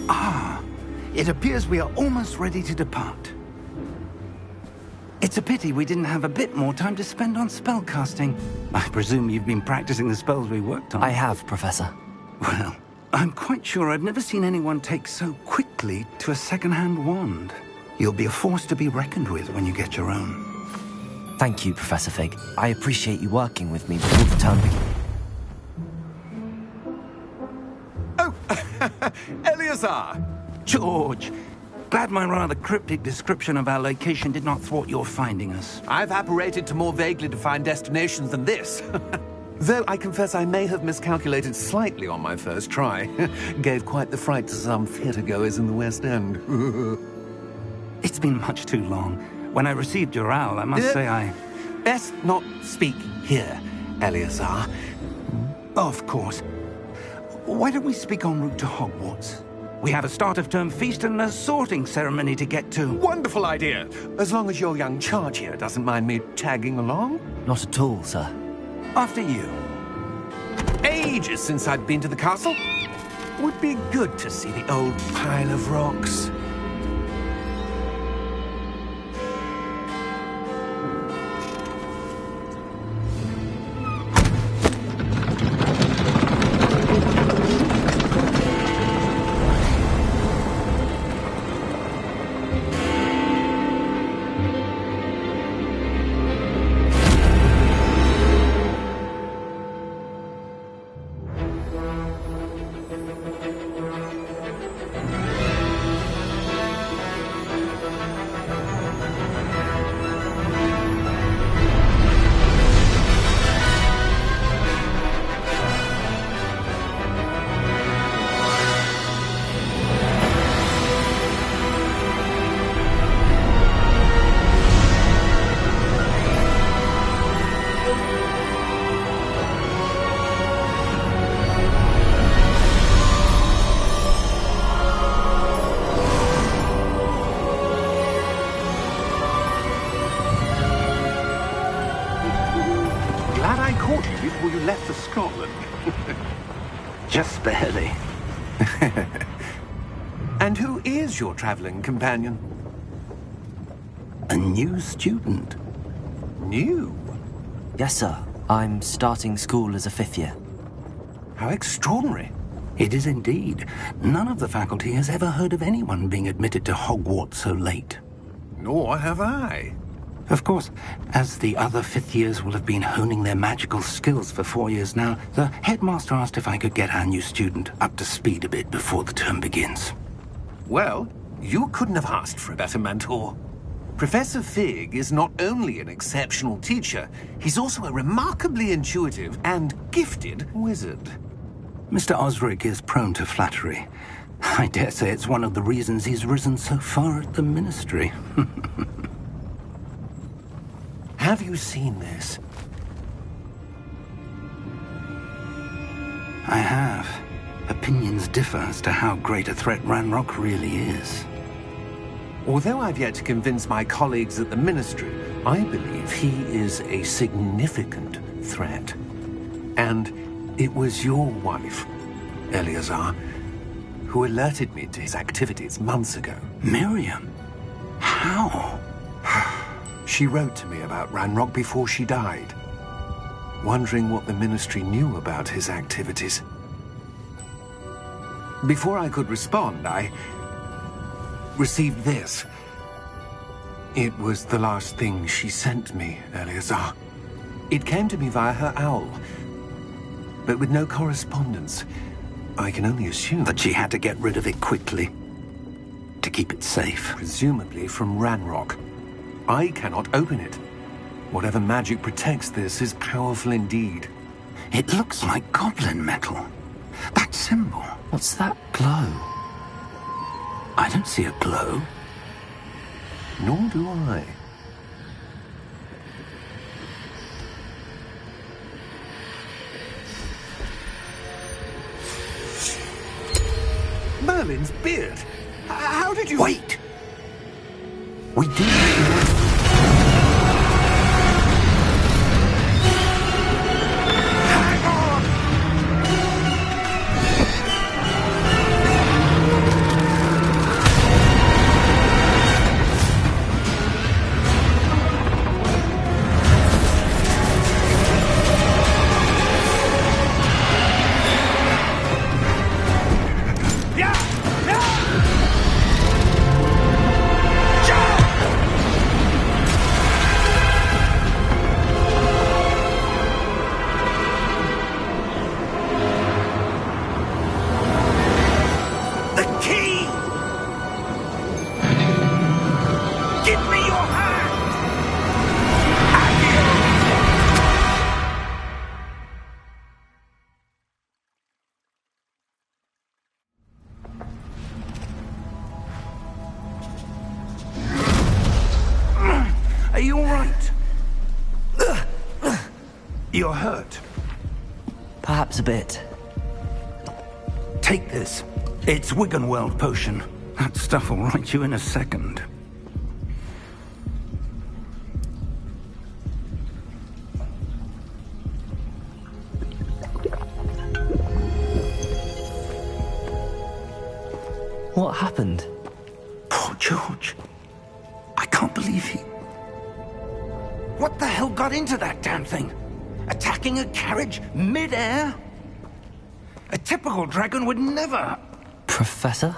Ah, it appears we are almost ready to depart. It's a pity we didn't have a bit more time to spend on spellcasting. I presume you've been practicing the spells we worked on. I have, Professor. Well, I'm quite sure I've never seen anyone take so quickly to a second-hand wand. You'll be a force to be reckoned with when you get your own. Thank you, Professor Fig. I appreciate you working with me before the term begins. Oh, Eleazar! George, glad my rather cryptic description of our location did not thwart your finding us. I've apparated to more vaguely defined destinations than this. Though I confess I may have miscalculated slightly on my first try. Gave quite the fright to some theatre-goers in the West End. It's been much too long. When I received your owl, I must say I... Best not speak here, Eleazar. Of course. Why don't we speak en route to Hogwarts? We have a start-of-term feast and a sorting ceremony to get to. Wonderful idea! As long as your young charge here doesn't mind me tagging along. Not at all, sir. After you. Ages since I'd been to the castle. Would be good to see the old pile of rocks. Before you left for Scotland. Just barely. And who is your traveling companion? A new student. New? Yes, sir. I'm starting school as a 5th year. How extraordinary. It is indeed. None of the faculty has ever heard of anyone being admitted to Hogwarts so late. Nor have I. Of course, as the other 5th years will have been honing their magical skills for 4 years now, the headmaster asked if I could get our new student up to speed a bit before the term begins. Well, you couldn't have asked for a better mentor. Professor Fig is not only an exceptional teacher, he's also a remarkably intuitive and gifted wizard. Mr. Osric is prone to flattery. I dare say it's one of the reasons he's risen so far at the ministry. Have you seen this? I have. Opinions differ as to how great a threat Ranrock really is. Although I've yet to convince my colleagues at the ministry, I believe he is a significant threat. And it was your wife, Eleazar, who alerted me to his activities months ago. Miriam? How? She wrote to me about Ranrock before she died, wondering what the ministry knew about his activities. Before I could respond, I received this. It was the last thing she sent me, Eleazar. It came to me via her owl, but with no correspondence. I can only assume that she had to get rid of it quickly, to keep it safe. Presumably from Ranrock. I cannot open it. Whatever magic protects this is powerful indeed. It looks like goblin metal. That symbol. What's that glow? I don't see a glow. Nor do I. Merlin's beard. How did you... Wait! We do... right. You're hurt. Perhaps a bit. Take this. It's Wiggenweld potion. That stuff will right you in a second. What happened? Poor George. I can't believe he... What the hell got into that damn thing? Attacking a carriage mid-air? A typical dragon would never... Professor?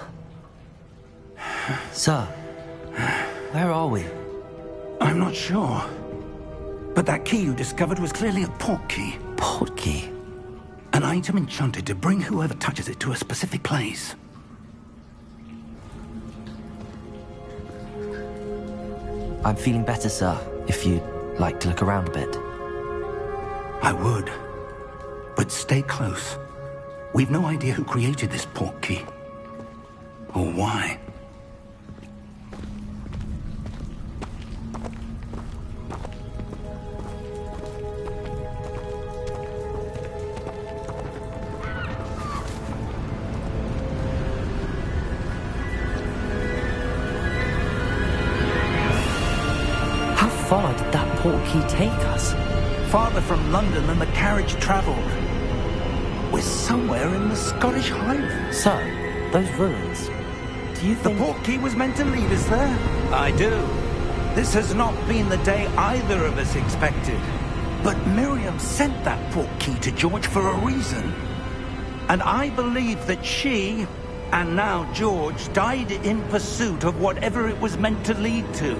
Sir, where are we? I'm not sure. But that key you discovered was clearly a port key. Port key? An item enchanted to bring whoever touches it to a specific place. I'm feeling better, sir, if you'd like to look around a bit. I would. But stay close. We've no idea who created this port key. Or why. How far did that port key take us? Farther from London than the carriage travelled. We're somewhere in the Scottish Highlands. Sir, those ruins. Do you The think... port key was meant to lead us there? I do. This has not been the day either of us expected. But Miriam sent that port key to George for a reason. And I believe that she, and now George, died in pursuit of whatever it was meant to lead to.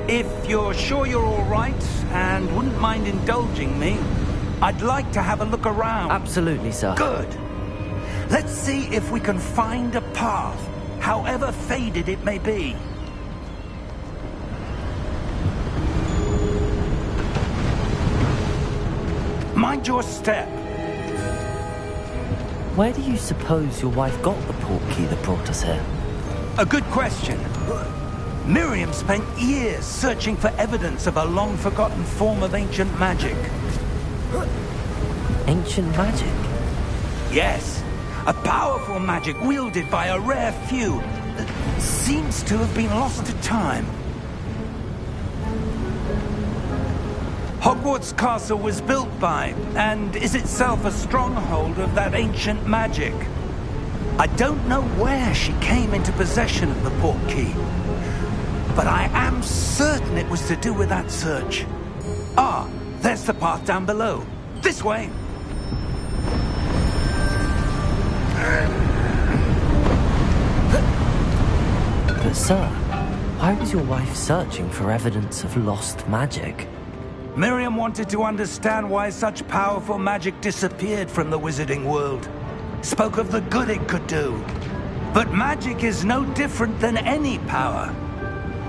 If you're sure you're all right, and wouldn't mind indulging me, I'd like to have a look around. Absolutely, sir. Good. Let's see if we can find a path, however faded it may be. Mind your step. Where do you suppose your wife got the port key that brought us here? A good question. Miriam spent years searching for evidence of a long-forgotten form of ancient magic. Ancient magic? Yes, a powerful magic wielded by a rare few that seems to have been lost to time. Hogwarts Castle was built by, and is itself a stronghold of that ancient magic. I don't know where she came into possession of the port key, but I am certain it was to do with that search. Ah, there's the path down below. This way. But sir, why was your wife searching for evidence of lost magic? Miriam wanted to understand why such powerful magic disappeared from the wizarding world. Spoke of the good it could do. But magic is no different than any power.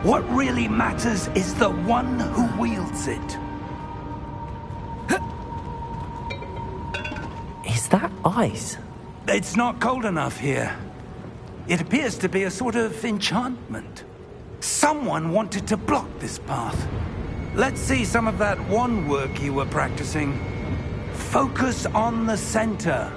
What really matters is the one who wields it. Is that ice? It's not cold enough here. It appears to be a sort of enchantment. Someone wanted to block this path. Let's see some of that wand work you were practicing. Focus on the center.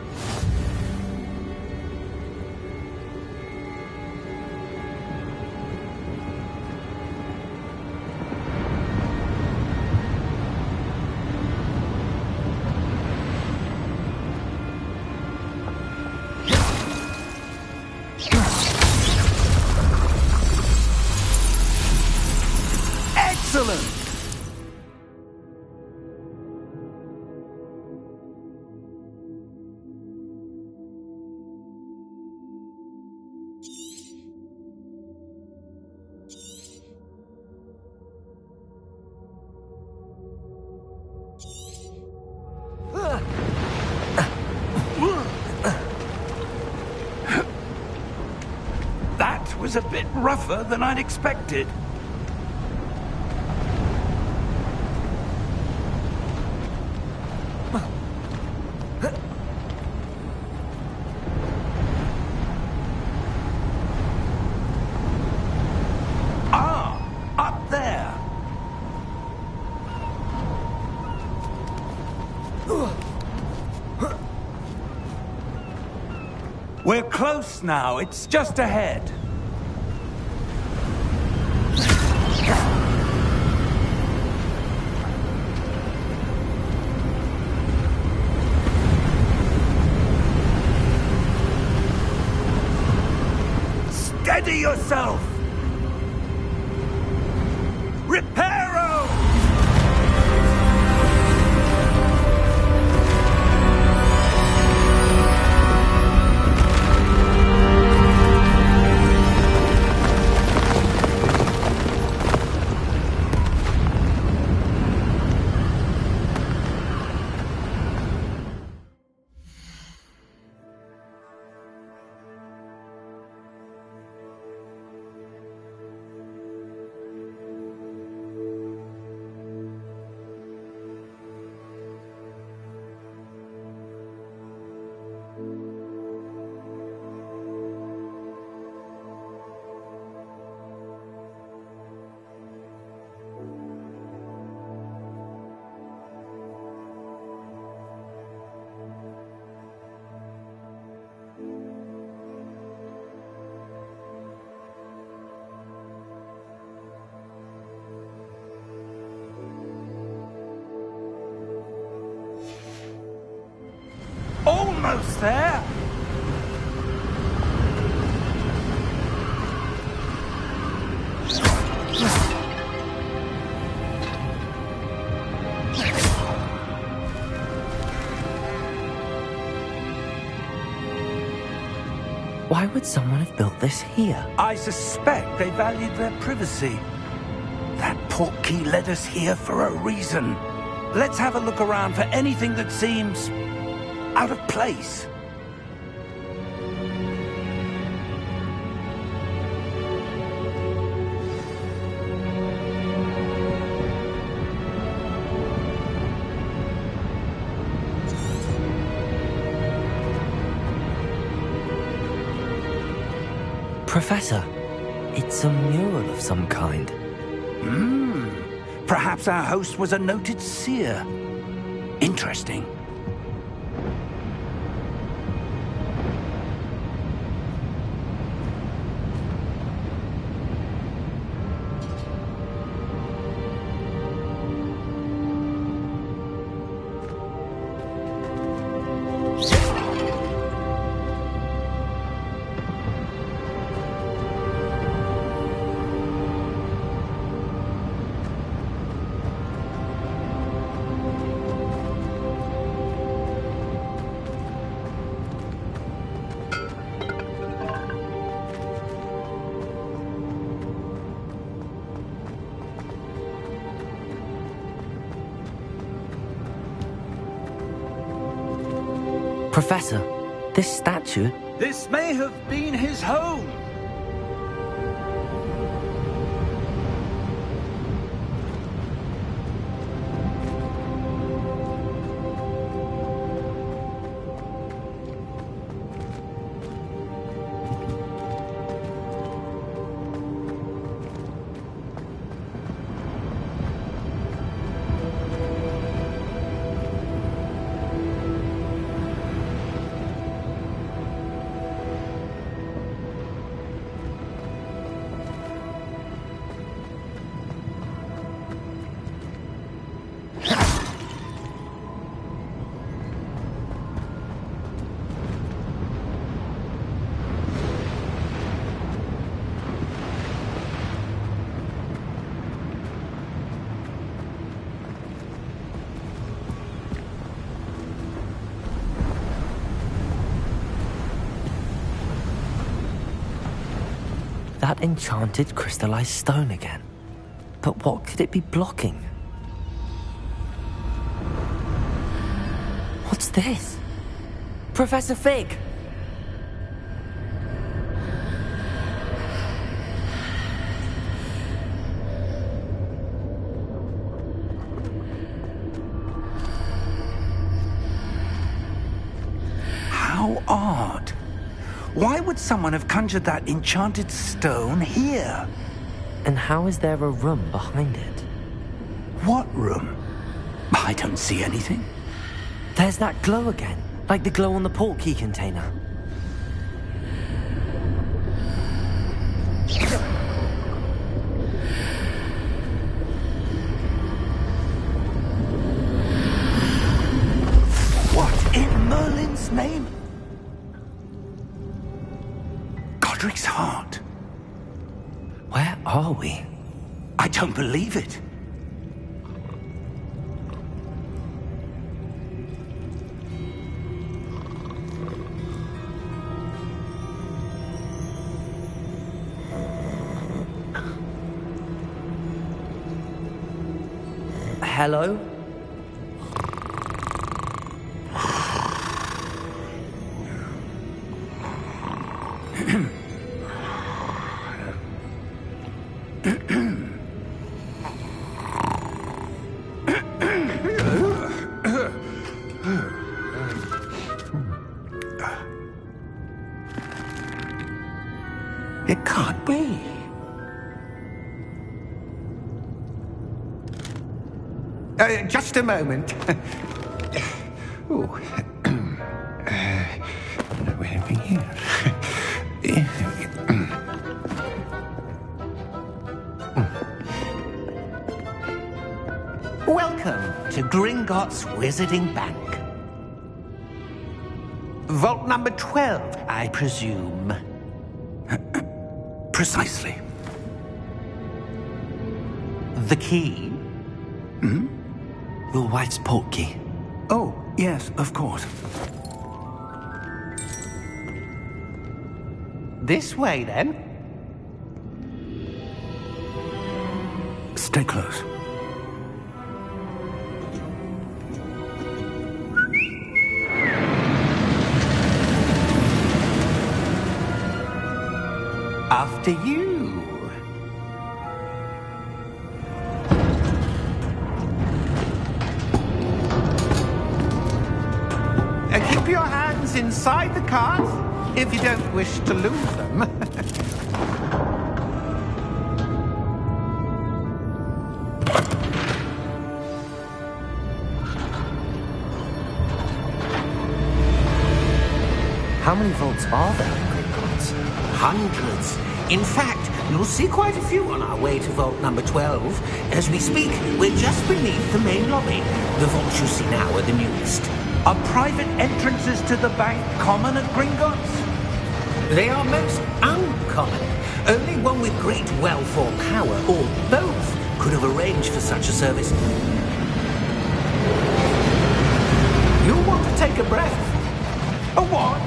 Excellent! That was a bit rougher than I'd expected. Ah, up there. We're close now. It's just ahead. Steady yourself! Reparo! Almost there! Why would someone have built this here? I suspect they valued their privacy. That portkey led us here for a reason. Let's have a look around for anything that seems out of place. Professor, it's a mural of some kind. Perhaps our host was a noted seer. Interesting. Professor, this statue... This may have been his home. That enchanted crystallized stone again. But what could it be blocking? What's this? Professor Fig! How odd. Why would someone have conjured that enchanted stone here? And how is there a room behind it? What room? I don't see anything. There's that glow again, like the glow on the portkey container. Godric's heart. Where are we? I don't believe it. Hello? It can't be. Just a moment. Oh. Where are we here? Welcome to Gringotts Wizarding Bank. Vault number 12, I presume. Precisely. The key? Your wife's portkey. Oh, yes, of course. This way, then. Stay close. After you. Keep your hands inside the cart if you don't wish to lose them. How many vaults are there in Gringotts? Hundreds. In fact, you'll see quite a few on our way to vault number 12. As we speak, we're just beneath the main lobby. The vaults you see now are the newest. Are private entrances to the bank common at Gringotts? They are most uncommon. Only one with great wealth or power, or both, could have arranged for such a service. You'll want to take a breath. A what?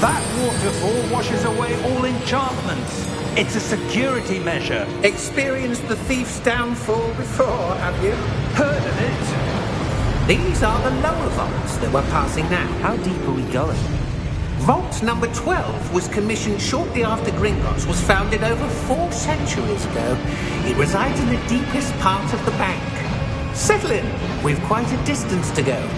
That waterfall washes away all enchantments. It's a security measure. Experienced the thief's downfall before, have you? Heard of it? These are the lower vaults that we're passing now. How deep are we going? Vault number 12 was commissioned shortly after Gringotts was founded over 4 centuries ago. It resides in the deepest part of the bank. Settle in. We've quite a distance to go.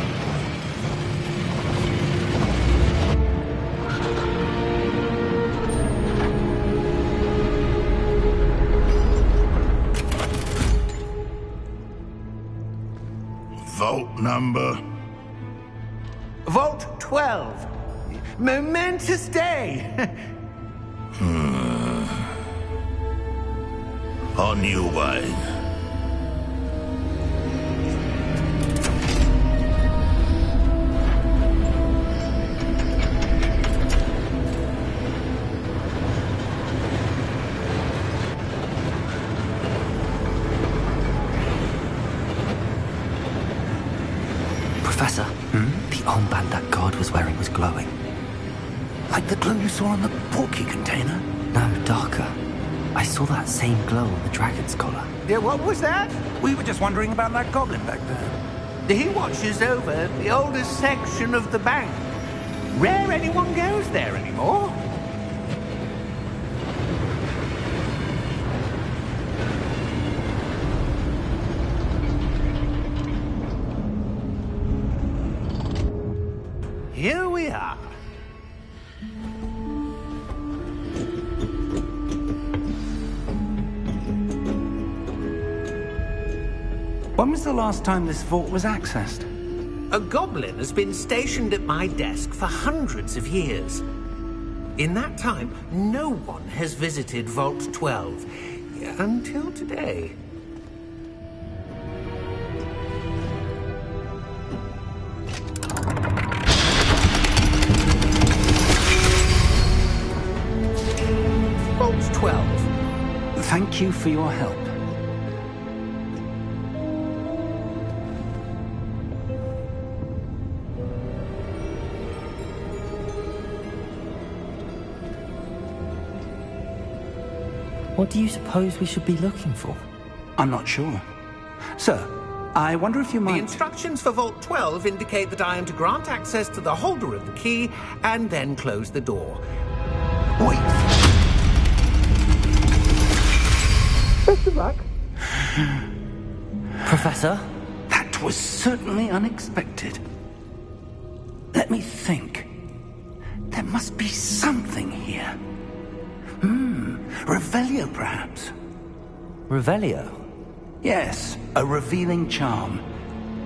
Vault number? Vault 12. Momentous day. On your way. Professor, the armband that guard was wearing was glowing. Like the glow you saw on the portkey container? No, darker. I saw that same glow on the dragon's collar. Yeah, what was that? We were just wondering about that goblin back there. He watches over the oldest section of the bank. Rare anyone goes there anymore. Here we are. When was the last time this vault was accessed? A goblin has been stationed at my desk for hundreds of years. In that time, no one has visited Vault 12 until today. Thank you for your help. What do you suppose we should be looking for? I'm not sure. Sir, I wonder if you might... The instructions for Vault 12 indicate that I am to grant access to the holder of the key and then close the door. Wait! Best of luck. Professor? That was certainly unexpected. Let me think. There must be something here. Revelio, perhaps? Revelio? Yes, a revealing charm.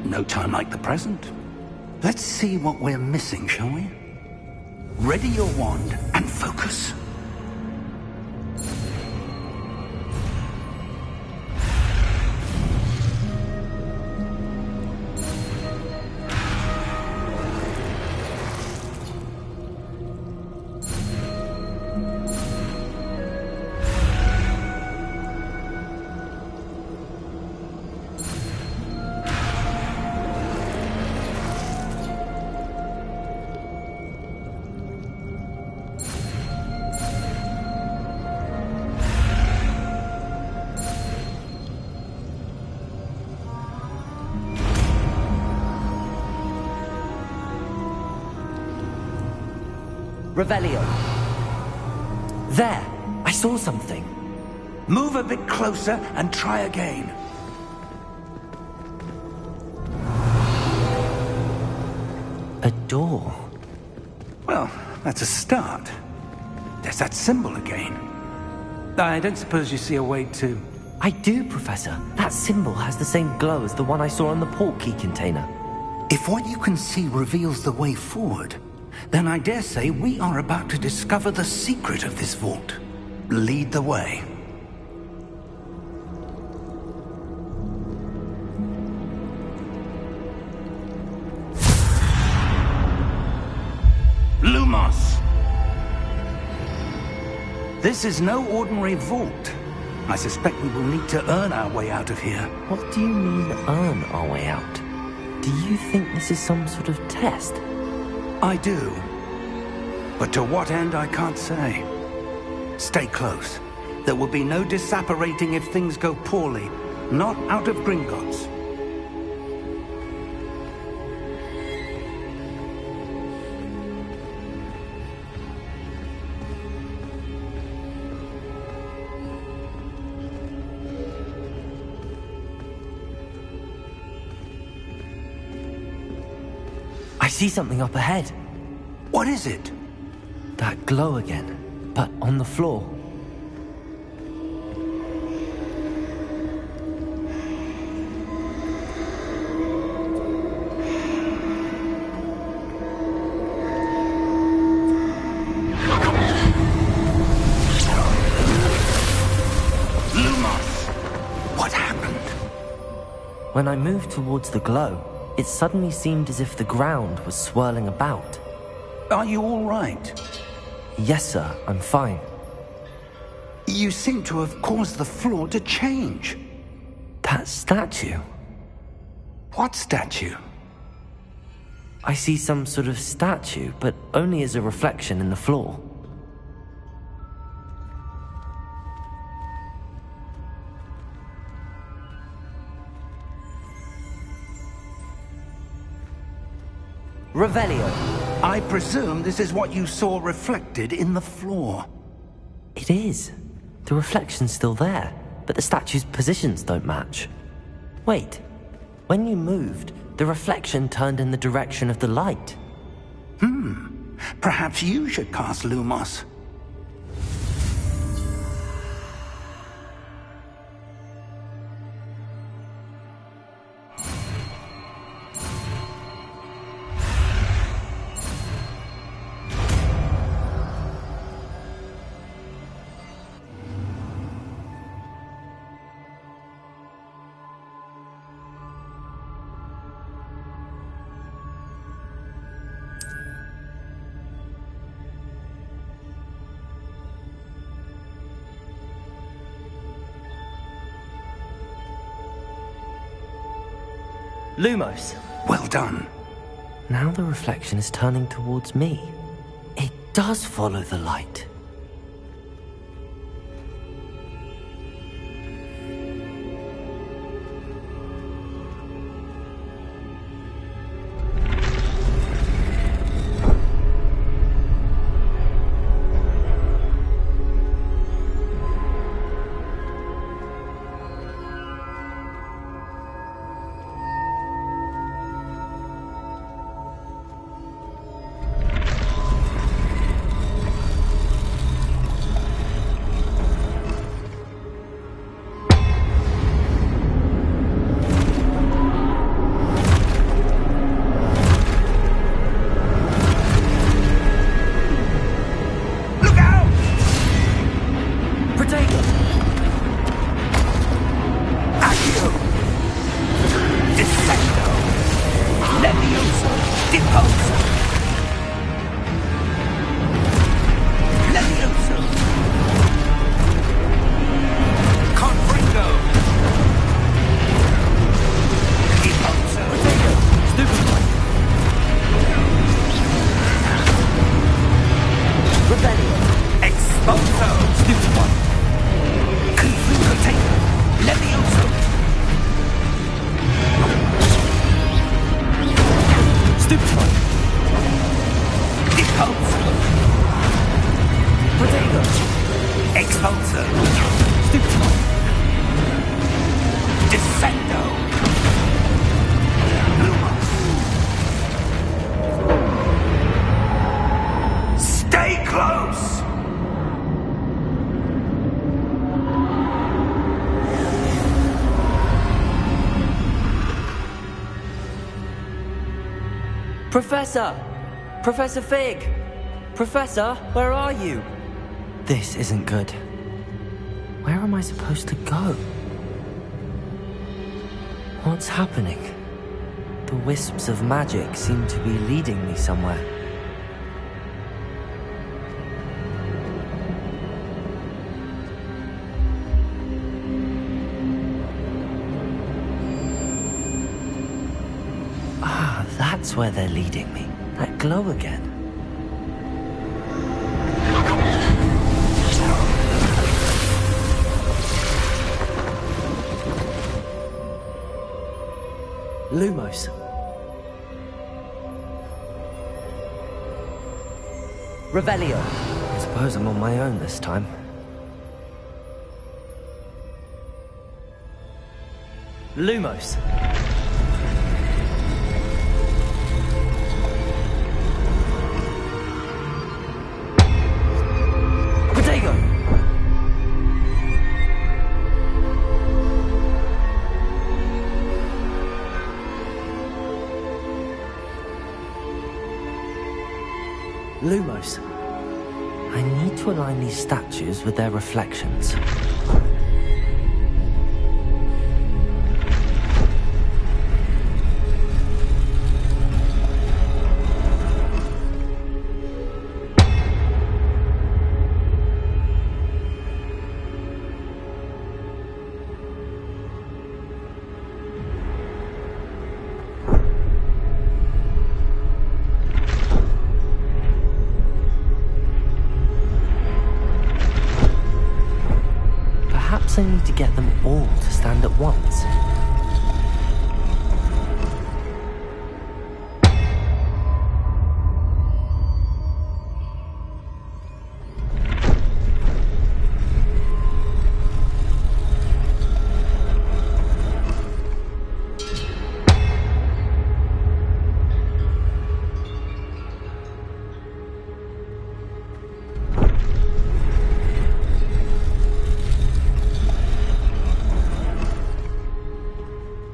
No time like the present. Let's see what we're missing, shall we? Ready your wand and focus. Revelio. There! I saw something. Move a bit closer and try again. A door. Well, that's a start. There's that symbol again. I don't suppose you see a way to... I do, Professor. That symbol has the same glow as the one I saw on the port key container. If what you can see reveals the way forward, then I dare say we are about to discover the secret of this vault. Lead the way. Lumos! This is no ordinary vault. I suspect we will need to earn our way out of here. What do you mean, earn our way out? Do you think this is some sort of test? I do. But to what end, I can't say. Stay close. There will be no disapparating if things go poorly. Not out of Gringotts. I see something up ahead. What is it? That glow again, but on the floor. Lumos! What happened? When I moved towards the glow, it suddenly seemed as if the ground was swirling about. Are you all right? Yes, sir, I'm fine. You seem to have caused the floor to change. That statue? What statue? I see some sort of statue, but only as a reflection in the floor. Revelio. I presume this is what you saw reflected in the floor. It is. The reflection's still there, but the statue's positions don't match. Wait. When you moved, the reflection turned in the direction of the light. Perhaps you should cast Lumos. Lumos! Well done. Now the reflection is turning towards me. It does follow the light. Professor! Professor Fig! Professor, where are you? This isn't good. Where am I supposed to go? What's happening? The wisps of magic seem to be leading me somewhere. Ah, that's where they're leading me. That glow again. Lumos. Revelio. I suppose I'm on my own this time. Lumos. Protego. Lumos. I need to align these statues with their reflections. Perhaps I need to get them all to stand at once.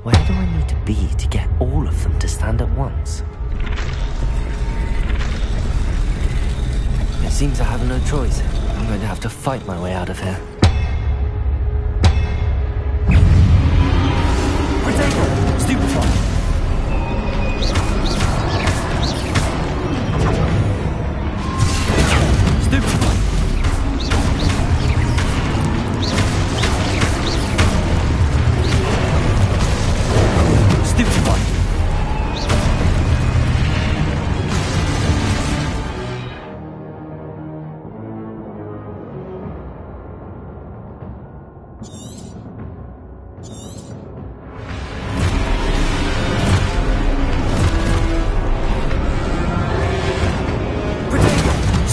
Where do I need to be to get all of them to stand at once? It seems I have no choice. I'm going to have to fight my way out of here. Protego! Stupefy! Stupefy! Stupefy!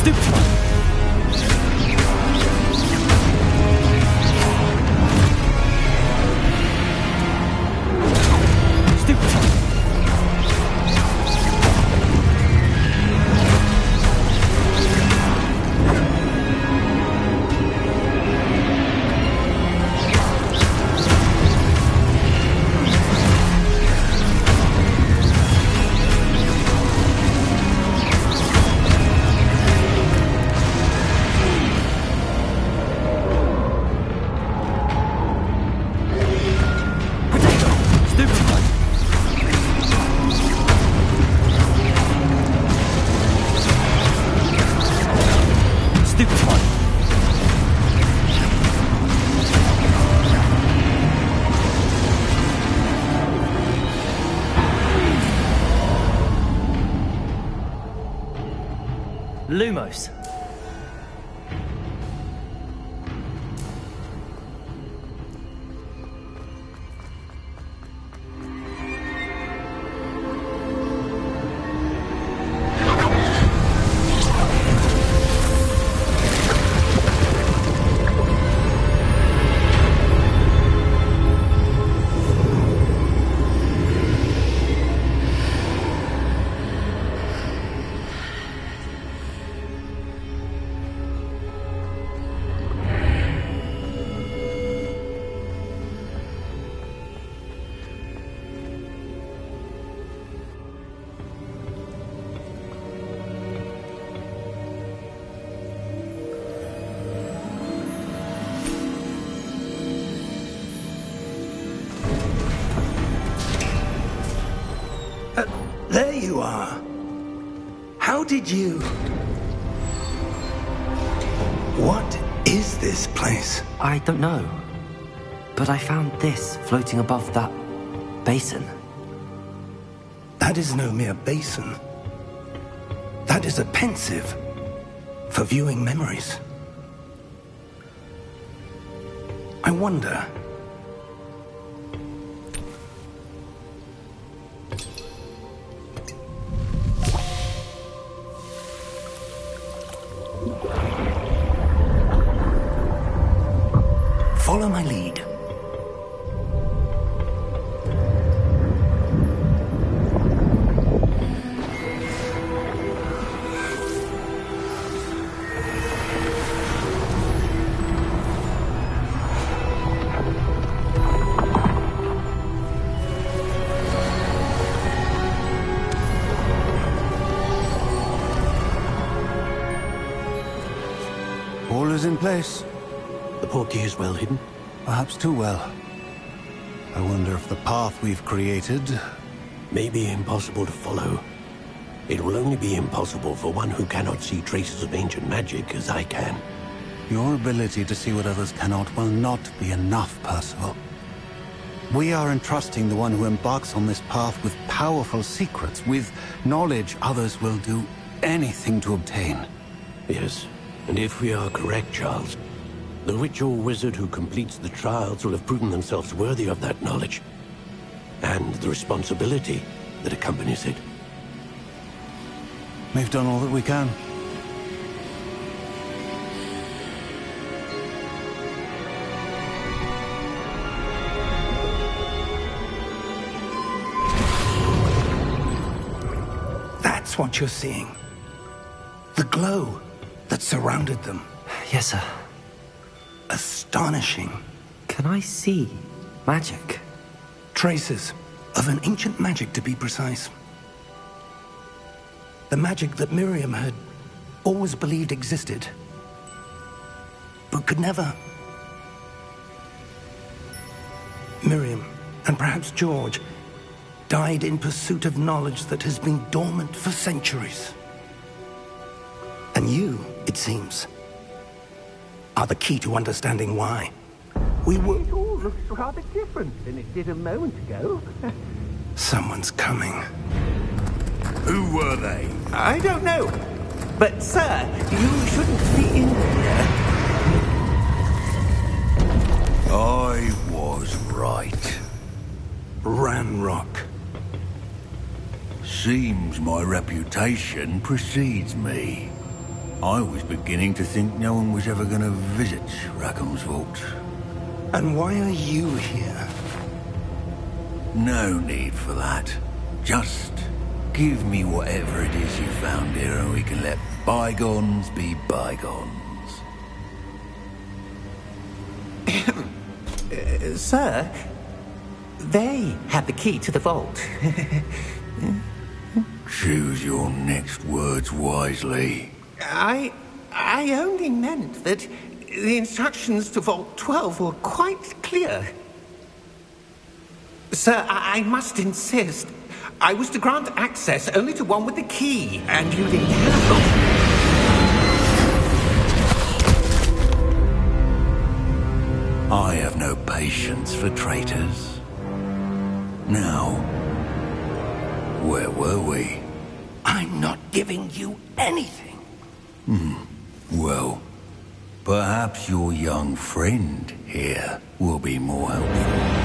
Stupid one! Stupid one! Lumos. There you are. How did you... What is this place? I don't know. But I found this floating above that basin. That is no mere basin. That is a pensive for viewing memories. I wonder... Follow my lead. All is in place. The portkey is well hidden. Perhaps too well. I wonder if the path we've created... May be impossible to follow. It will only be impossible for one who cannot see traces of ancient magic as I can. Your ability to see what others cannot will not be enough, Percival. We are entrusting the one who embarks on this path with powerful secrets, with knowledge others will do anything to obtain. Yes, and if we are correct, Charles, the witch or wizard who completes the trials will have proven themselves worthy of that knowledge, and the responsibility that accompanies it. We've done all that we can. That's what you're seeing. The glow that surrounded them. Yes, sir. Astonishing. Can I see magic? Traces of an ancient magic, to be precise. The magic that Miriam had always believed existed, but could never. Miriam, and perhaps George, died in pursuit of knowledge that has been dormant for centuries. And you, it seems, are the key to understanding why. It all looks rather different than it did a moment ago. Someone's coming. Who were they? I don't know. But, sir, you shouldn't be in here. I was right. Ranrock. Seems my reputation precedes me. I was beginning to think no one was ever going to visit Rackham's vault. And why are you here? No need for that. Just give me whatever it is you found here and we can let bygones be bygones. Sir, they have the key to the vault. Choose your next words wisely. I only meant that the instructions to Vault 12 were quite clear. Sir, I must insist. I was to grant access only to one with the key, and you didn't have. I have no patience for traitors. Now, where were we? I'm not giving you anything. Well, perhaps your young friend here will be more helpful.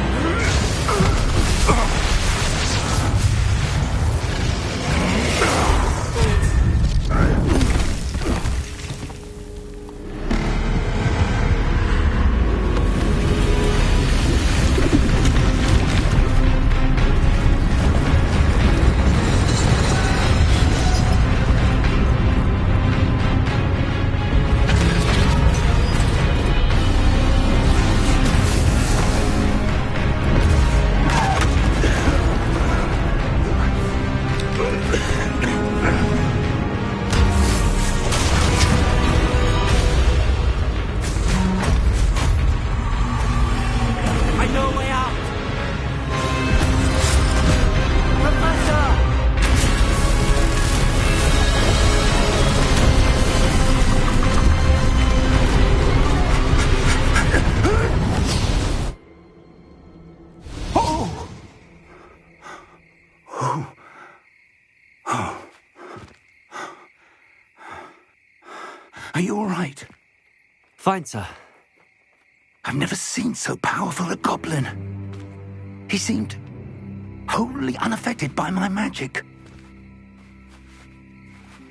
Are you all right? Fine, sir. I've never seen so powerful a goblin. He seemed wholly unaffected by my magic.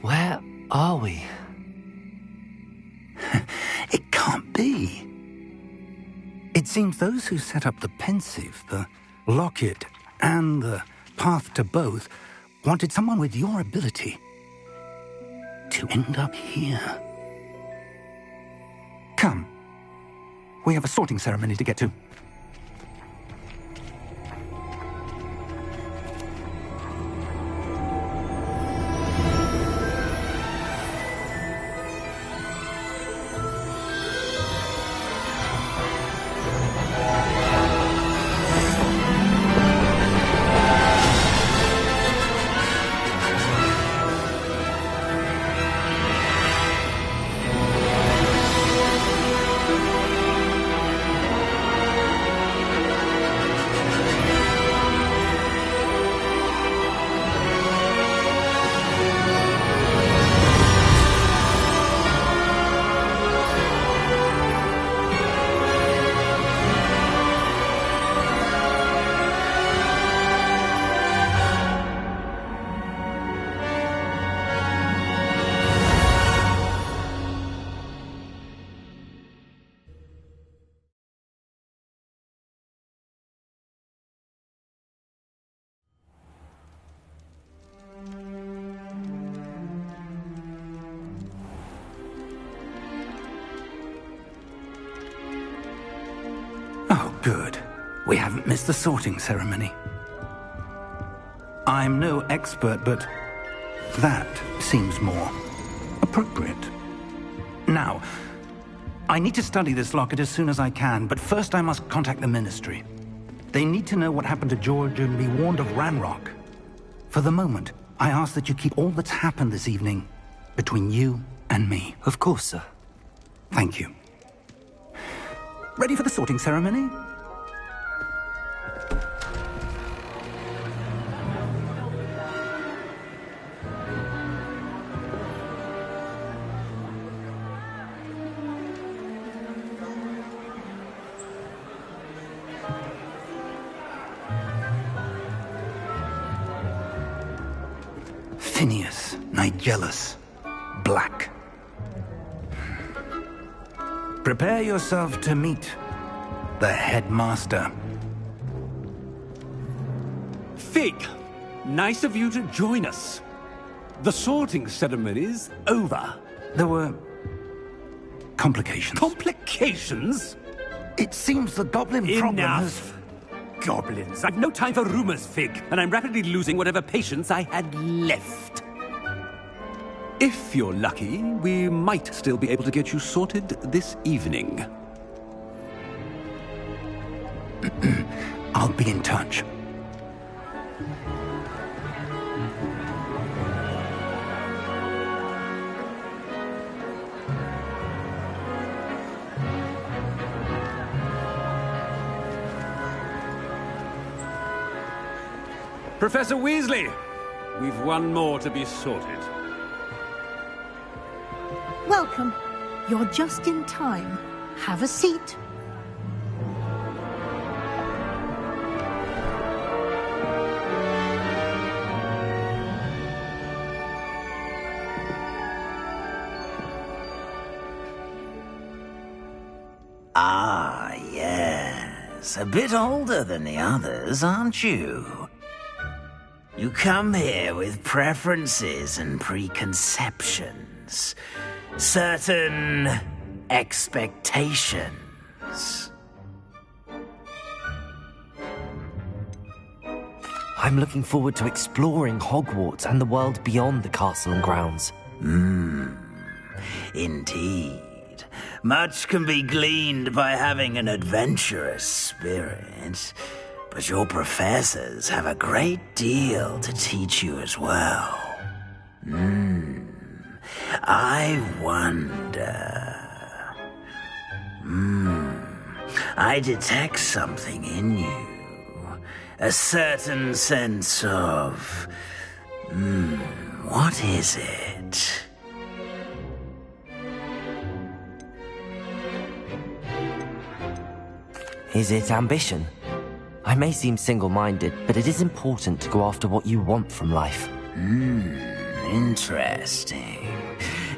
Where are we? It can't be. It seems those who set up the pensive, the locket, and the path to both wanted someone with your ability to end up here. Come. We have a sorting ceremony to get to. Oh, good. We haven't missed the sorting ceremony. I'm no expert, but that seems more appropriate. Now, I need to study this locket as soon as I can, but first I must contact the Ministry. They need to know what happened to George and be warned of Ranrock. For the moment, I ask that you keep all that's happened this evening between you and me. Of course, sir. Thank you. Ready for the sorting ceremony? Phineas, Nigellus, Black. Prepare yourself to meet the headmaster. Fig, nice of you to join us. The sorting ceremony's over. There were complications. Complications? It seems the goblin problem has... Enough! Goblins. I've no time for rumors, Fig, and I'm rapidly losing whatever patience I had left. If you're lucky, we might still be able to get you sorted this evening. I'll be in touch. Professor Weasley, we've one more to be sorted. Welcome. You're just in time. Have a seat. Ah, yes. A bit older than the others, aren't you? You come here with preferences and preconceptions. Certain expectations. I'm looking forward to exploring Hogwarts and the world beyond the castle and grounds. Indeed. Much can be gleaned by having an adventurous spirit, but your professors have a great deal to teach you as well. I wonder... I detect something in you. A certain sense of... what is it? Is it ambition? I may seem single-minded, but it is important to go after what you want from life. Interesting.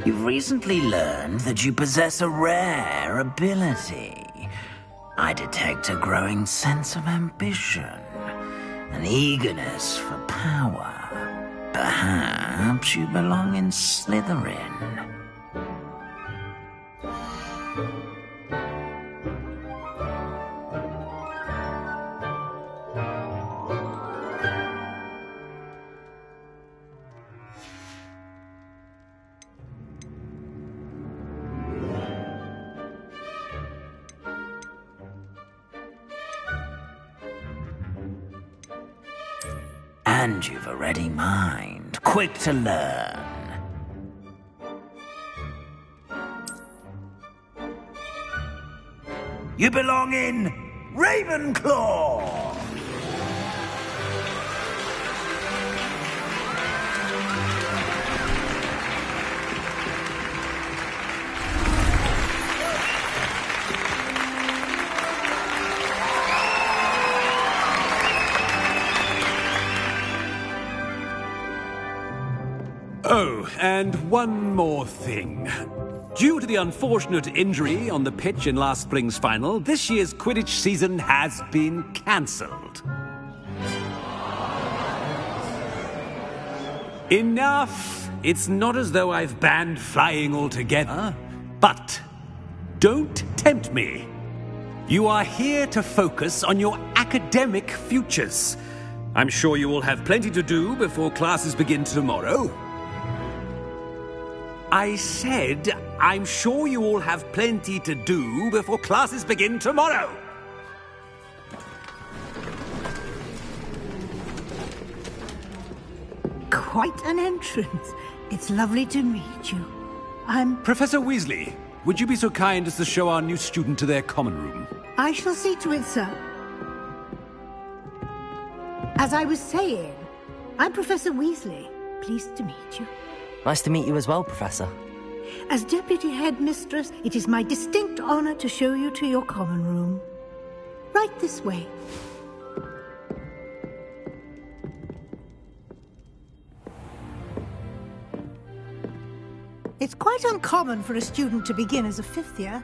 You've recently learned that you possess a rare ability. I detect a growing sense of ambition, an eagerness for power. Perhaps you belong in Slytherin. And you've a ready mind, quick to learn. You belong in Ravenclaw! Oh, and one more thing. Due to the unfortunate injury on the pitch in last spring's final, this year's Quidditch season has been cancelled. Enough! It's not as though I've banned flying altogether, but don't tempt me. You are here to focus on your academic futures. I'm sure you will have plenty to do before classes begin tomorrow. I said, I'm sure you all have plenty to do before classes begin tomorrow. Quite an entrance. It's lovely to meet you. I'm... Professor Weasley, would you be so kind as to show our new student to their common room? I shall see to it, sir. As I was saying, I'm Professor Weasley. Pleased to meet you. Nice to meet you as well, Professor. As Deputy Headmistress, it is my distinct honor to show you to your common room. Right this way. It's quite uncommon for a student to begin as a fifth year,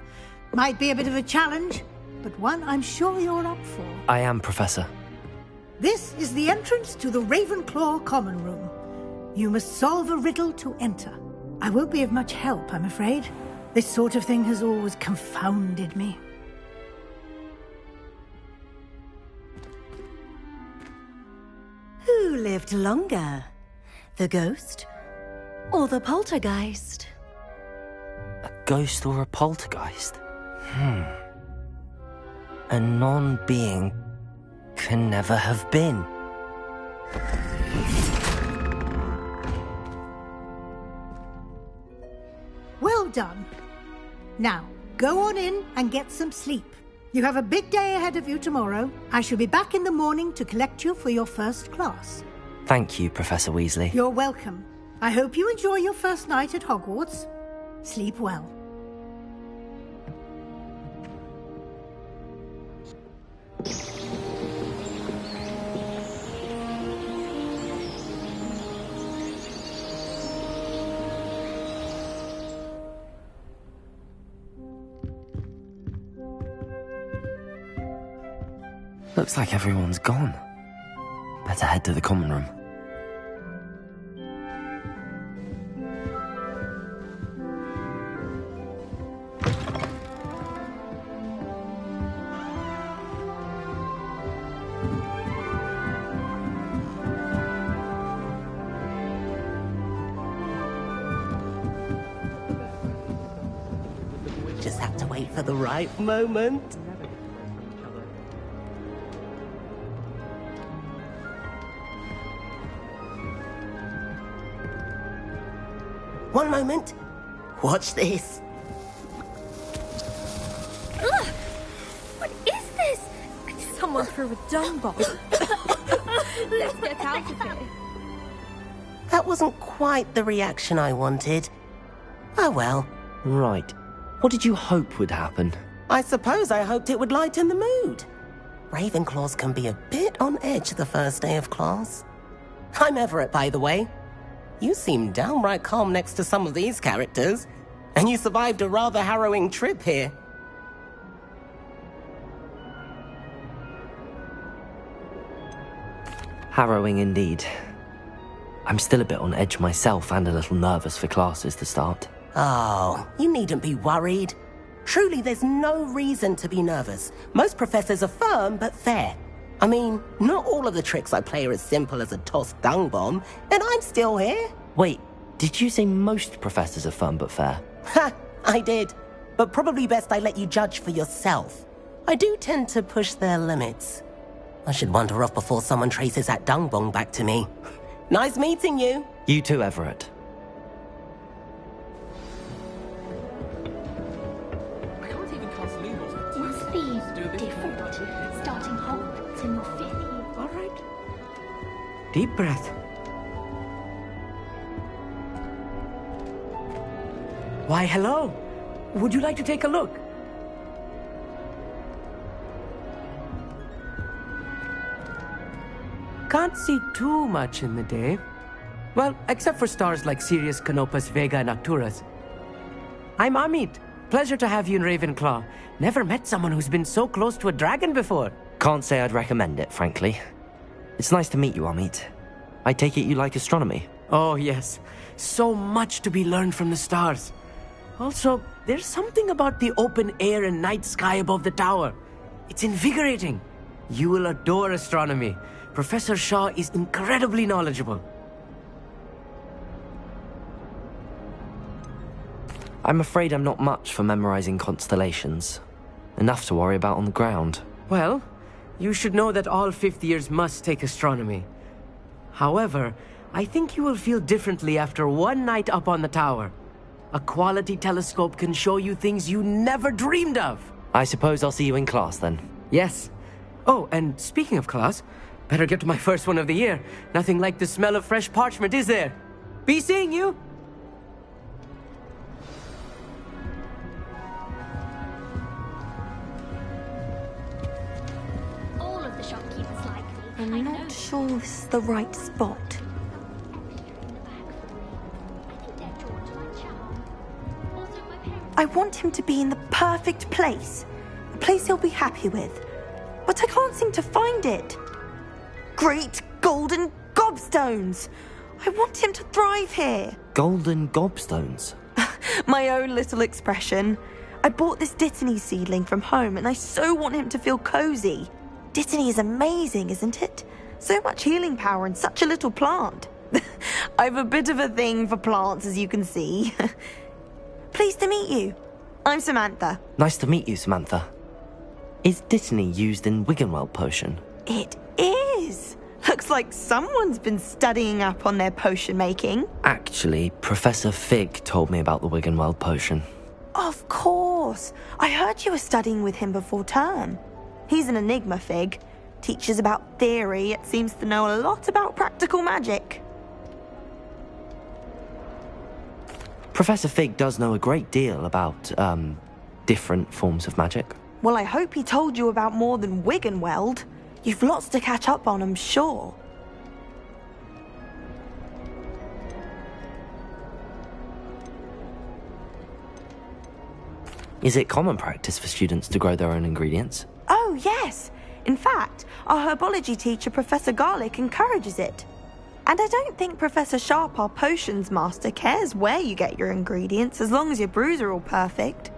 Might be a bit of a challenge, but one I'm sure you're up for. I am, Professor. This is the entrance to the Ravenclaw Common Room. You must solve a riddle to enter. I won't be of much help, I'm afraid. This sort of thing has always confounded me. Who lived longer? The ghost or the poltergeist? A ghost or a poltergeist? A non-being can never have been. Well done. Now, go on in and get some sleep. You have a big day ahead of you tomorrow. I shall be back in the morning to collect you for your first class. Thank you, Professor Weasley. You're welcome. I hope you enjoy your first night at Hogwarts. Sleep well. Looks like everyone's gone. Better head to the common room. Just have to wait for the right moment. One moment. Watch this. Ugh! What is this? Someone threw a dung bomb. Let's get out of here. That wasn't quite the reaction I wanted. Oh well. Right. What did you hope would happen? I suppose I hoped it would lighten the mood. Ravenclaws can be a bit on edge the first day of class. I'm Everett, by the way. You seem downright calm next to some of these characters, and you survived a rather harrowing trip here. Harrowing indeed. I'm still a bit on edge myself and a little nervous for classes to start. Oh, you needn't be worried. Truly, there's no reason to be nervous. Most professors are firm but fair. I mean, not all of the tricks I play are as simple as a tossed dung bomb, and I'm still here. Wait, did you say most professors are firm but fair? Ha, I did. But probably best I let you judge for yourself. I do tend to push their limits. I should wander off before someone traces that dung bomb back to me. Nice meeting you. You too, Everett. Must be different. Starting Hogwarts in your 5th year. All right. Deep breath. Why, hello. Would you like to take a look? Can't see too much in the day. Well, except for stars like Sirius, Canopus, Vega, and Arcturus. I'm Amit. Pleasure to have you in Ravenclaw. Never met someone who's been so close to a dragon before. Can't say I'd recommend it, frankly. It's nice to meet you, Amit. I take it you like astronomy? Oh, yes. So much to be learned from the stars. Also, there's something about the open air and night sky above the tower. It's invigorating. You will adore astronomy. Professor Shaw is incredibly knowledgeable. I'm afraid I'm not much for memorizing constellations. Enough to worry about on the ground. Well, you should know that all 5th years must take astronomy. However, I think you will feel differently after one night up on the tower. A quality telescope can show you things you never dreamed of. I suppose I'll see you in class then. Yes. Oh, and speaking of class, better get to my first one of the year. Nothing like the smell of fresh parchment, is there? Be seeing you! All of the shopkeepers like me. I'm not sure this is the right spot. I think they're drawn to my charm. Also, my parents I want him to be in the perfect place. A place he'll be happy with. But I can't seem to find it. Great golden gobstones! I want him to thrive here. Golden gobstones? My own little expression. I bought this Dittany seedling from home and I so want him to feel cozy. Dittany is amazing, isn't it? So much healing power in such a little plant. I've a bit of a thing for plants, as you can see. Pleased to meet you. I'm Samantha. Nice to meet you, Samantha. Is Dittany used in Wiggenweld potion? It is. Looks like someone's been studying up on their potion making. Actually, Professor Fig told me about the Wiggenweld potion. Of course. I heard you were studying with him before term. He's an enigma, Fig. Teaches about theory, yet seems to know a lot about practical magic. Professor Fig does know a great deal about, different forms of magic. Well, I hope he told you about more than Wiggenweld. You've lots to catch up on, I'm sure. Is it common practice for students to grow their own ingredients? Oh, yes. In fact, our herbology teacher, Professor Garlick, encourages it. And I don't think Professor Sharp, our potions master, cares where you get your ingredients, as long as your brews are all perfect.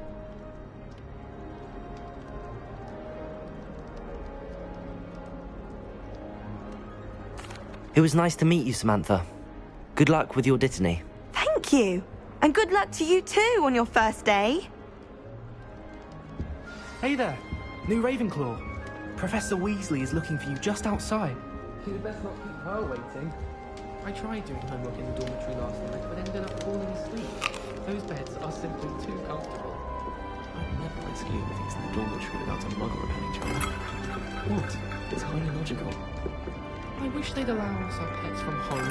It was nice to meet you, Samantha. Good luck with your Dittany. Thank you. And good luck to you too on your first day. Hey there, new Ravenclaw. Professor Weasley is looking for you just outside. You'd best not keep her waiting. I tried doing homework in the dormitory last night, but ended up falling asleep. Those beds are simply too comfortable. I'd never risk leaving things in the dormitory without a muggle repelling charm. What? It's highly logical. I wish they'd allow us our pets from home.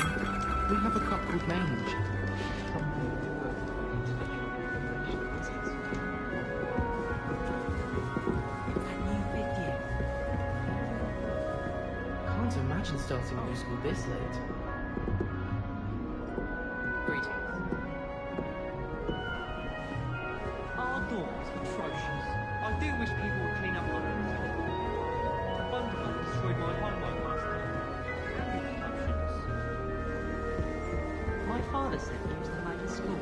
We have a cup called Mange. Can't imagine starting new school this late. Greetings. Our doors atrocious. I do wish people would clean up on them. The Thunderbird destroyed my homework last night. My father said he used to make a school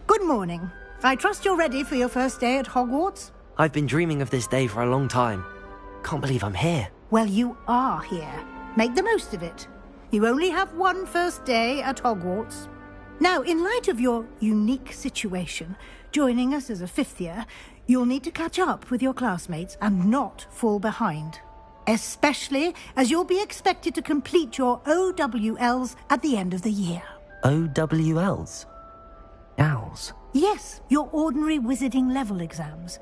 Good morning. I trust you're ready for your first day at Hogwarts? I've been dreaming of this day for a long time. Can't believe I'm here. Well, you are here. Make the most of it. You only have one first day at Hogwarts. Now, in light of your unique situation, joining us as a fifth year, you'll need to catch up with your classmates and not fall behind. Especially as you'll be expected to complete your OWLs at the end of the year. OWLs? Owls? Yes, your ordinary wizarding level exams.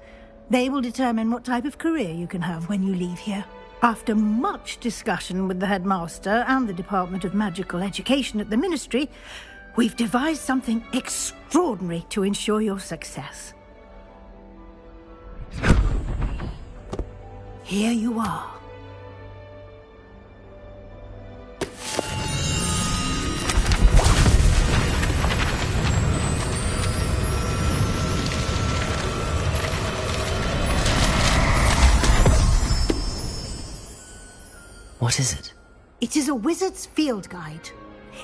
They will determine what type of career you can have when you leave here. After much discussion with the headmaster and the Department of Magical Education at the Ministry, we've devised something extraordinary to ensure your success. Here you are. What is it? It is a wizard's field guide.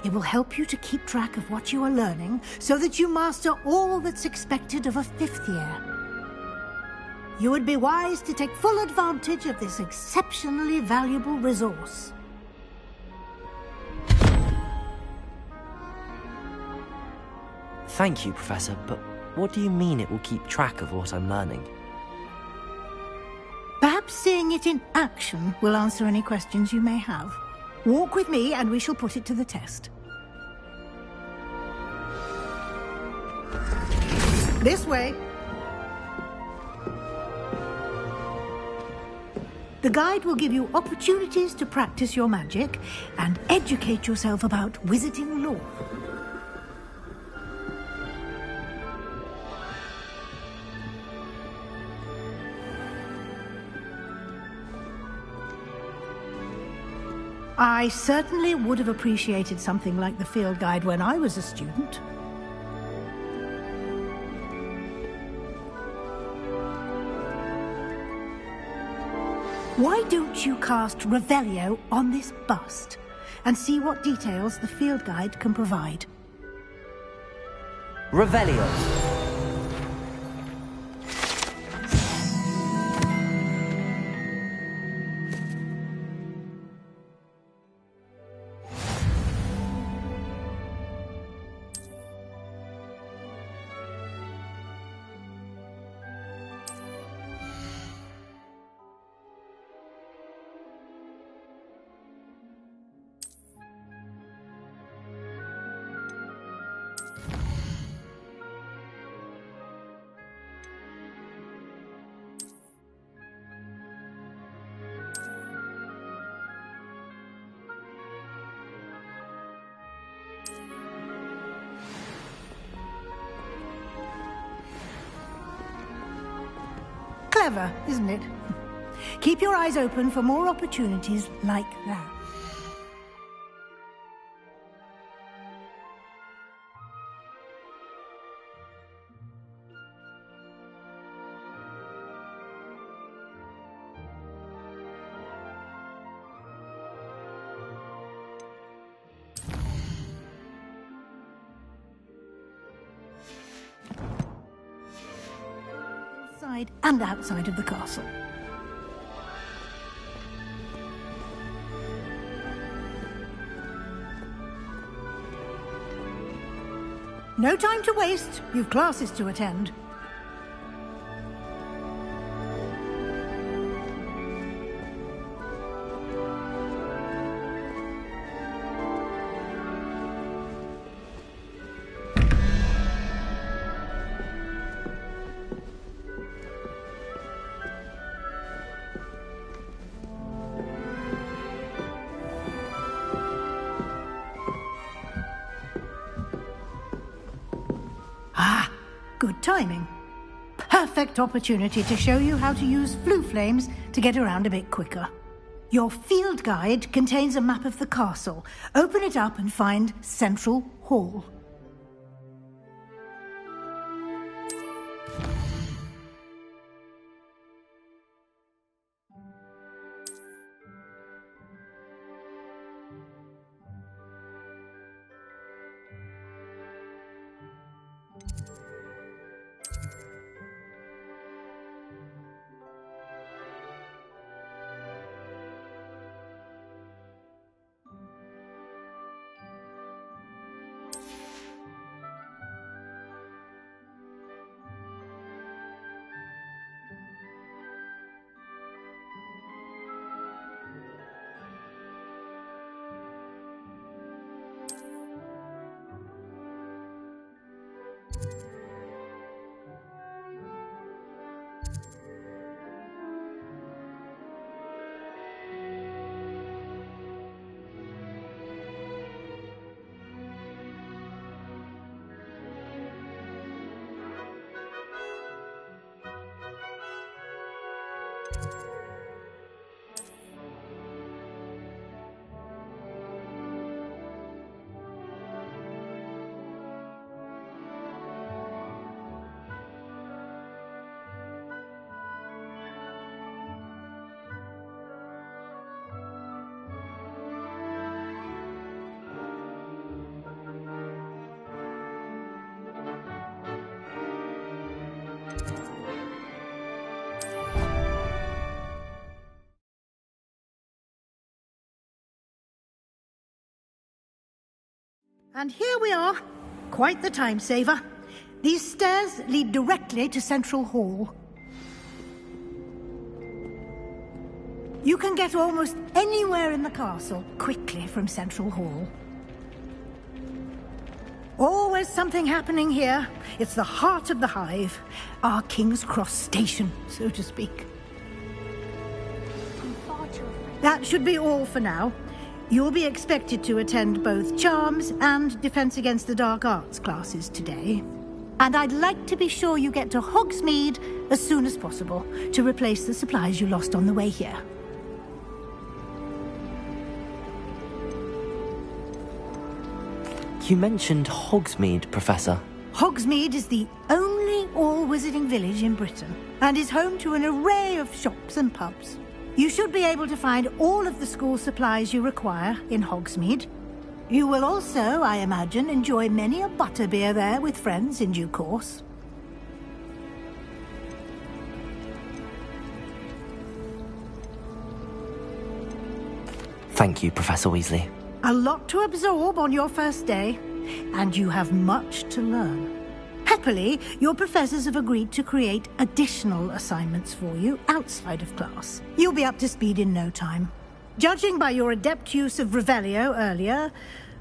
It will help you to keep track of what you are learning so that you master all that's expected of a fifth year. You would be wise to take full advantage of this exceptionally valuable resource. Thank you, Professor, but what do you mean it will keep track of what I'm learning? Perhaps seeing it in action will answer any questions you may have. Walk with me and we shall put it to the test. This way. The guide will give you opportunities to practice your magic and educate yourself about wizarding lore. I certainly would have appreciated something like the field guide when I was a student. Why don't you cast Revelio on this bust and see what details the field guide can provide? Revelio. Clever, isn't it? Keep your eyes open for more opportunities like that. Inside and outside of the castle. No time to waste. You've classes to attend. Good timing. Perfect opportunity to show you how to use flue flames to get around a bit quicker. Your field guide contains a map of the castle. Open it up and find Central Hall. And here we are. Quite the time saver. These stairs lead directly to Central Hall. You can get almost anywhere in the castle quickly from Central Hall. Always something happening here. It's the heart of the hive. Our King's Cross station, so to speak. I'm far too afraid. That should be all for now. You'll be expected to attend both Charms and Defense Against the Dark Arts classes today. And I'd like to be sure you get to Hogsmeade as soon as possible to replace the supplies you lost on the way here. You mentioned Hogsmeade, Professor. Hogsmeade is the only all-wizarding village in Britain and is home to an array of shops and pubs. You should be able to find all of the school supplies you require in Hogsmeade. You will also, I imagine, enjoy many a butterbeer there with friends in due course. Thank you, Professor Weasley. A lot to absorb on your first day, and you have much to learn. Happily, your professors have agreed to create additional assignments for you outside of class. You'll be up to speed in no time. Judging by your adept use of Revelio earlier,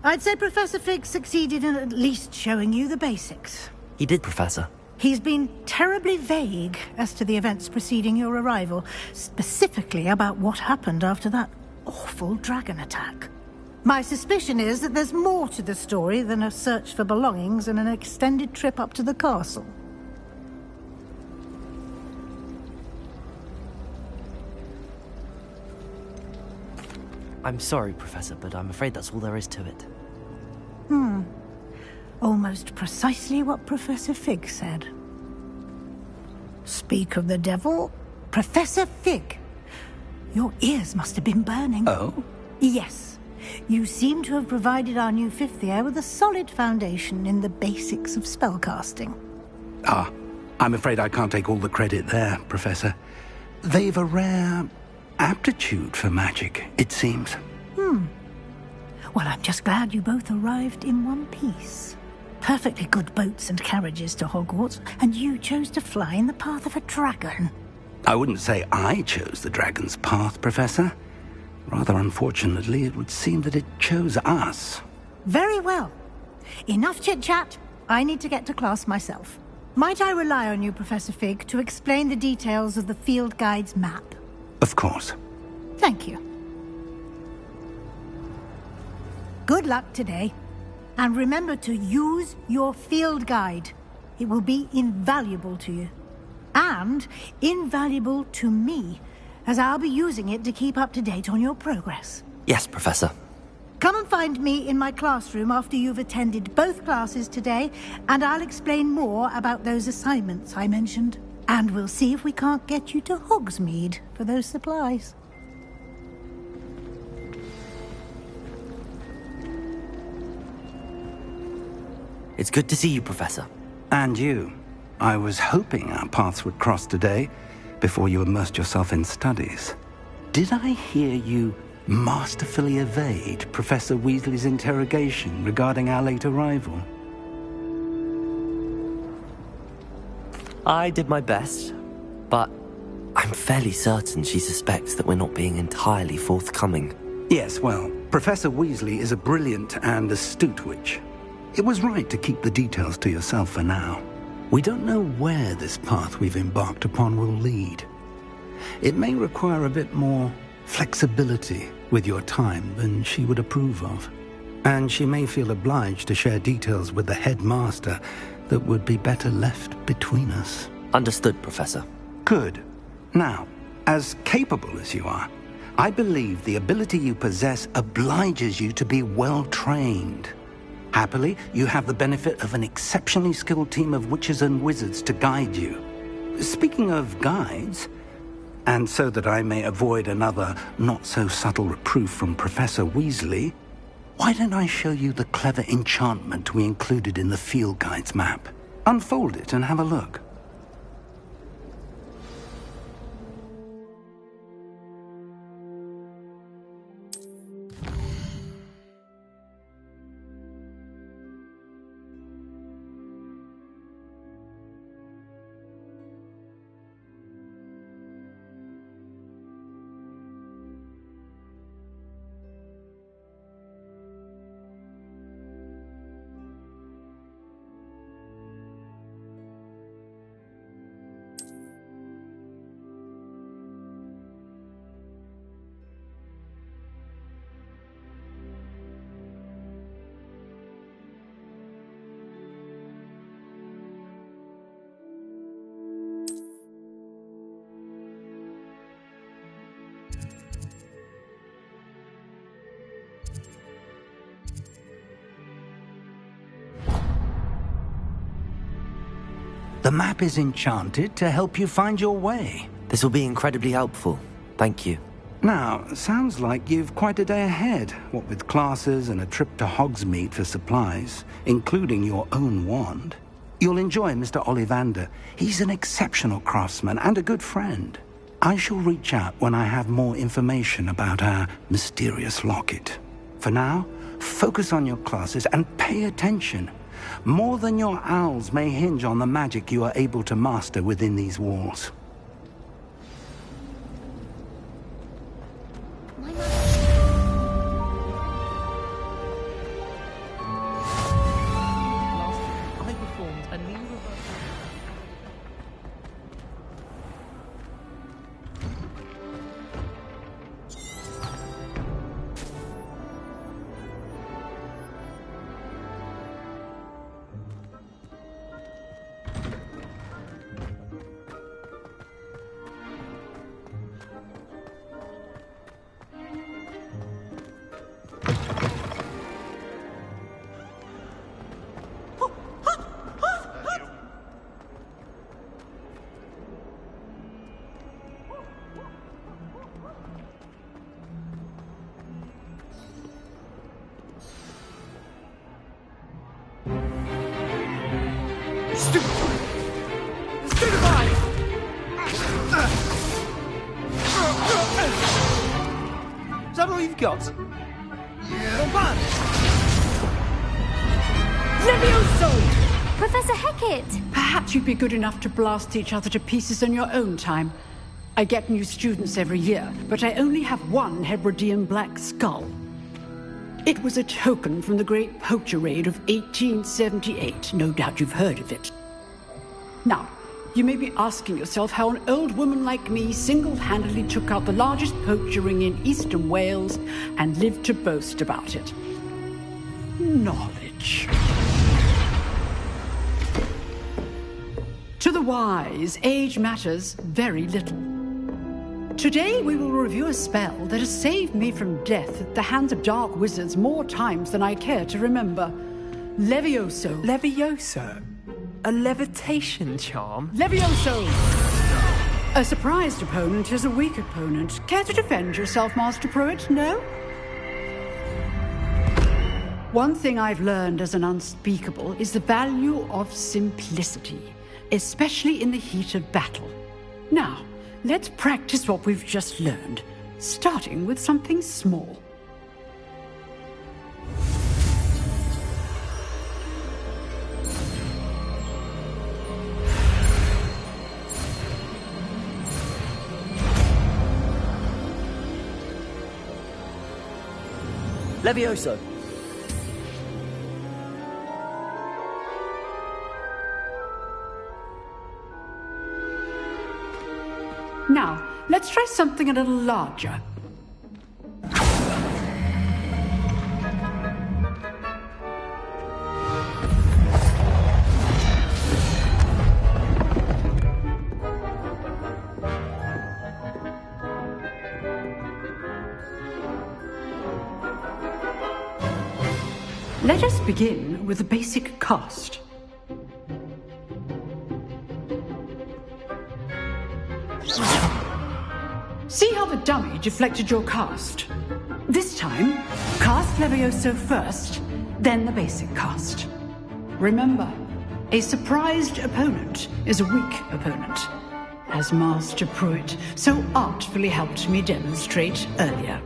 I'd say Professor Fig succeeded in at least showing you the basics. He did, Professor. He's been terribly vague as to the events preceding your arrival, specifically about what happened after that awful dragon attack. My suspicion is that there's more to the story than a search for belongings and an extended trip up to the castle. I'm sorry, Professor, but I'm afraid that's all there is to it. Almost precisely what Professor Fig said. Speak of the devil, Professor Fig. Your ears must have been burning. Oh? Yes. You seem to have provided our new fifth year with a solid foundation in the basics of spellcasting. I'm afraid I can't take all the credit there, Professor. They've a rare aptitude for magic, it seems. Well, I'm just glad you both arrived in one piece. Perfectly good boats and carriages to Hogwarts, and you chose to fly in the path of a dragon. I wouldn't say I chose the dragon's path, Professor. Rather unfortunately, it would seem that it chose us. Very well. Enough chit-chat. I need to get to class myself. Might I rely on you, Professor Fig, to explain the details of the field guide's map? Of course. Thank you. Good luck today. And remember to use your field guide. It will be invaluable to you. And invaluable to me, as I'll be using it to keep up to date on your progress. Yes, Professor. Come and find me in my classroom after you've attended both classes today, and I'll explain more about those assignments I mentioned. And we'll see if we can't get you to Hogsmeade for those supplies. It's good to see you, Professor. And you. I was hoping our paths would cross today, before you immersed yourself in studies. Did I hear you masterfully evade Professor Weasley's interrogation regarding our late arrival? I did my best, but I'm fairly certain she suspects that we're not being entirely forthcoming. Yes, well, Professor Weasley is a brilliant and astute witch. It was right to keep the details to yourself for now. We don't know where this path we've embarked upon will lead. It may require a bit more flexibility with your time than she would approve of. And she may feel obliged to share details with the headmaster that would be better left between us. Understood, Professor. Good. Now, as capable as you are, I believe the ability you possess obliges you to be well trained. Happily, you have the benefit of an exceptionally skilled team of witches and wizards to guide you. Speaking of guides, and so that I may avoid another not-so-subtle reproof from Professor Weasley, why don't I show you the clever enchantment we included in the field guide's map? Unfold it and have a look. The map is enchanted to help you find your way. This will be incredibly helpful. Thank you. Now, sounds like you've quite a day ahead, what with classes and a trip to Hogsmeade for supplies, including your own wand. You'll enjoy Mr. Ollivander. He's an exceptional craftsman and a good friend. I shall reach out when I have more information about our mysterious locket. For now, focus on your classes and pay attention. More than your owls may hinge on the magic you are able to master within these walls. I performed a new reversal. Is that all you've got? Levioso! Professor Hecat! Perhaps you'd be good enough to blast each other to pieces in your own time. I get new students every year, but I only have one Hebridean black skull. It was a token from the Great Poacher Raid of 1878. No doubt you've heard of it. Now, you may be asking yourself how an old woman like me single-handedly took out the largest poacher ring in eastern Wales and lived to boast about it. Knowledge. To the wise, age matters very little. Today we will review a spell that has saved me from death at the hands of dark wizards more times than I care to remember. Levioso. Levioso? A levitation charm? Levioso! A surprised opponent is a weak opponent. Care to defend yourself, Master Pruitt? No? One thing I've learned as an unspeakable is the value of simplicity, especially in the heat of battle. Now, let's practice what we've just learned, starting with something small. Levioso. Now, let's try something a little larger. Let us begin with the basic cast. See how the dummy deflected your cast? This time, cast Levioso first, then the basic cast. Remember, a surprised opponent is a weak opponent, as Master Pruitt so artfully helped me demonstrate earlier.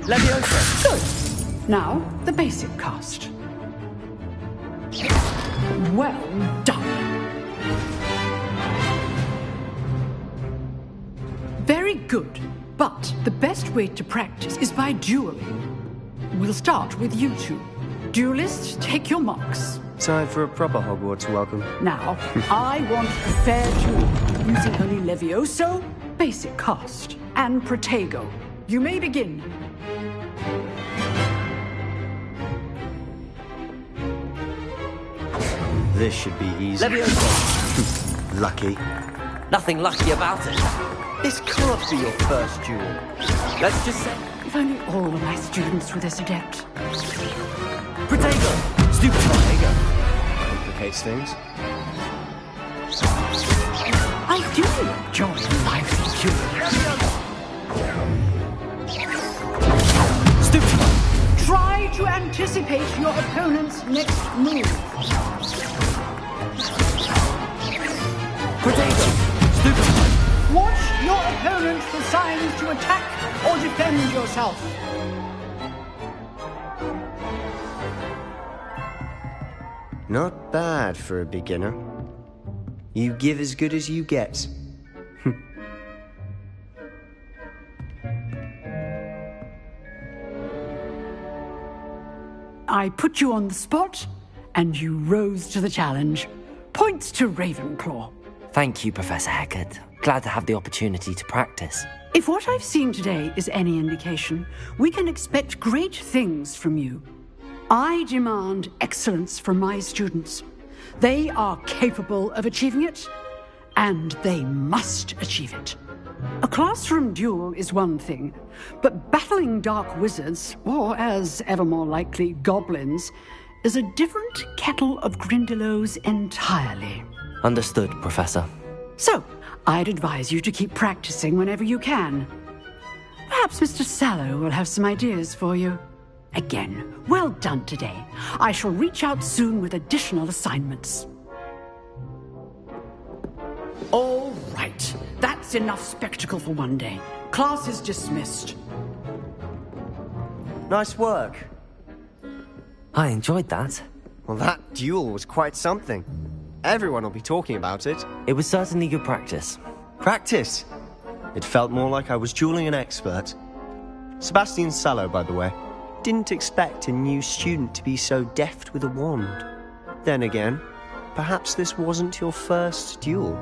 Levioso. Good. Now, the basic cast. Well done. Very good. But the best way to practice is by dueling. We'll start with you two. Duelists, take your marks. Time for a proper Hogwarts welcome. Now, I want a fair duel, using only Levioso, basic cast, and Protego. You may begin. This should be easy. Levioso! Lucky. Nothing lucky about it. This can't be your first duel. Let's just say... If only all of my students were this adept. Protego! Stupid Protego! Complicates things. I do enjoy lively duels. Stupid! Try to anticipate your opponent's next move. Protego! Stupid! Watch your opponent for signs to attack or defend yourself. Not bad for a beginner. You give as good as you get. I put you on the spot, and you rose to the challenge. Points to Ravenclaw. Thank you, Professor Hecat. Glad to have the opportunity to practice. If what I've seen today is any indication, we can expect great things from you. I demand excellence from my students. They are capable of achieving it, and they must achieve it. A classroom duel is one thing, but battling dark wizards, or as ever more likely, goblins, is a different kettle of Grindylows entirely. Understood, Professor. So, I'd advise you to keep practicing whenever you can. Perhaps Mr. Sallow will have some ideas for you. Again, well done today. I shall reach out soon with additional assignments. All right. That's enough spectacle for one day. Class is dismissed. Nice work. I enjoyed that. Well, that duel was quite something. Everyone will be talking about it. It was certainly good practice. Practice? It felt more like I was dueling an expert. Sebastian Sallow, by the way. Didn't expect a new student to be so deft with a wand. Then again, perhaps this wasn't your first duel.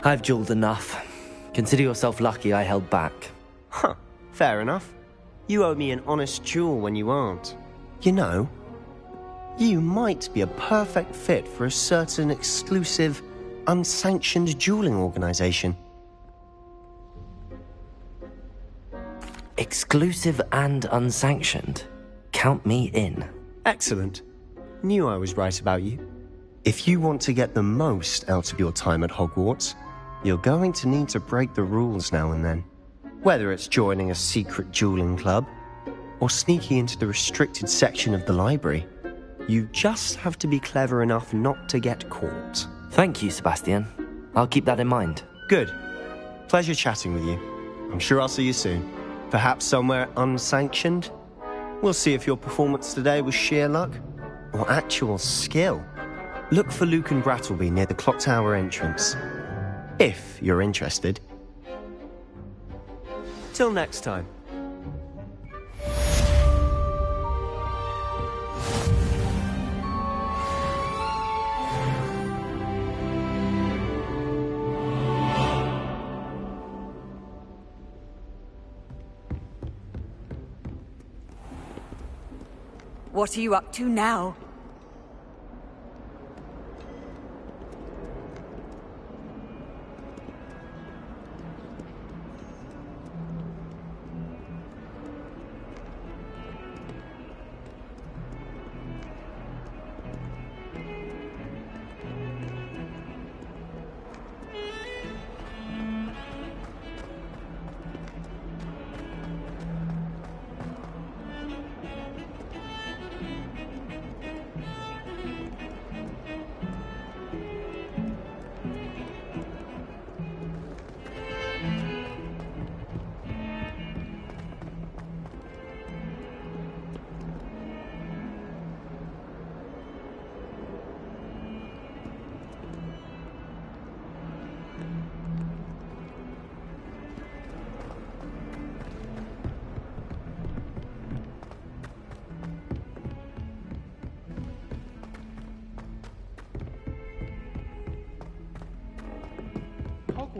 I've dueled enough. Consider yourself lucky I held back. Huh, fair enough. You owe me an honest duel when you aren't. You know, you might be a perfect fit for a certain exclusive, unsanctioned dueling organization. Exclusive and unsanctioned? Count me in. Excellent. Knew I was right about you. If you want to get the most out of your time at Hogwarts, you're going to need to break the rules now and then. Whether it's joining a secret dueling club, or sneaking into the restricted section of the library, you just have to be clever enough not to get caught. Thank you, Sebastian. I'll keep that in mind. Good. Pleasure chatting with you. I'm sure I'll see you soon. Perhaps somewhere unsanctioned? We'll see if your performance today was sheer luck, or actual skill. Look for Luke and Brattleby near the clock tower entrance. If you're interested. Till next time. What are you up to now?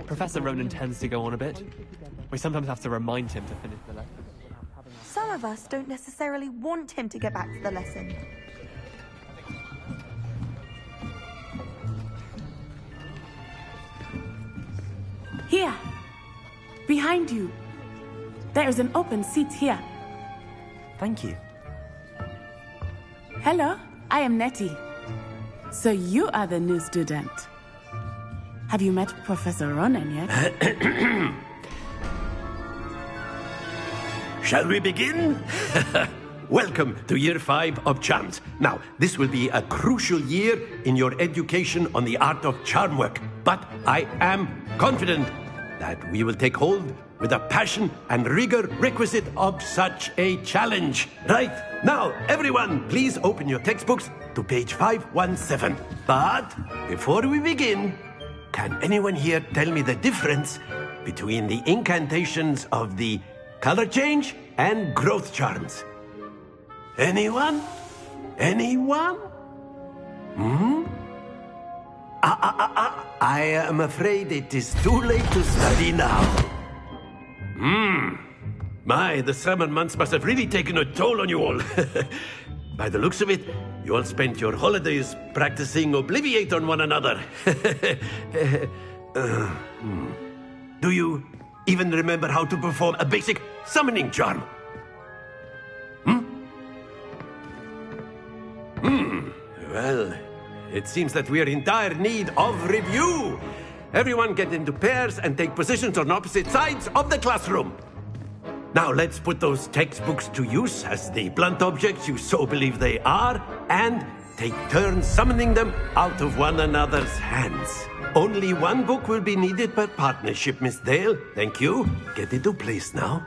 Professor Ronan tends to go on a bit. We sometimes have to remind him to finish the lesson. Some of us don't necessarily want him to get back to the lesson. Here! Behind you! There is an open seat here. Thank you. Hello, I am Nettie. So you are the new student. Have you met Professor Ronan yet? Shall we begin? Welcome to Year 5 of Charms. Now, this will be a crucial year in your education on the art of charm work, but I am confident that we will take hold with the passion and rigor requisite of such a challenge. Right, now, everyone, please open your textbooks to page 517. But before we begin, can anyone here tell me the difference between the incantations of the color change and growth charms? Anyone? Anyone? I am afraid it is too late to study now. My, the summer months must have really taken a toll on you all. By the looks of it, you all spent your holidays practicing Obliviate on one another. Do you even remember how to perform a basic summoning charm? Well, it seems that we are in dire need of review. Everyone get into pairs and take positions on opposite sides of the classroom. Now let's put those textbooks to use as the blunt objects you so believe they are, and take turns summoning them out of one another's hands. Only one book will be needed per partnership, Miss Dale. Thank you. Get into place now.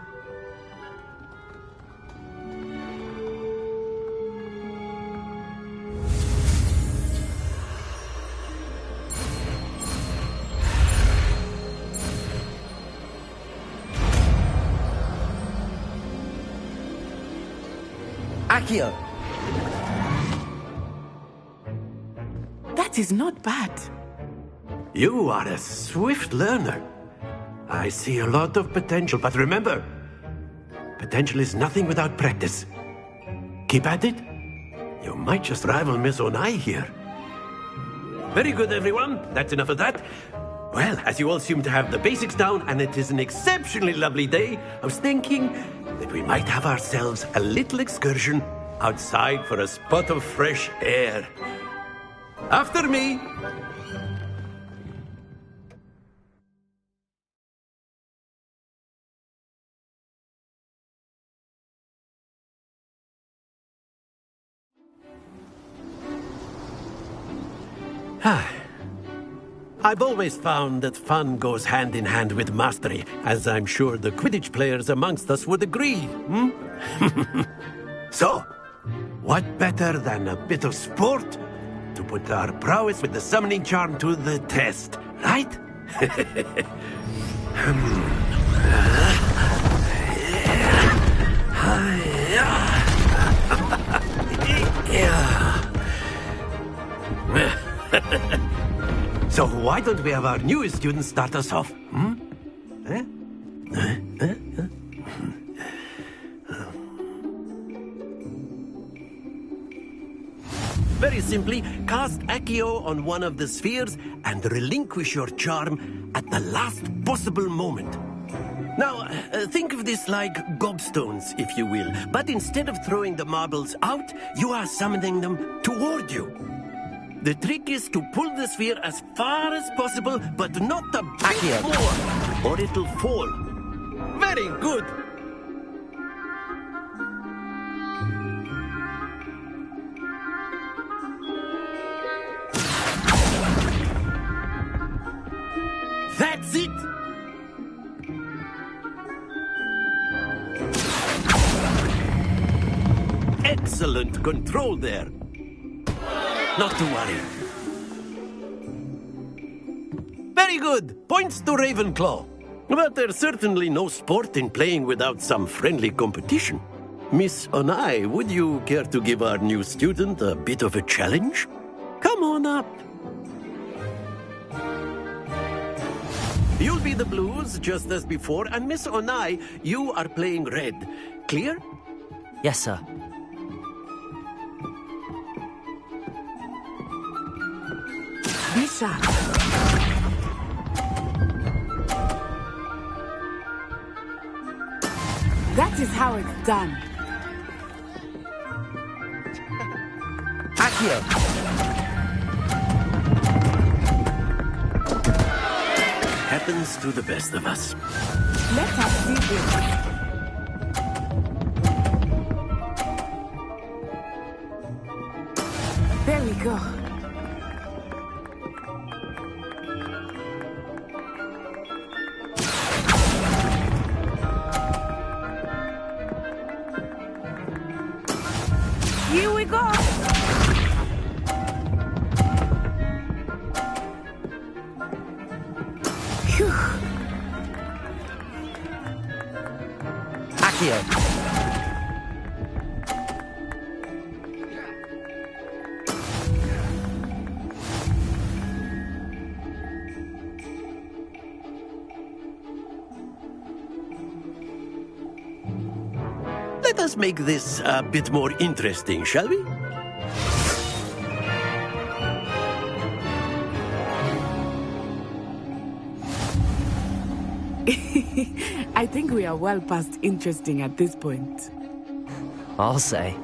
Accio! That is not bad. You are a swift learner. I see a lot of potential, but remember, potential is nothing without practice. Keep at it. You might just rival Miss Onai here. Very good, everyone. That's enough of that. Well, as you all seem to have the basics down, and it is an exceptionally lovely day, I was thinking that we might have ourselves a little excursion outside for a spot of fresh air. After me! I've always found that fun goes hand in hand with mastery, as I'm sure the Quidditch players amongst us would agree. So, what better than a bit of sport to put our prowess with the summoning charm to the test, right? So why don't we have our newest student start us off? Very simply, cast Accio on one of the spheres and relinquish your charm at the last possible moment. Now, think of this like gobstones, if you will, but instead of throwing the marbles out, you are summoning them toward you. The trick is to pull the sphere as far as possible, but not a bit more, or it'll fall. Very good. That's it! Excellent control there. Not to worry. Very good. Points to Ravenclaw. But there's certainly no sport in playing without some friendly competition. Miss Onai, would you care to give our new student a bit of a challenge? Come on up. You'll be the blues, just as before, and Miss Onai, you are playing red. Clear? Yes, sir. Bisa. That is how it's done. Accio! Happens to the best of us. Let us see this. There we go. Here we go. Phew. Accio! Let us make this a bit more interesting, shall we? I think we are well past interesting at this point. I'll say.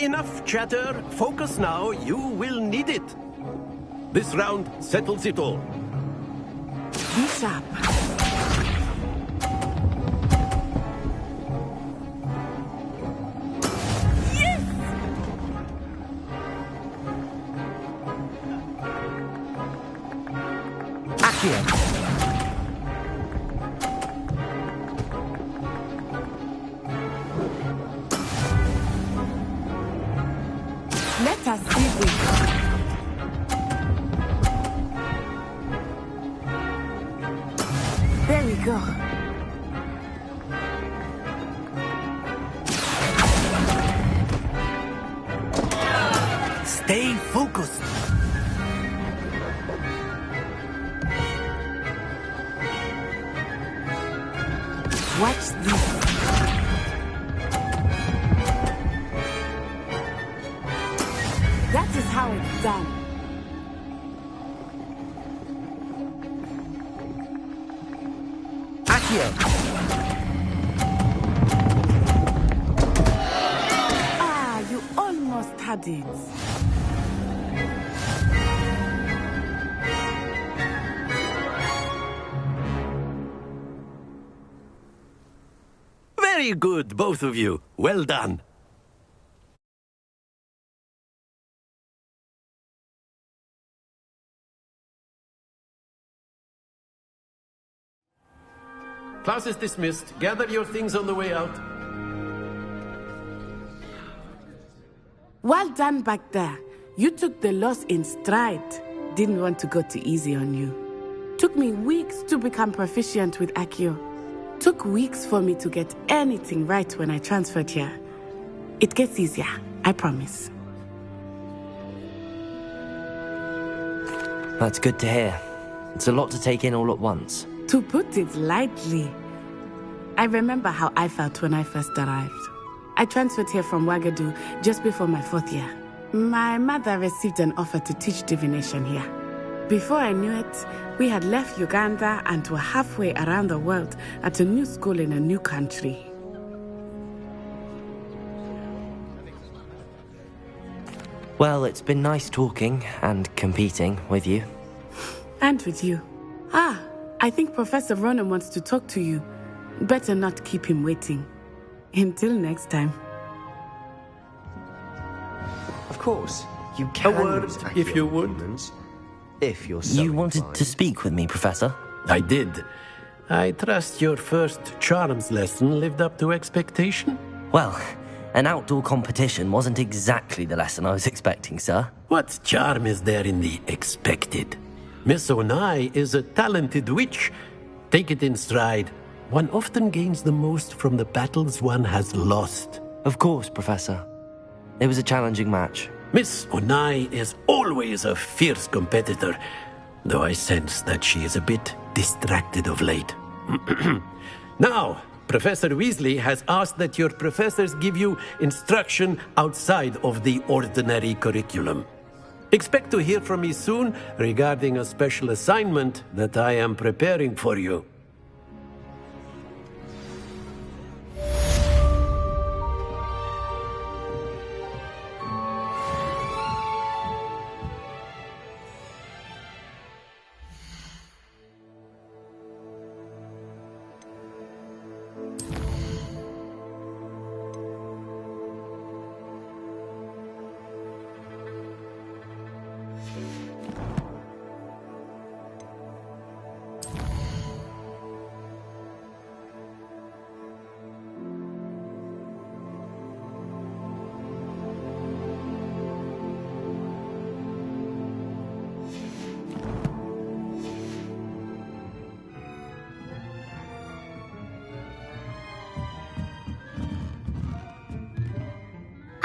Enough chatter. Focus now. You will need it. This round settles it all. Be sharp. Accio! Let us see this. There we go. Stay focused. Watch this. That is how it's done. Accio! Ah, you almost had it. Very good, both of you. Well done. Class is dismissed. Gather your things on the way out. Well done back there. You took the loss in stride. Didn't want to go too easy on you. Took me weeks to become proficient with Accio. Took weeks for me to get anything right when I transferred here. It gets easier, I promise. That's good to hear. It's a lot to take in all at once. To put it lightly, I remember how I felt when I first arrived. I transferred here from Ouagadougou just before my 4th year. My mother received an offer to teach divination here. Before I knew it, we had left Uganda and were halfway around the world at a new school in a new country. Well, it's been nice talking and competing with you. And with you. Ah, I think Professor Ronan wants to talk to you. Better not keep him waiting. Until next time. Of course, you can. A word, if you would. If you're so You wanted inclined. to speak with me, Professor? I did. I trust your first charms lesson lived up to expectation? Well, an outdoor competition wasn't exactly the lesson I was expecting, sir. What charm is there in the expected? Miss Onai is a talented witch. Take it in stride. One often gains the most from the battles one has lost. Of course, Professor. It was a challenging match. Miss Onai is always a fierce competitor, though I sense that she is a bit distracted of late. Now, Professor Weasley has asked that your professors give you instruction outside of the ordinary curriculum. Expect to hear from me soon regarding a special assignment that I am preparing for you.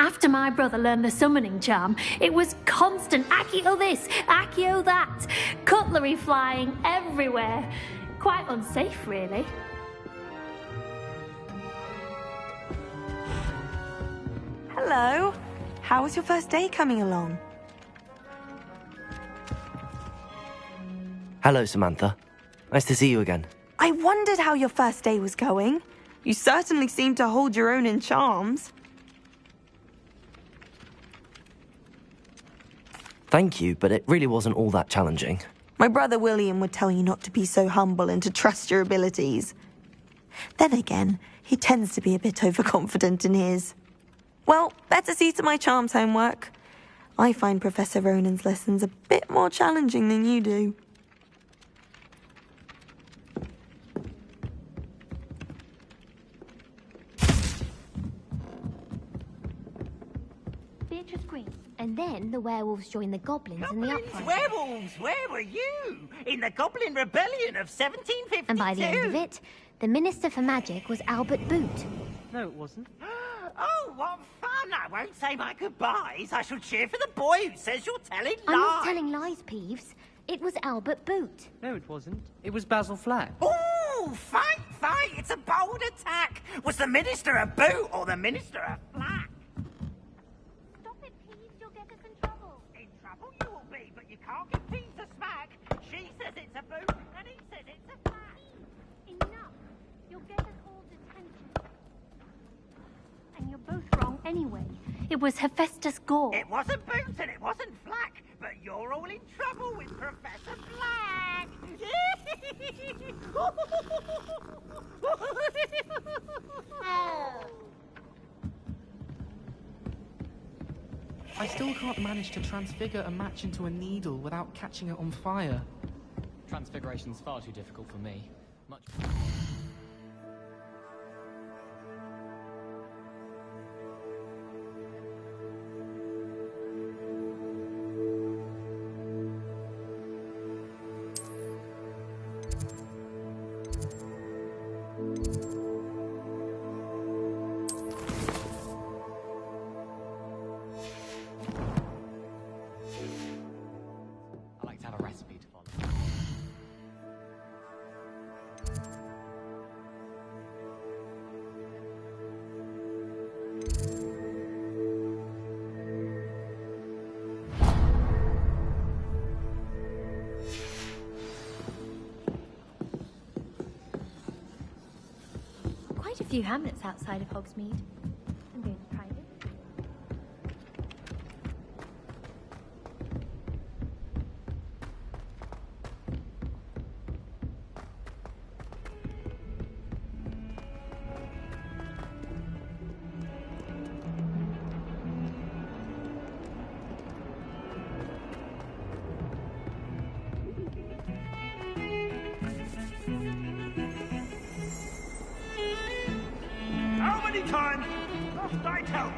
After my brother learned the summoning charm, it was constant Accio this, Accio that, cutlery flying everywhere. Quite unsafe, really. Hello. How was your first day coming along? Hello, Samantha. Nice to see you again. I wondered how your first day was going. You certainly seem to hold your own in charms. Thank you, but it really wasn't all that challenging. My brother William would tell you not to be so humble and to trust your abilities. Then again, he tends to be a bit overconfident in his. Well, better see to my charms homework. I find Professor Ronan's lessons a bit more challenging than you do. Beatrice Green. And then the werewolves joined the goblins in the uprising. Werewolves, where were you? In the Goblin Rebellion of 1752? And by the end of it, the Minister for Magic was Albert Boot. No, it wasn't. Oh, what fun! I won't say my goodbyes. I shall cheer for the boy who says you're telling lies. I'm not telling lies, Peeves. It was Albert Boot. No, it wasn't. It was Basil Flack. Oh, fight, fight! It's a bold attack. Was the Minister a Boot or the Minister a Flack? Stop it, Peeves. You'll get us in trouble. In trouble you will be, but you can't give Peeves a smack. She says it's a Boot, and he says it's a Flack. Enough. You'll get us all detention. And you're both wrong anyway. It was Hephaestus Gore. It wasn't Boot and it wasn't Flack, but you're all in trouble with Professor Flack. I still can't manage to transfigure a match into a needle without catching it on fire. Transfiguration's far too difficult for me. Much. I like to have a recipe to follow. Quite a few hamlets outside of Hogsmeade. I'm going to try this. How many times must I tell you?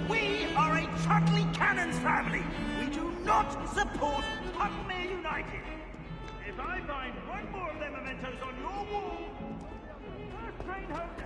We are a Chudley Cannons family. We do not support Puckmere United. If I find one more of their mementos on your wall, first train home to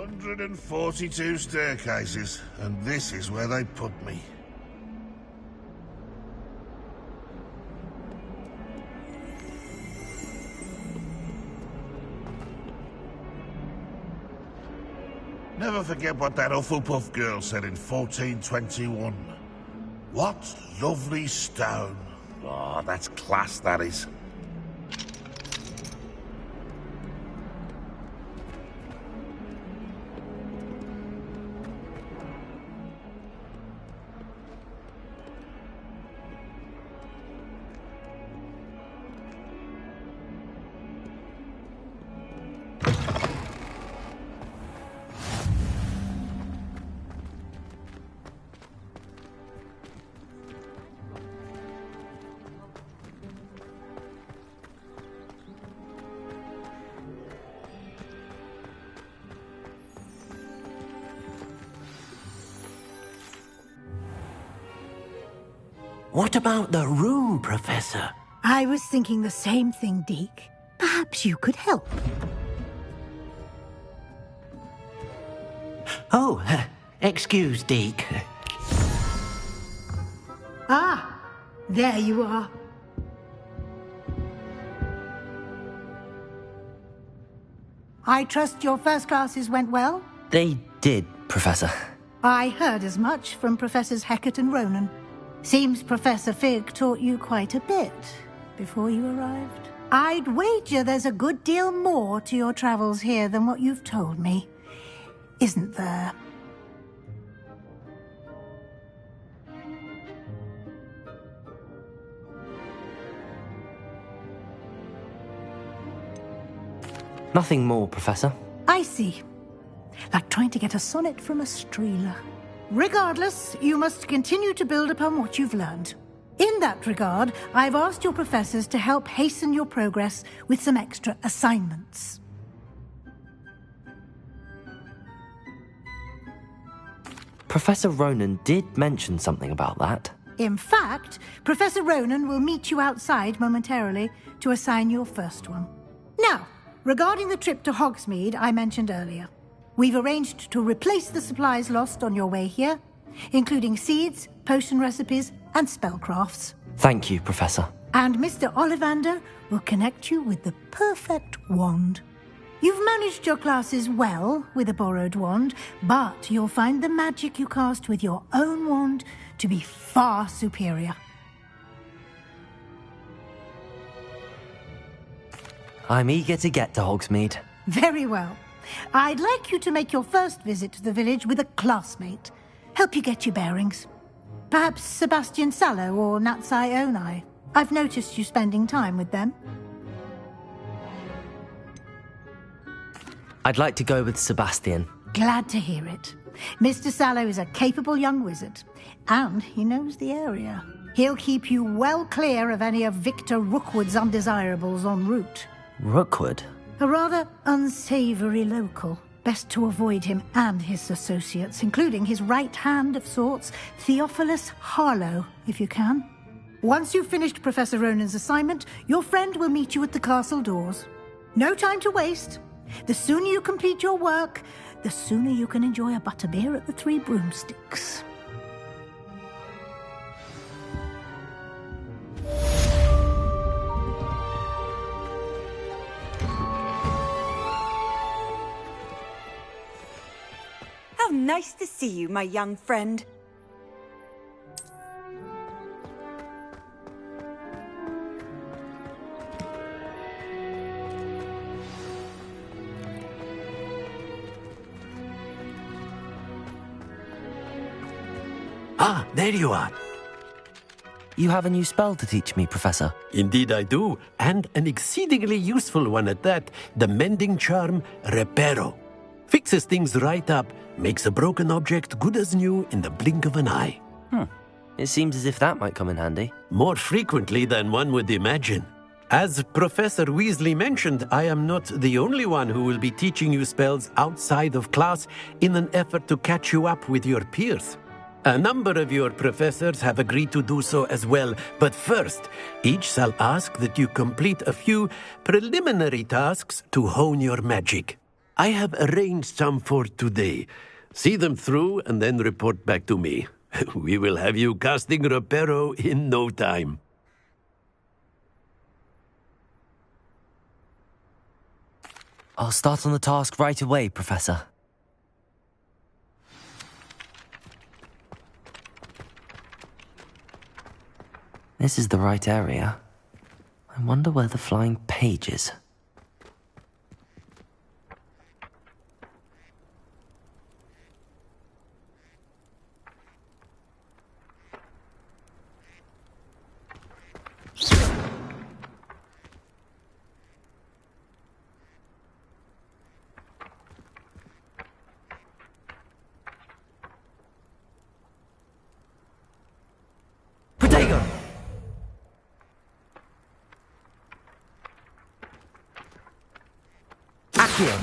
142 staircases, and this is where they put me. Never forget what that Hufflepuff girl said in 1421. What lovely stone. Oh, that's class, that is. What about the room, Professor? I was thinking the same thing, Deke. Perhaps you could help. Oh, excuse, Deke. Ah, there you are. I trust your first classes went well? They did, Professor. I heard as much from Professors Hecat and Ronan. Seems Professor Fig taught you quite a bit before you arrived. I'd wager there's a good deal more to your travels here than what you've told me. Isn't there? Nothing more, Professor. I see. Like trying to get a sonnet from a streeler. Regardless, you must continue to build upon what you've learned. In that regard, I've asked your professors to help hasten your progress with some extra assignments. Professor Ronan did mention something about that. In fact, Professor Ronan will meet you outside momentarily to assign your first one. Now, regarding the trip to Hogsmeade I mentioned earlier, we've arranged to replace the supplies lost on your way here, including seeds, potion recipes, and spellcrafts. Thank you, Professor. And Mr. Ollivander will connect you with the perfect wand. You've managed your classes well with a borrowed wand, but you'll find the magic you cast with your own wand to be far superior. I'm eager to get to Hogsmeade. Very well. I'd like you to make your first visit to the village with a classmate. Help you get your bearings. Perhaps Sebastian Sallow or Natsai Onai. I've noticed you spending time with them. I'd like to go with Sebastian. Glad to hear it. Mr. Sallow is a capable young wizard, and he knows the area. He'll keep you well clear of any of Victor Rookwood's undesirables en route. Rookwood? A rather unsavory local. Best to avoid him and his associates, including his right hand of sorts, Theophilus Harlow, if you can. Once you've finished Professor Ronan's assignment, your friend will meet you at the castle doors. No time to waste. The sooner you complete your work, the sooner you can enjoy a butterbeer at the Three Broomsticks. How nice to see you, my young friend. Ah, there you are. You have a new spell to teach me, Professor. Indeed I do, and an exceedingly useful one at that, the mending charm Reparo. Fixes things right up, makes a broken object good as new in the blink of an eye. It seems as if that might come in handy. More frequently than one would imagine. As Professor Weasley mentioned, I am not the only one who will be teaching you spells outside of class in an effort to catch you up with your peers. A number of your professors have agreed to do so as well, but first, each shall ask that you complete a few preliminary tasks to hone your magic. I have arranged some for today. See them through and then report back to me. We will have you casting Reparo in no time. I'll start on the task right away, Professor. This is the right area. I wonder where the flying page is. Protego! Accio!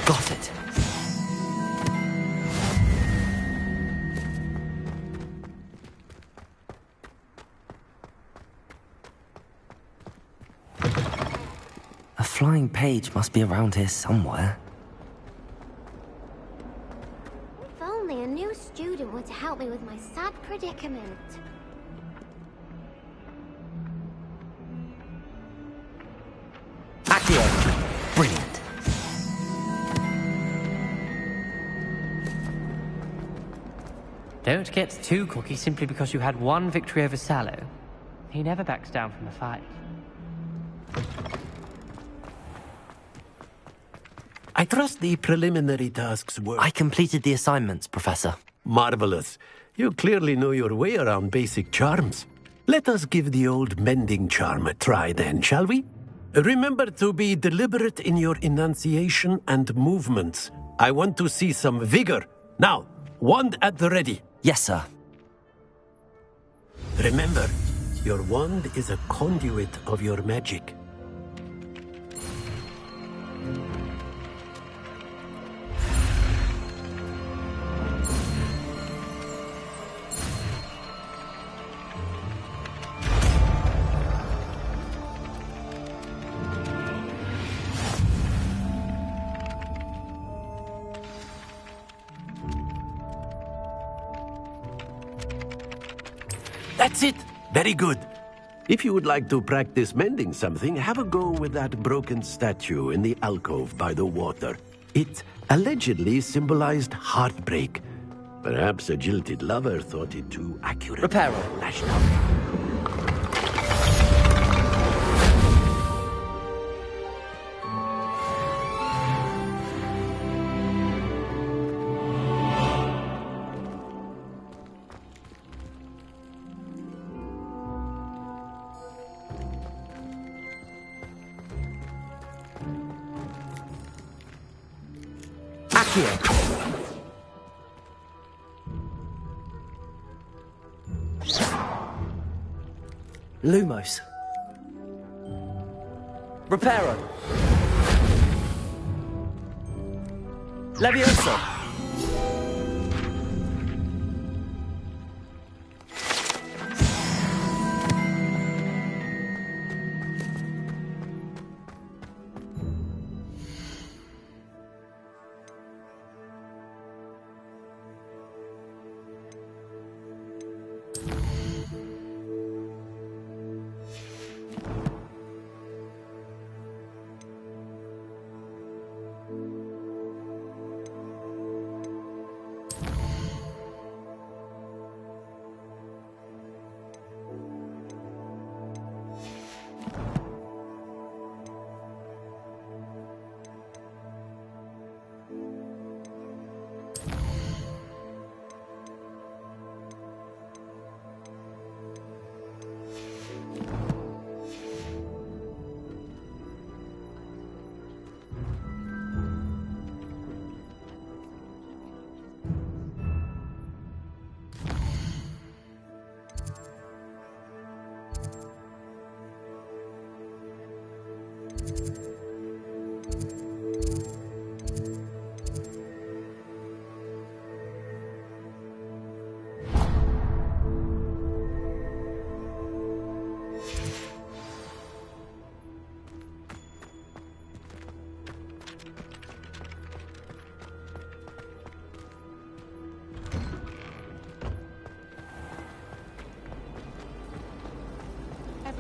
Got it. A flying page must be around here somewhere. If only a new student were to help me with my sad predicament. Accio! Brilliant. Don't get too cocky simply because you had one victory over Sallow. He never backs down from a fight. I trust the preliminary tasks were... I completed the assignments, Professor. Marvelous. You clearly know your way around basic charms. Let us give the old mending charm a try then, shall we? Remember to be deliberate in your enunciation and movements. I want to see some vigor. Now, wand at the ready. Yes, sir. Remember, your wand is a conduit of your magic. That's it. Very good. If you would like to practice mending something, have a go with that broken statue in the alcove by the water. It allegedly symbolized heartbreak. Perhaps a jilted lover thought it too accurate. Reparo. Lashed out. Lumos. Reparo. Leviosa.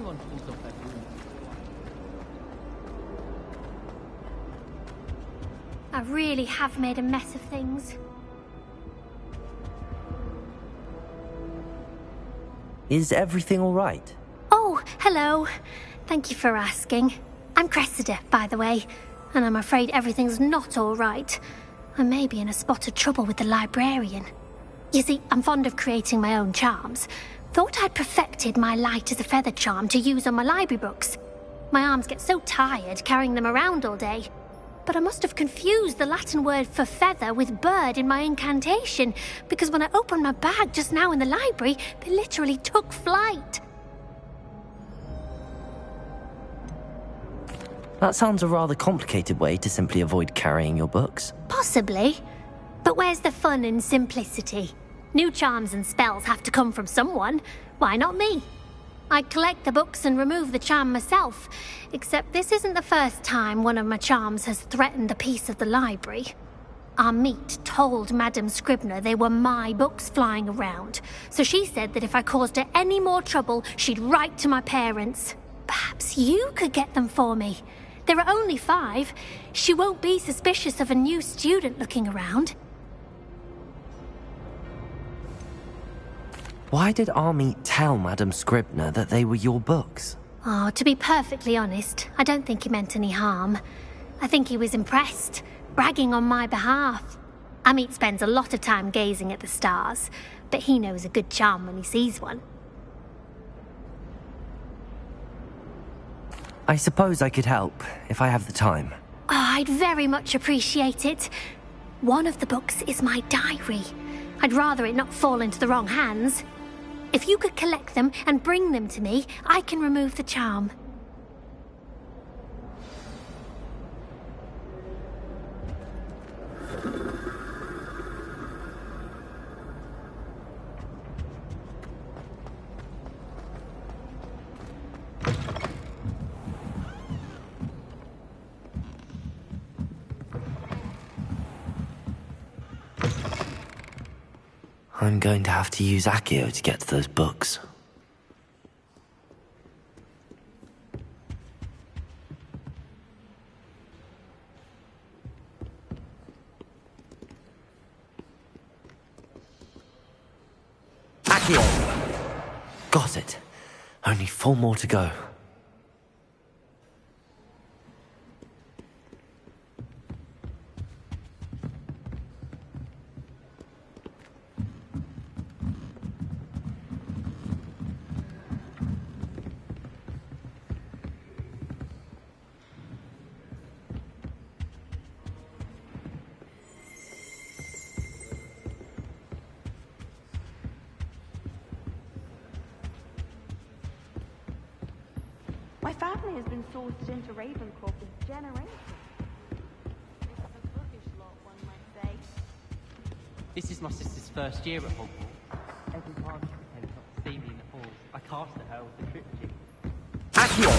everyone falls off their balloons. I really have made a mess of things. Is everything all right? Oh, hello. Thank you for asking. I'm Cressida, by the way, and I'm afraid everything's not all right. I may be in a spot of trouble with the librarian. You see, I'm fond of creating my own charms. Thought I'd perfected my light as a feather charm to use on my library books. My arms get so tired carrying them around all day. But I must have confused the Latin word for feather with bird in my incantation, because when I opened my bag just now in the library, they literally took flight. That sounds a rather complicated way to simply avoid carrying your books. Possibly. But where's the fun in simplicity? New charms and spells have to come from someone. Why not me? I collect the books and remove the charm myself, except this isn't the first time one of my charms has threatened the peace of the library. Our meet told Madame Scribner they were my books flying around, so she said that if I caused her any more trouble, she'd write to my parents. Perhaps you could get them for me. There are only 5. She won't be suspicious of a new student looking around. Why did Army tell Madame Scribner that they were your books? Oh, to be perfectly honest, I don't think he meant any harm. I think he was impressed, bragging on my behalf. Amit spends a lot of time gazing at the stars, but he knows a good charm when he sees one. I suppose I could help, if I have the time. Oh, I'd very much appreciate it. One of the books is my diary. I'd rather it not fall into the wrong hands. If you could collect them and bring them to me, I can remove the charm. I'm going to have to use Accio to get to those books. Accio! Got it. Only 4 more to go. My family has been sorted into Ravenclaw for generations. It's a bookish lot, one might say. This is my sister's first year at Hogwarts. Every time she pretends not to see me in the halls, I cast at her with the triptych. Accio!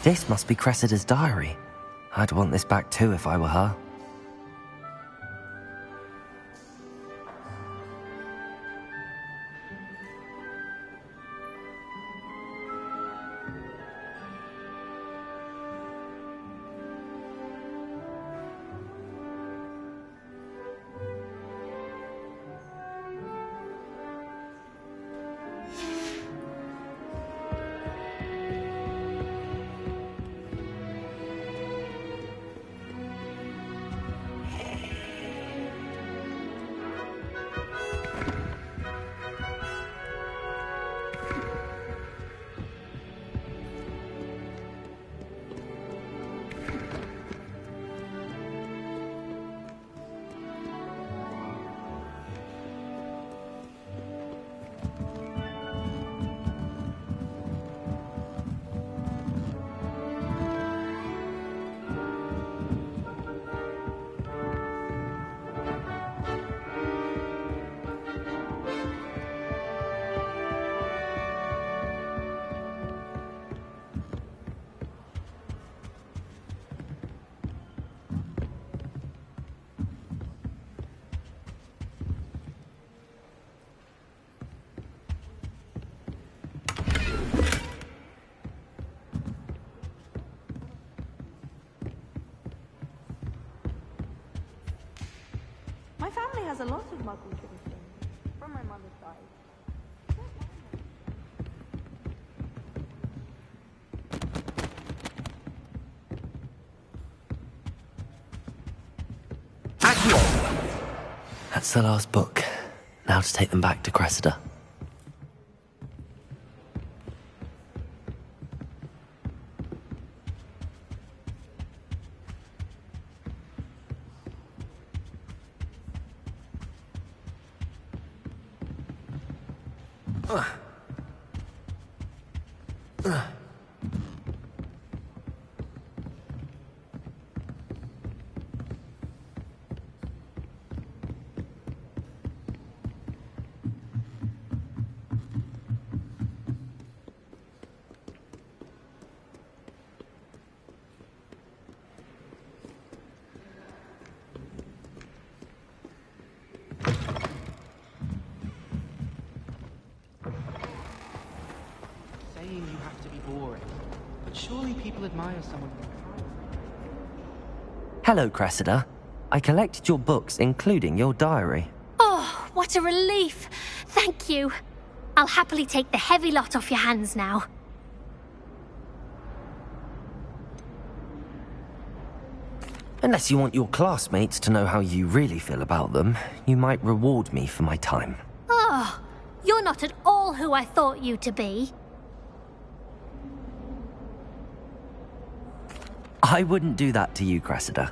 This must be Cressida's diary. I'd want this back too if I were her. My family has a lot of Muggle traditions from my mother's side. That's the last book. Now to take them back to Cressida. Saying you have to be boring, but surely people admire someone. Hello, Cressida. I collected your books, including your diary. Oh, what a relief. Thank you. I'll happily take the heavy lot off your hands now. Unless you want your classmates to know how you really feel about them, you might reward me for my time. Oh, you're not at all who I thought you to be. I wouldn't do that to you, Cressida.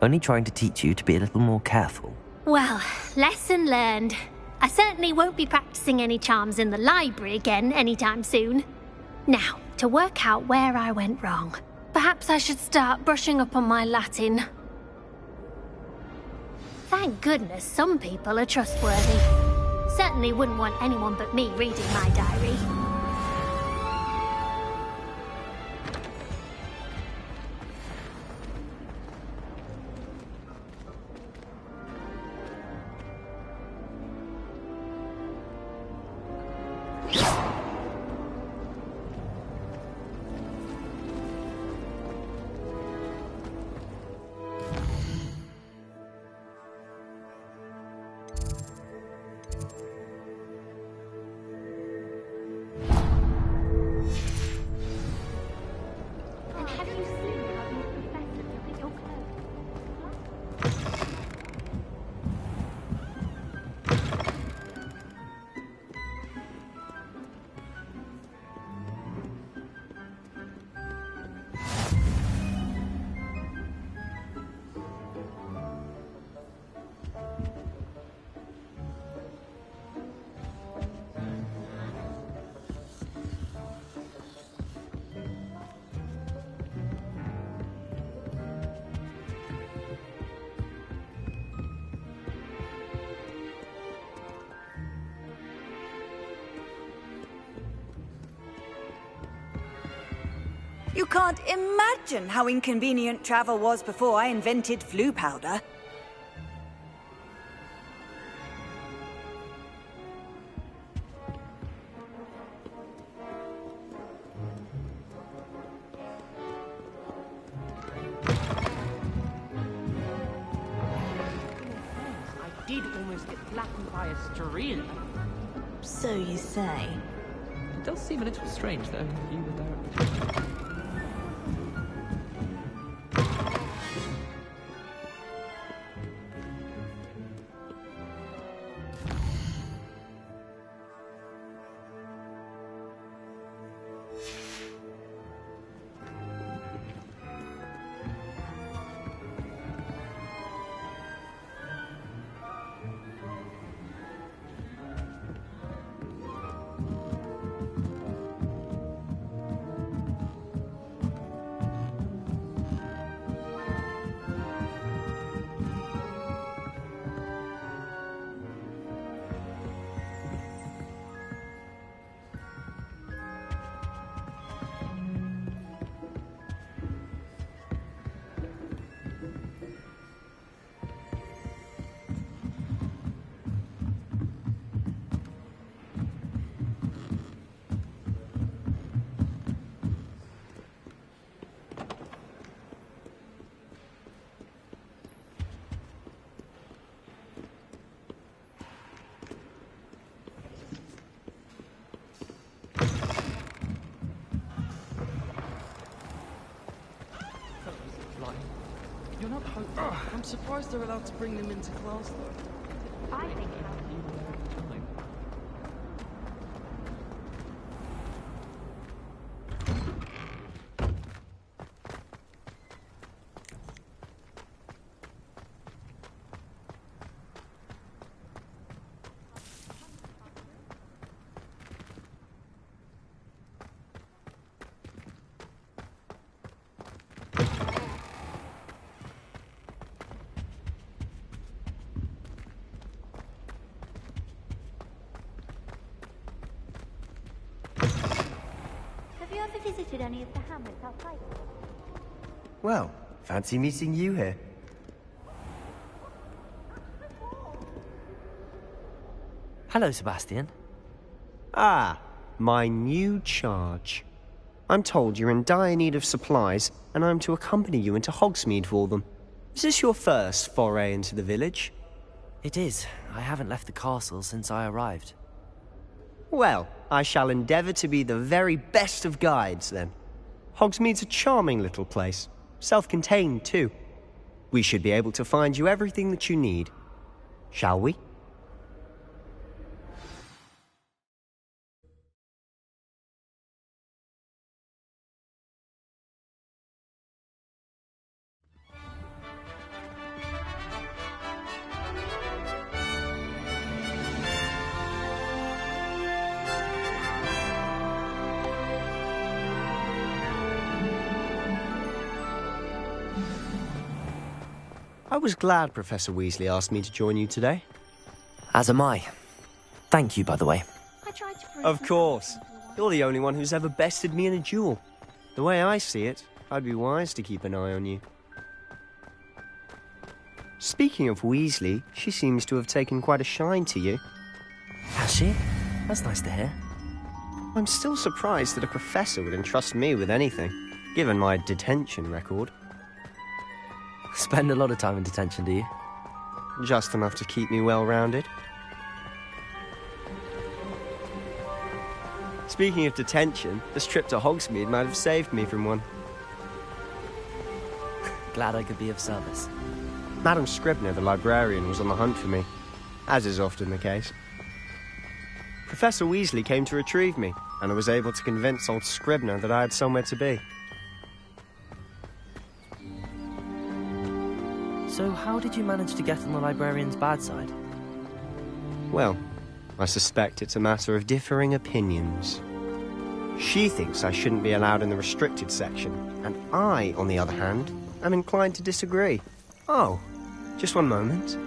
Only trying to teach you to be a little more careful. Well, lesson learned. I certainly won't be practicing any charms in the library again anytime soon. Now, to work out where I went wrong. Perhaps I should start brushing up on my Latin. Thank goodness some people are trustworthy. Certainly wouldn't want anyone but me reading my diary. You can't imagine how inconvenient travel was before I invented flu powder. I did almost get flattened by a stream. So you say. It does seem a little strange, though, if you were there at the time. You're not hopeful. I'm surprised they're allowed to bring them into class, though. I think Have you ever visited any of the hamlets outside? Well, fancy meeting you here. Hello, Sebastian. Ah, my new charge. I'm told you're in dire need of supplies, and I'm to accompany you into Hogsmeade for them. Is this your first foray into the village? It is. I haven't left the castle since I arrived. Well, I shall endeavour to be the very best of guides, then. Hogsmeade's a charming little place. Self-contained, too. We should be able to find you everything that you need. Shall we? I was glad Professor Weasley asked me to join you today. As am I. Thank you, by the way. I tried to Of course. You're the only one who's ever bested me in a duel. The way I see it, I'd be wise to keep an eye on you. Speaking of Weasley, she seems to have taken quite a shine to you. Has she? That's nice to hear. I'm still surprised that a professor would entrust me with anything, given my detention record. Spend a lot of time in detention, do you? Just enough to keep me well-rounded. Speaking of detention, this trip to Hogsmeade might have saved me from one. Glad I could be of service. Madam Scribner, the librarian, was on the hunt for me, as is often the case. Professor Weasley came to retrieve me, and I was able to convince old Scribner that I had somewhere to be. So how did you manage to get on the librarian's bad side? Well, I suspect it's a matter of differing opinions. She thinks I shouldn't be allowed in the restricted section, and I, on the other hand, am inclined to disagree. Oh, just one moment.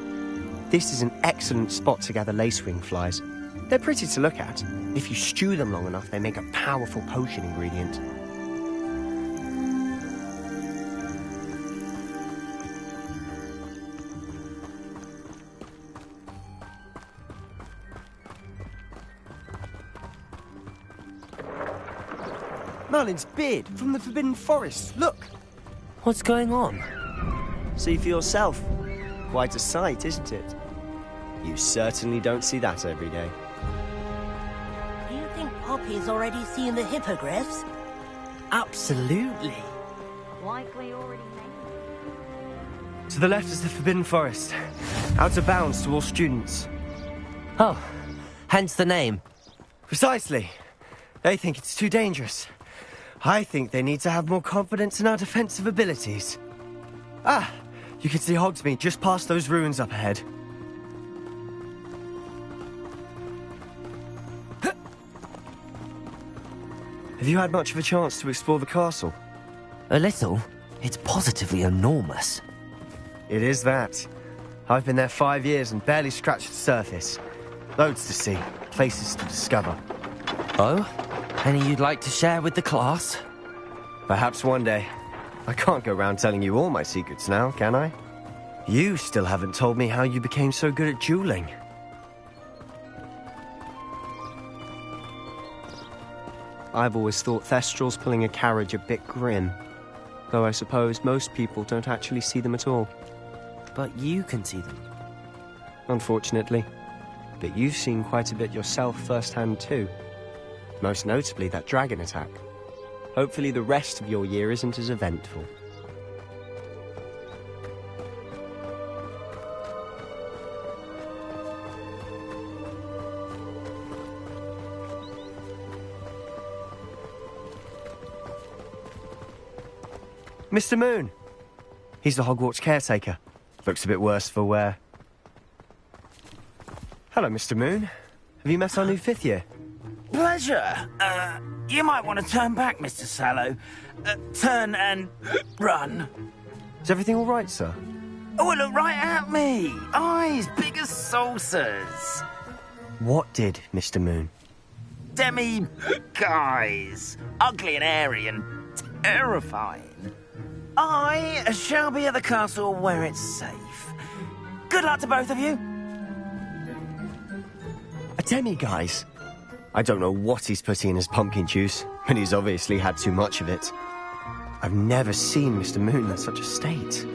This is an excellent spot to gather lacewing flies. They're pretty to look at. If you stew them long enough, they make a powerful potion ingredient. Merlin's beard from the Forbidden Forest. Look! What's going on? See for yourself. Quite a sight, isn't it? You certainly don't see that every day. Do you think Poppy's already seen the hippogriffs? Absolutely. Likely already made. To the left is the Forbidden Forest. Out of bounds to all students. Oh, hence the name. Precisely. They think it's too dangerous. I think they need to have more confidence in our defensive abilities. Ah, you can see Hogsmeade just past those ruins up ahead. Have you had much of a chance to explore the castle? A little. It's positively enormous. It is that. I've been there 5 years and barely scratched the surface. Loads to see, places to discover. Oh? Any you'd like to share with the class? Perhaps one day. I can't go around telling you all my secrets now, can I? You still haven't told me how you became so good at dueling. I've always thought Thestrals pulling a carriage a bit grim. Though I suppose most people don't actually see them at all. But you can see them. Unfortunately. But you've seen quite a bit yourself firsthand too. Most notably that dragon attack. Hopefully the rest of your year isn't as eventful. Mr. Moon! He's the Hogwarts caretaker. Looks a bit worse for wear. Hello, Mr. Moon. Have you met our new 5th year? Pleasure. You might want to turn back, Mr. Sallow. Turn and run. Is everything all right, sir? Oh, look right at me. Eyes big as saucers. What did, Mr. Moon? Guys. Ugly and airy and terrifying. I shall be at the castle where it's safe. Good luck to both of you. A demi-guise? I don't know what he's putting in his pumpkin juice, but he's obviously had too much of it. I've never seen Mr. Moon in such a state.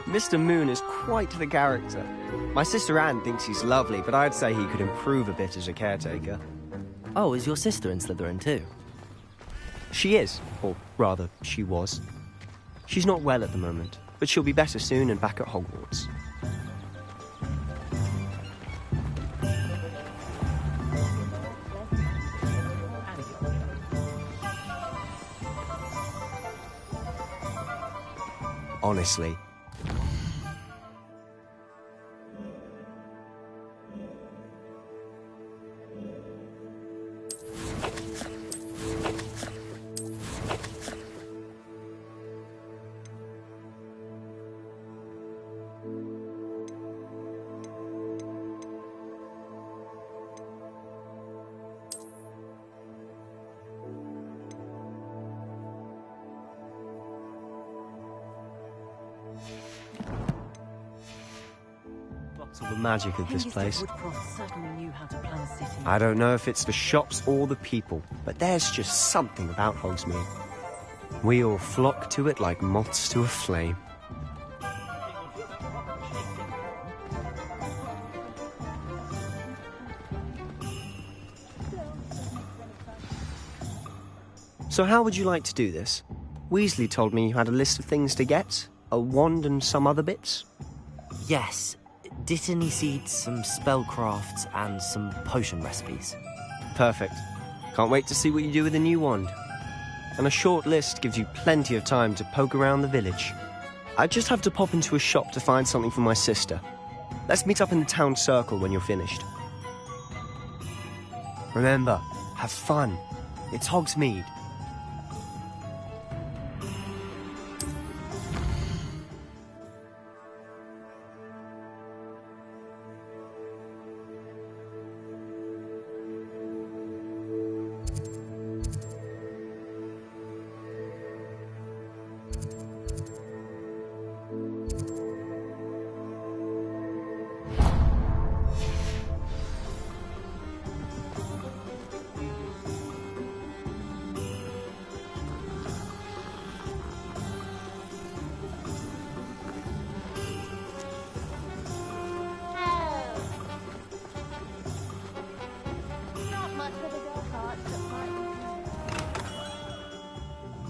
Mr. Moon is quite the character. My sister Anne thinks he's lovely, but I'd say he could improve a bit as a caretaker. Oh, is your sister in Slytherin too? She is, or rather, she was. She's not well at the moment, but she'll be better soon and back at Hogwarts. Honestly. The magic of this place. I don't know if it's the shops or the people, but there's just something about Hogsmeade. We all flock to it like moths to a flame. So how would you like to do this? Weasley told me you had a list of things to get, a wand and some other bits. Yes. Dittany seeds, some spellcrafts, and some potion recipes. Perfect. Can't wait to see what you do with the new wand. And a short list gives you plenty of time to poke around the village. I just have to pop into a shop to find something for my sister. Let's meet up in the town circle when you're finished. Remember, have fun. It's Hogsmeade.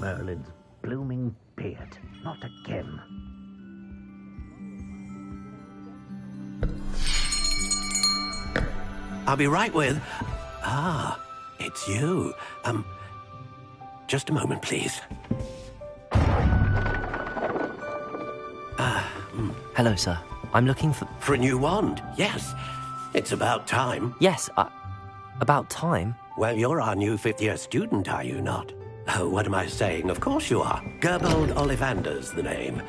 Merlin's blooming beard. Not again. I'll be right with... it's you. Just a moment, please. Hello, sir. I'm looking for... For a new wand, yes. It's about time. Yes, about time? Well, you're our new fifth-year student, are you not? Oh, what am I saying? Of course you are. Gerbold Ollivander's the name.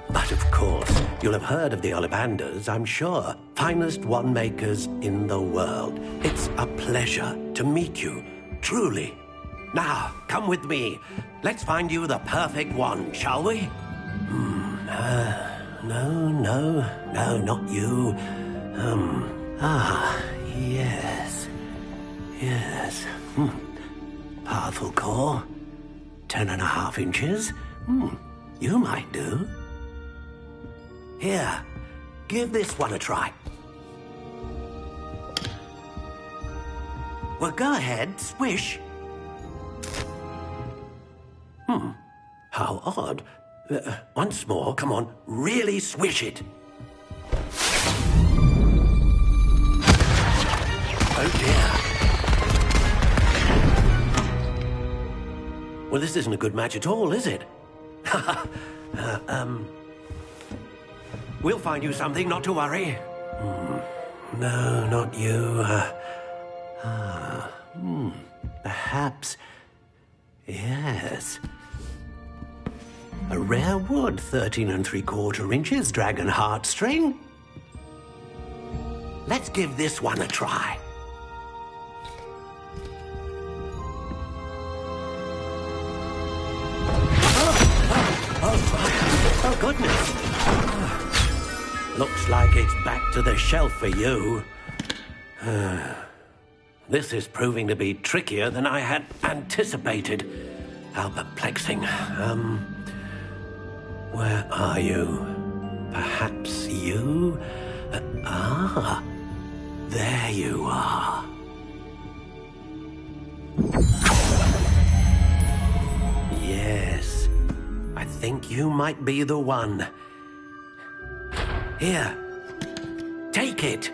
But of course, you'll have heard of the Ollivanders, I'm sure. Finest wand makers in the world. It's a pleasure to meet you, truly. Now, come with me. Let's find you the perfect wand, shall we? No, not you. Yes. Powerful core. 10.5 inches. You might do. Here, give this one a try. Well, go ahead, swish. How odd. Once more, come on, really swish it. Oh dear. Well, this isn't a good match at all, is it? We'll find you something, not to worry. No, not you. Perhaps... Yes. A rare wood, 13 3/4 inches, dragon heartstring. Let's give this one a try. Oh, goodness. Looks like it's back to the shelf for you. This is proving to be trickier than I had anticipated. How perplexing. Where are you? Perhaps you? There you are. Yes, I think you might be the one. Here, take it.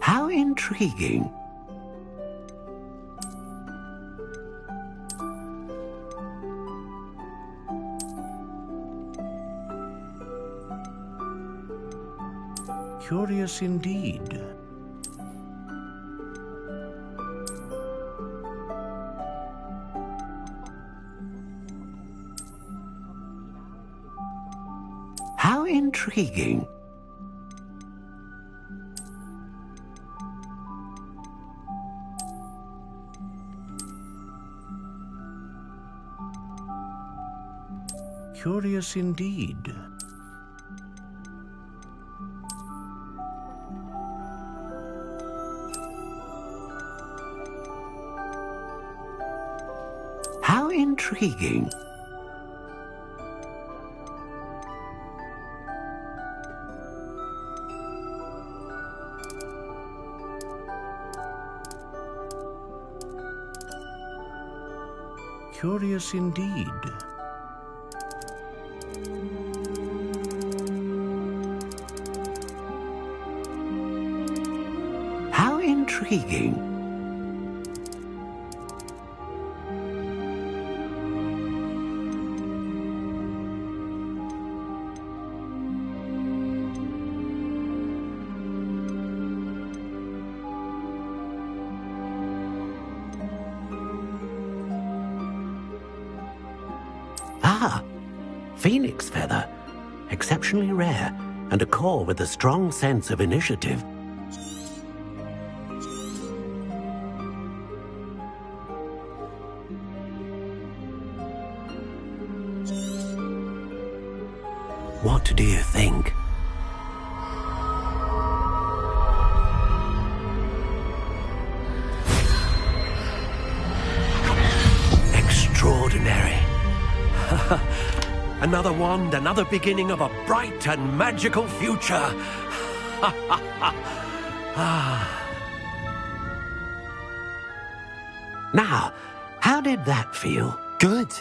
How intriguing. Curious indeed. How intriguing. Curious indeed. How intriguing. Curious indeed. How intriguing. Phoenix feather. Exceptionally rare, and a core with a strong sense of initiative. What do you think? Another wand, another beginning of a bright and magical future. Now, how did that feel? Good.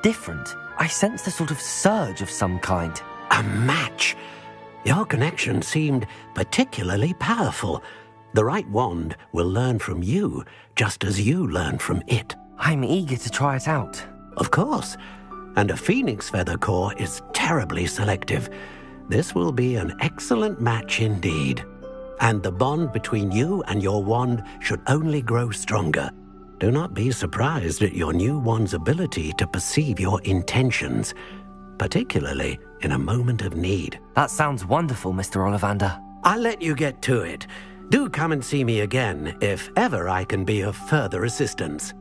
Different. I sensed a sort of surge of some kind. A match. Your connection seemed particularly powerful. The right wand will learn from you, just as you learn from it. I'm eager to try it out. Of course. And a phoenix feather core is terribly selective. This will be an excellent match indeed. And the bond between you and your wand should only grow stronger. Do not be surprised at your new wand's ability to perceive your intentions, particularly in a moment of need. That sounds wonderful, Mr. Ollivander. I'll let you get to it. Do come and see me again if ever I can be of further assistance.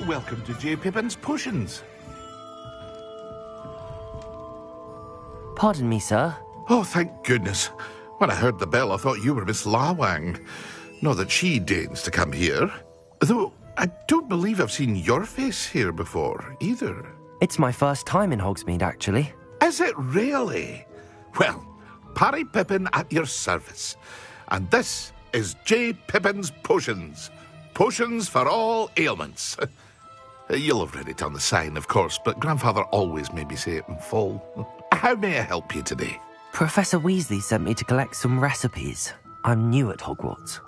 Welcome to J. Pippin's Potions. Pardon me, sir. Oh, thank goodness. When I heard the bell, I thought you were Miss Lawang. Not that she deigns to come here. Though, I don't believe I've seen your face here before, either. It's my first time in Hogsmeade, actually. Is it really? Well, Parry Pippin at your service. And this is J. Pippin's Potions. Potions for all ailments. You'll have read it on the sign, of course, but Grandfather always made me say it in full. How may I help you today? Professor Weasley sent me to collect some recipes. I'm new at Hogwarts.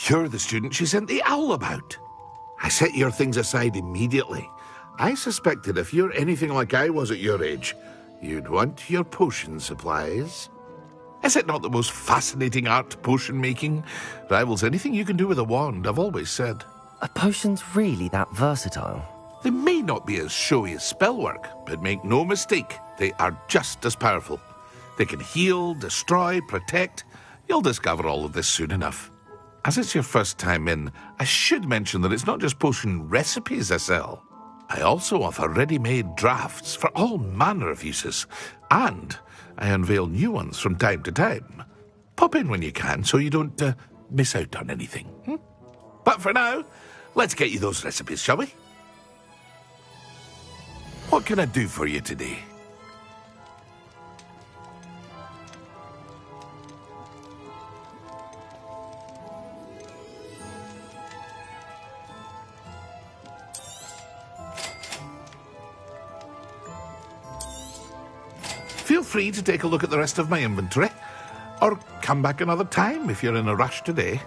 You're the student she sent the owl about. I set your things aside immediately. I suspected if you're anything like I was at your age, you'd want your potion supplies. Is it not the most fascinating art, potion making? Rivals anything you can do with a wand, I've always said. Are potions really that versatile? They may not be as showy as spellwork, but make no mistake, they are just as powerful. They can heal, destroy, protect. You'll discover all of this soon enough. As it's your first time in, I should mention that it's not just potion recipes I sell. I also offer ready-made drafts for all manner of uses, and I unveil new ones from time to time. Pop in when you can so you don't miss out on anything. But for now, let's get you those recipes, shall we? What can I do for you today? Feel free to take a look at the rest of my inventory, or come back another time if you're in a rush today.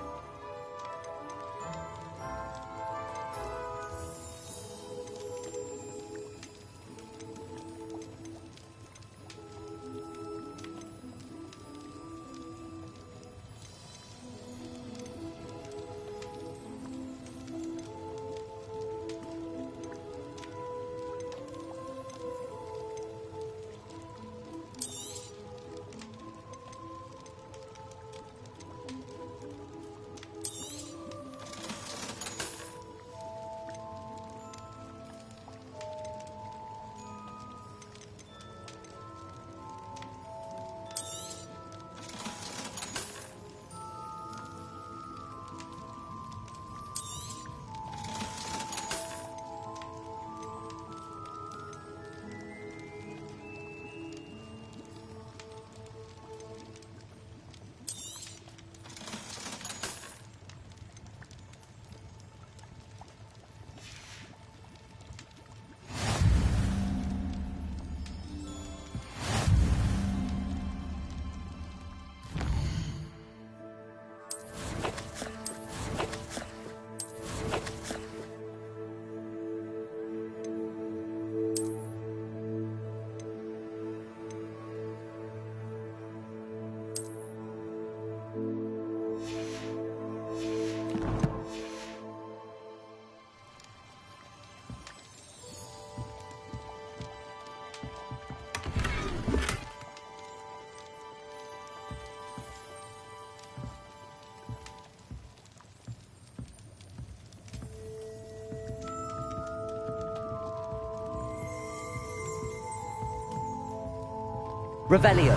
Revelio.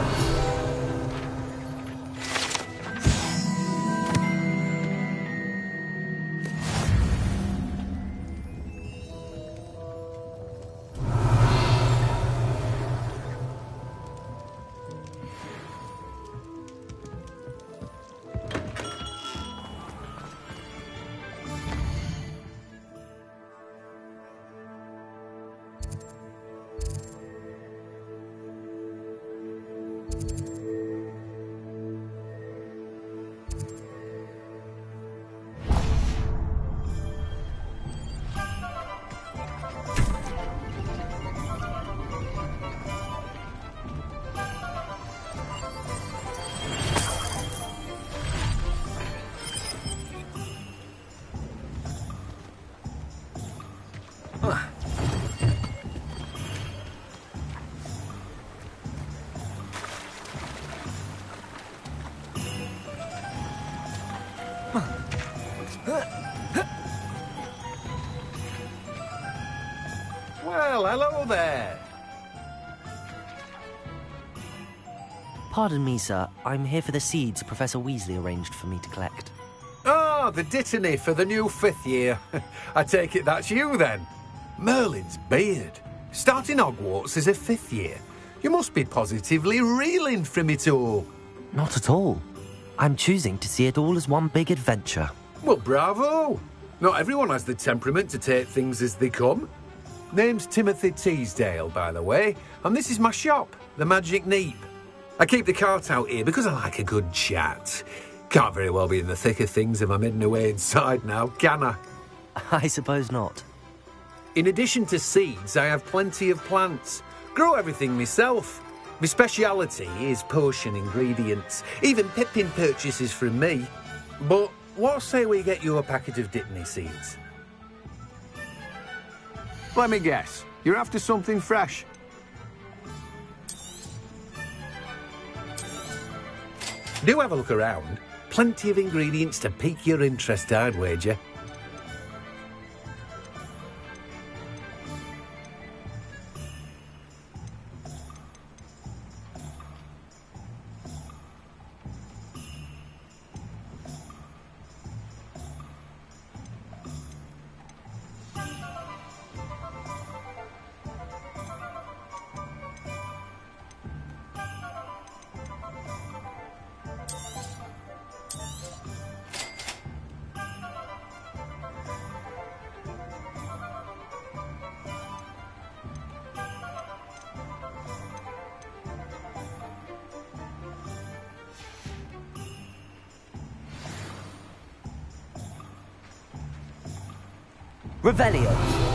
Well, hello there. Pardon me, sir. I'm here for the seeds Professor Weasley arranged for me to collect. Ah, the dittany for the new 5th year. I take it that's you, then. Merlin's beard. Starting Hogwarts as a 5th year. You must be positively reeling from it all. Not at all. I'm choosing to see it all as one big adventure. Well, bravo. Not everyone has the temperament to take things as they come. Name's Timothy Teasdale, by the way, and this is my shop, the Magic Neep. I keep the cart out here because I like a good chat. Can't very well be in the thick of things if I'm hidden away inside now, can I? I suppose not. In addition to seeds, I have plenty of plants. Grow everything myself. My speciality is potion ingredients. Even Pippin purchases from me. But what say we get you a packet of dittany seeds? Let me guess. You're after something fresh. Do have a look around. Plenty of ingredients to pique your interest, I'd wager. Revelio.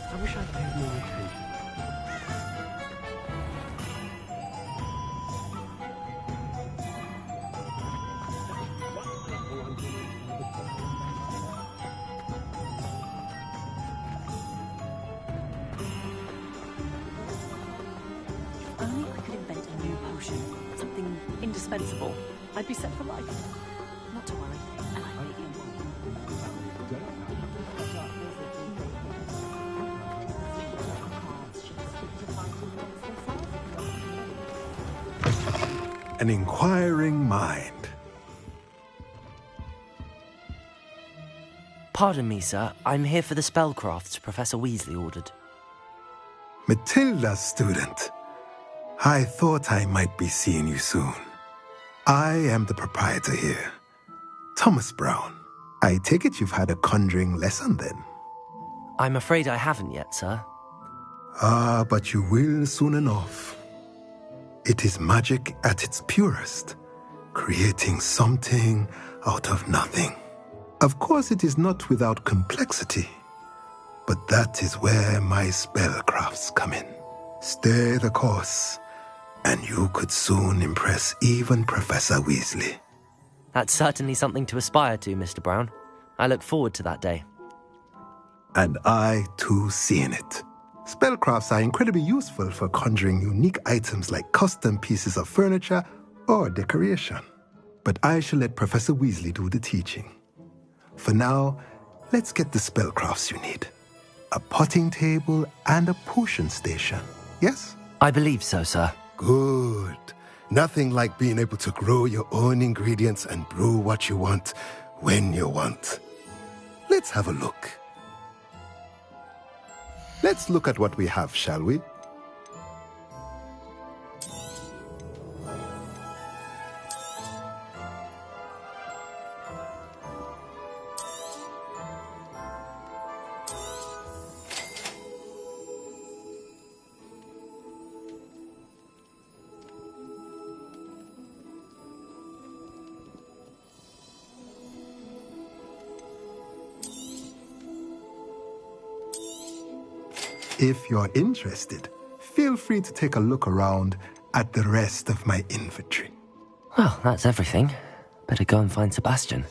I wish I'd paid more attention. If only I could invent a new potion, something indispensable, I'd be set for life. Not to worry, and I think you An inquiring mind. Pardon me, sir. I'm here for the spellcrafts Professor Weasley ordered. Matilda's student. I thought I might be seeing you soon. I am the proprietor here, Thomas Brown. I take it you've had a conjuring lesson then? I'm afraid I haven't yet, sir. Ah, but you will soon enough. It is magic at its purest, creating something out of nothing. Of course, it is not without complexity, but that is where my spellcrafts come in. Stay the course, and you could soon impress even Professor Weasley. That's certainly something to aspire to, Mr. Brown. I look forward to that day. And I, too, see in it. Spellcrafts are incredibly useful for conjuring unique items like custom pieces of furniture or decoration. But I shall let Professor Weasley do the teaching. For now, let's get the spellcrafts you need. A potting table and a potion station, yes? I believe so, sir. Good. Nothing like being able to grow your own ingredients and brew what you want when you want. Let's have a look. Let's look at what we have, shall we? If you're interested, feel free to take a look around at the rest of my inventory. Well, that's everything. Better go and find Sebastian.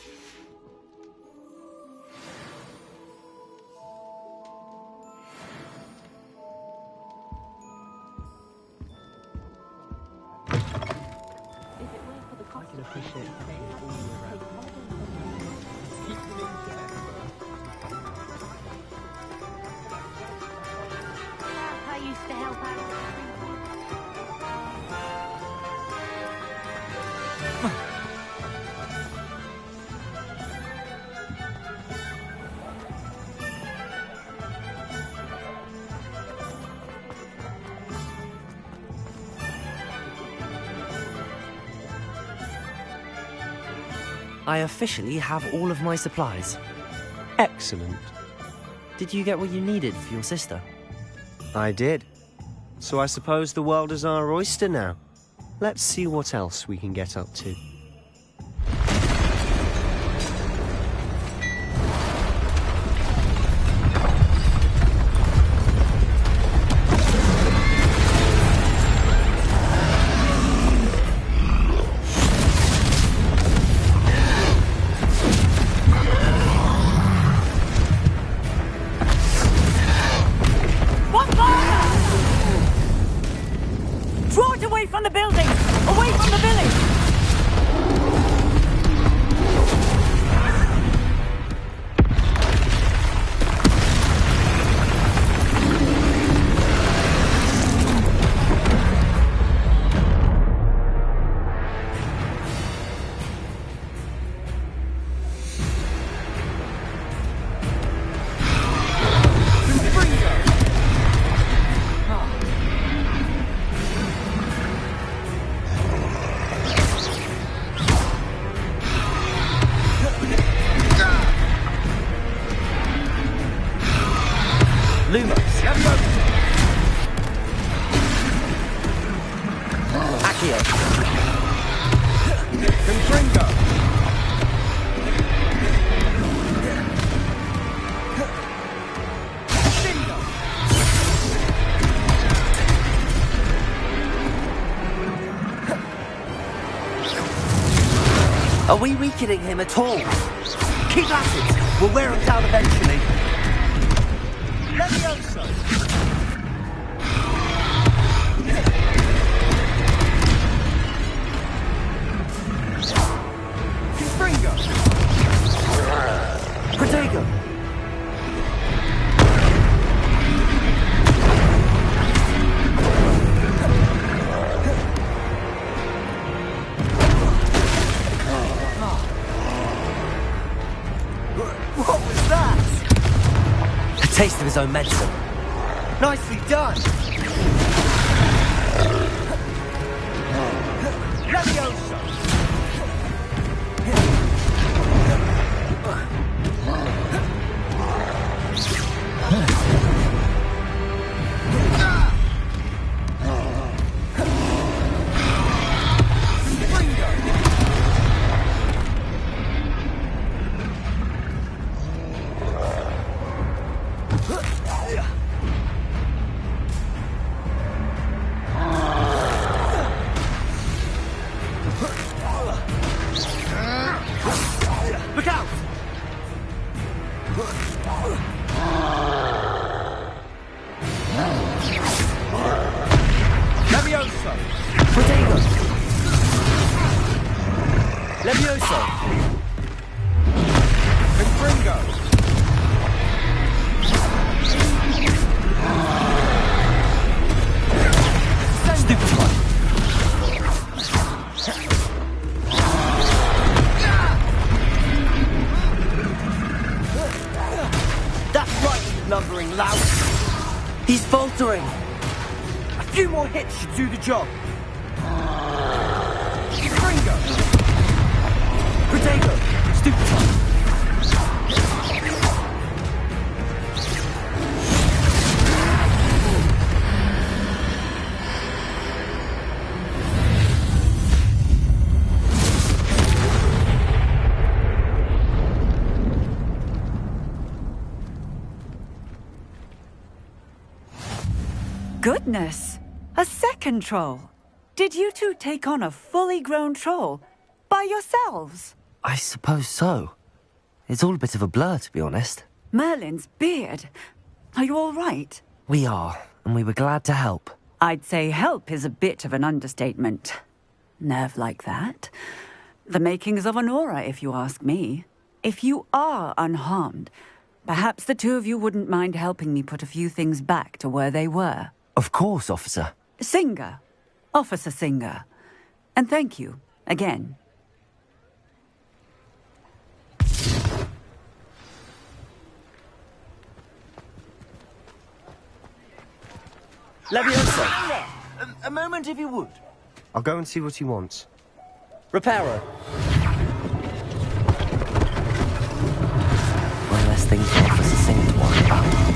I used to help out. I officially have all of my supplies. Excellent. Did you get what you needed for your sister? I did. So I suppose the world is our oyster now. Let's see what else we can get up to. Draw it away from the building! Away from the village! Lumos. Accio. Confringo. Are we weakening him at all? Keep at it. We'll wear him down eventually. Levioso. Confringo. Protego. What was that? A taste of his own medicine. Nicely done. Levioso! Confringo! Stupefy! That's right, you lumbering lout! He's faltering! A few more hits should do the job. Confringo! Protego! Stupefy! Goodness! A second troll. Did you two take on a fully grown troll by yourselves? I suppose so. It's all a bit of a blur, to be honest. Merlin's beard. Are you all right? We are, and we were glad to help. I'd say help is a bit of an understatement. Nerve like that. The makings of an aura, if you ask me. If you are unharmed, perhaps the two of you wouldn't mind helping me put a few things back to where they were. Of course, officer. Singer. Officer Singer. And thank you, again. Levioso! A moment if you would. I'll go and see what he wants. Reparo. One less thing for Officer Singer to worry about.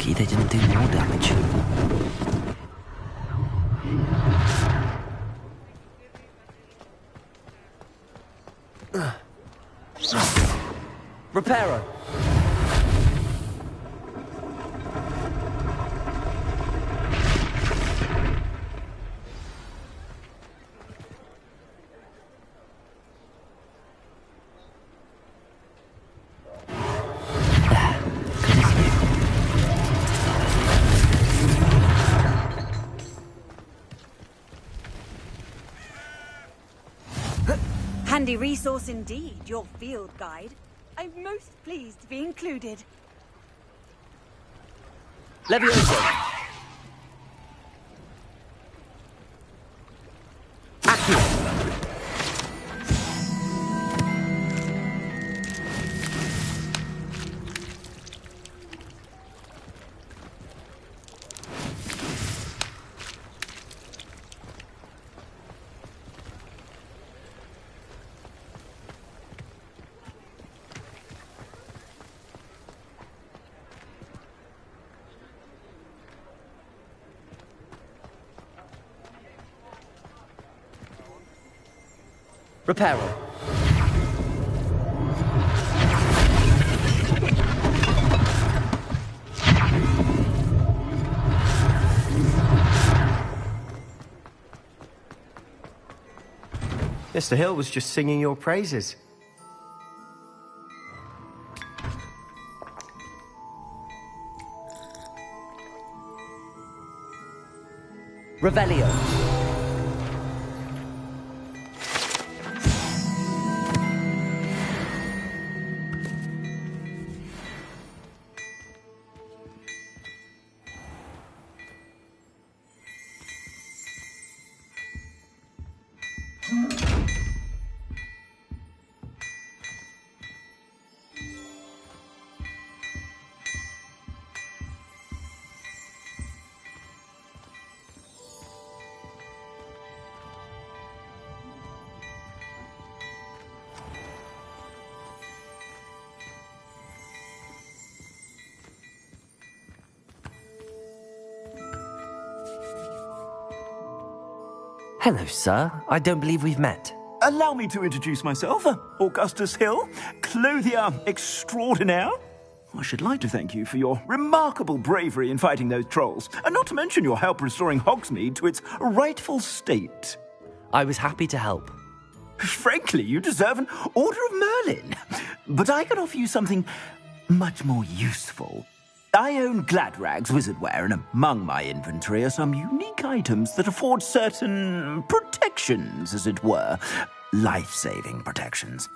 They didn't do more damage. Reparo. Handy resource indeed, your field guide. I'm most pleased to be included. Levioso. Reparo. Mr. Hill was just singing your praises. Revelio. Hello, sir. I don't believe we've met. Allow me to introduce myself. Augustus Hill, clothier extraordinaire. I should like to thank you for your remarkable bravery in fighting those trolls, and not to mention your help restoring Hogsmeade to its rightful state. I was happy to help. Frankly, you deserve an Order of Merlin. But I can offer you something much more useful. I own Gladrag's wizardware, and among my inventory are some unique items that afford certain protections, as it were. Life-saving protections.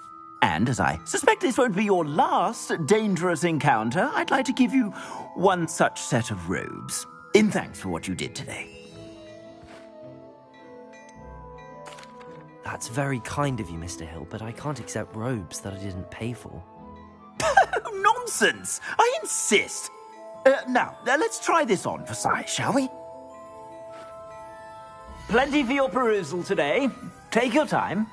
And as I suspect this won't be your last dangerous encounter, I'd like to give you one such set of robes, in thanks for what you did today. That's very kind of you, Mr. Hill, but I can't accept robes that I didn't pay for. Nonsense! I insist! Now, let's try this on for size, shall we? Plenty for your perusal today. Take your time.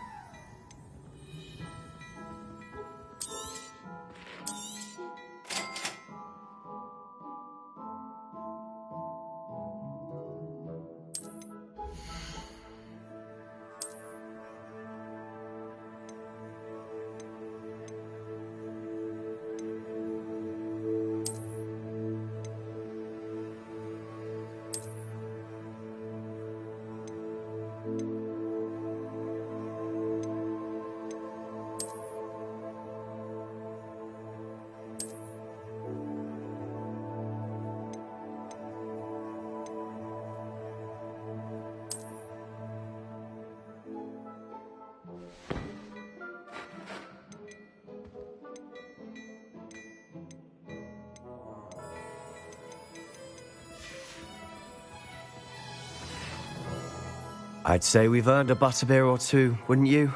I'd say we've earned a butterbeer or two, wouldn't you?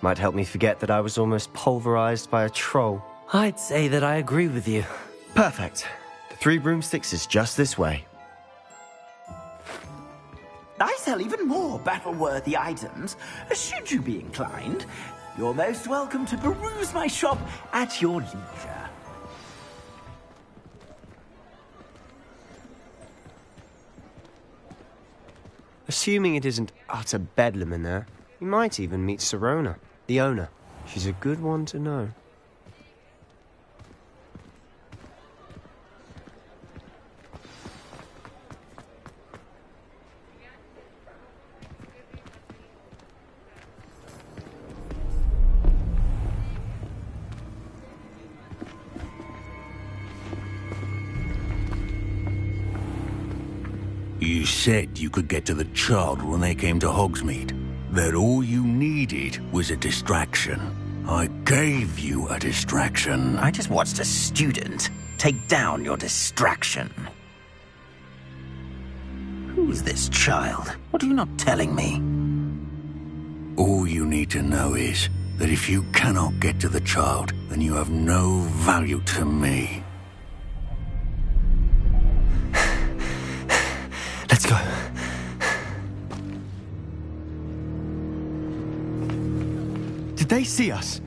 Might help me forget that I was almost pulverized by a troll. I'd say that I agree with you. Perfect. The 3 broomsticks is just this way. I sell even more battle-worthy items. Should you be inclined, you're most welcome to peruse my shop at your leisure. Assuming it isn't utter bedlam in there, you might even meet Sirona, the owner. She's a good one to know. You said you could get to the child when they came to Hogsmeade. That all you needed was a distraction. I gave you a distraction. I just watched a student take down your distraction. Who's this child? What are you not telling me? All you need to know is that if you cannot get to the child, then you have no value to me. Let's go. Did they see us?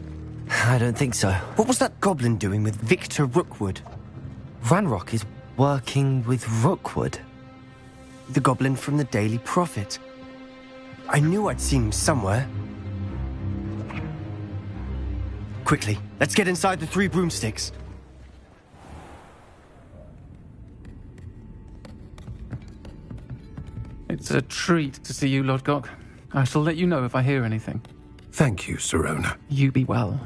I don't think so. What was that goblin doing with Victor Rookwood? Ranrock is working with Rookwood. The goblin from the Daily Prophet. I knew I'd seen him somewhere. Quickly, let's get inside the 3 broomsticks. It's a treat to see you, Lodgok. I shall let you know if I hear anything. Thank you, Sirona. You be well.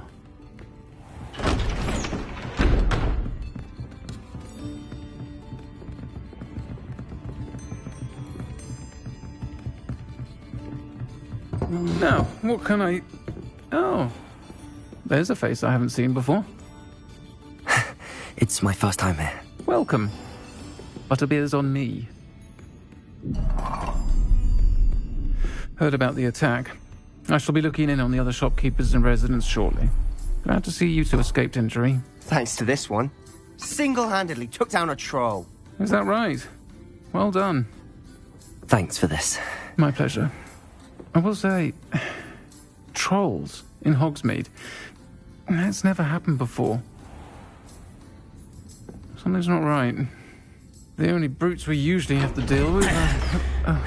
Now, what can I... Oh, there's a face I haven't seen before. It's my first time here. Welcome. Butterbeer's on me. Heard about the attack. I shall be looking in on the other shopkeepers and residents shortly. Glad to see you two escaped injury. Thanks to this one. Single-handedly took down a troll. Is that right? Well done. Thanks for this. My pleasure. I will say, trolls in Hogsmeade. That's never happened before. Something's not right. The only brutes we usually have to deal with are...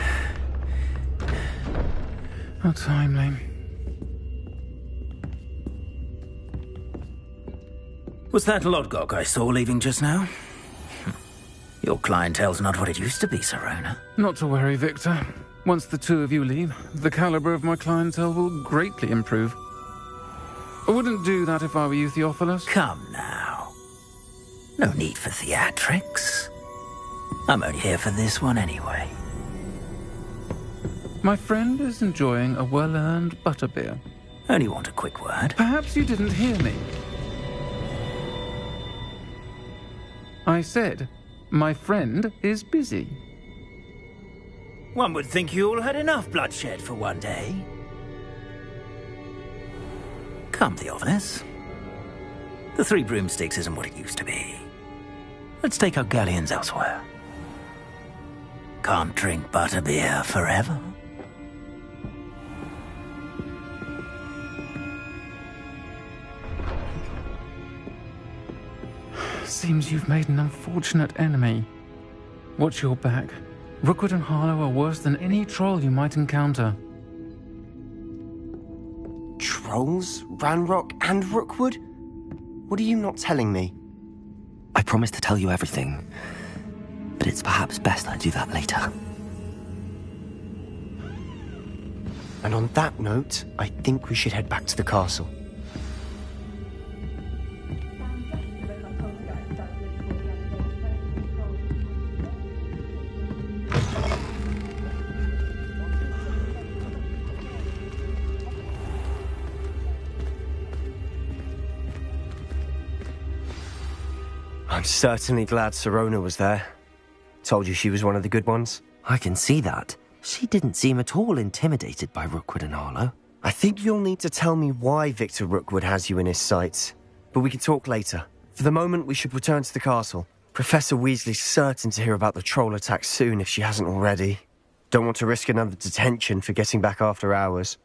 How timely. Was that Lodgok I saw leaving just now? Your clientele's not what it used to be, Sirona. Not to worry, Victor. Once the two of you leave, the caliber of my clientele will greatly improve. I wouldn't do that if I were you, Theophilus. Come now. No need for theatrics. I'm only here for this one anyway. My friend is enjoying a well-earned butterbeer. Only want a quick word. Perhaps you didn't hear me. I said, my friend is busy. One would think you all had enough bloodshed for one day. Come, Theophilus. The Three Broomsticks isn't what it used to be. Let's take our galleons elsewhere. Can't drink butterbeer forever. Seems you've made an unfortunate enemy. Watch your back. Rookwood and Harlow are worse than any troll you might encounter. Trolls? Ranrock and Rookwood? What are you not telling me? I promised to tell you everything, but it's perhaps best I do that later. And on that note, I think we should head back to the castle. I'm certainly glad Sirona was there. Told you she was one of the good ones. I can see that. She didn't seem at all intimidated by Rookwood and Harlow. I think you'll need to tell me why Victor Rookwood has you in his sights. But we can talk later. For the moment, we should return to the castle. Professor Weasley's certain to hear about the troll attack soon if she hasn't already. Don't want to risk another detention for getting back after hours.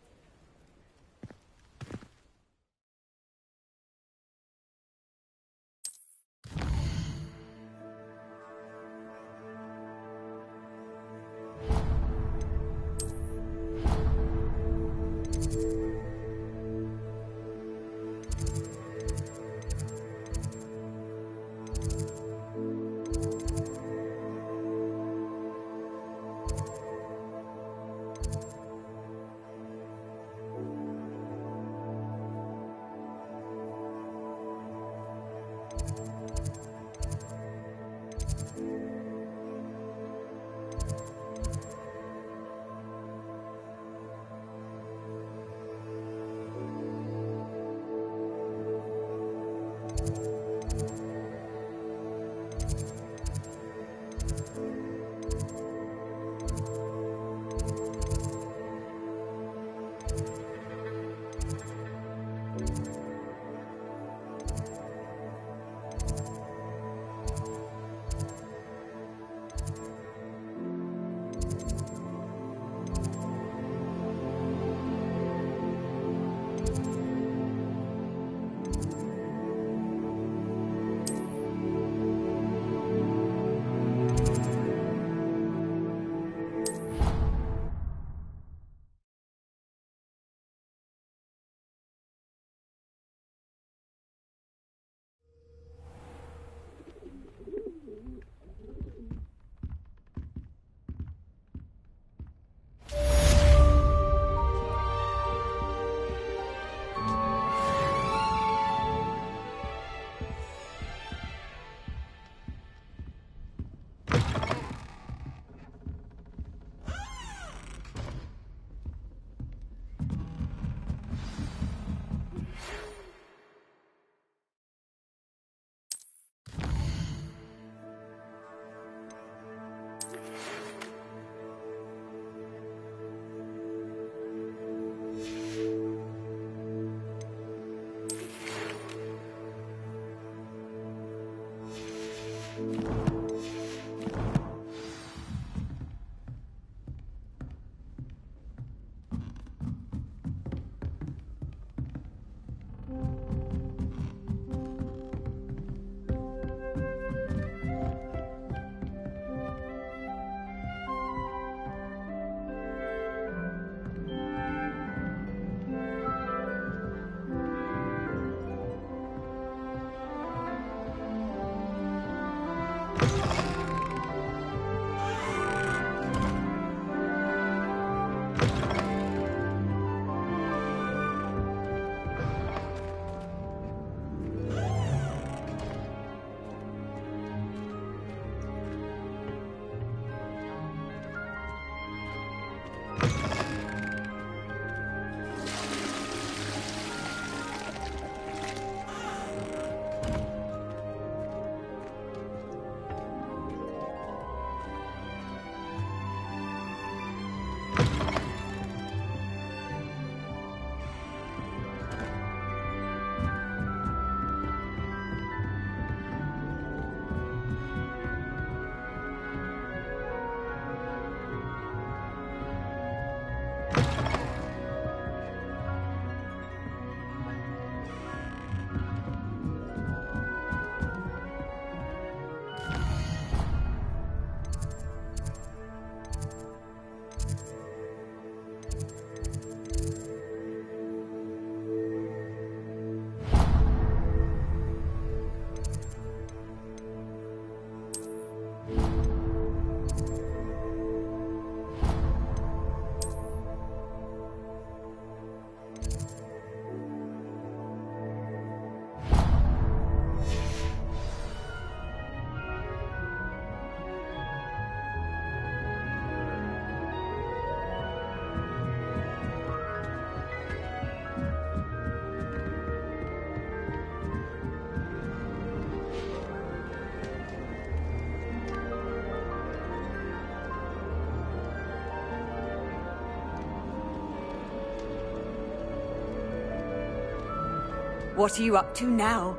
What are you up to now?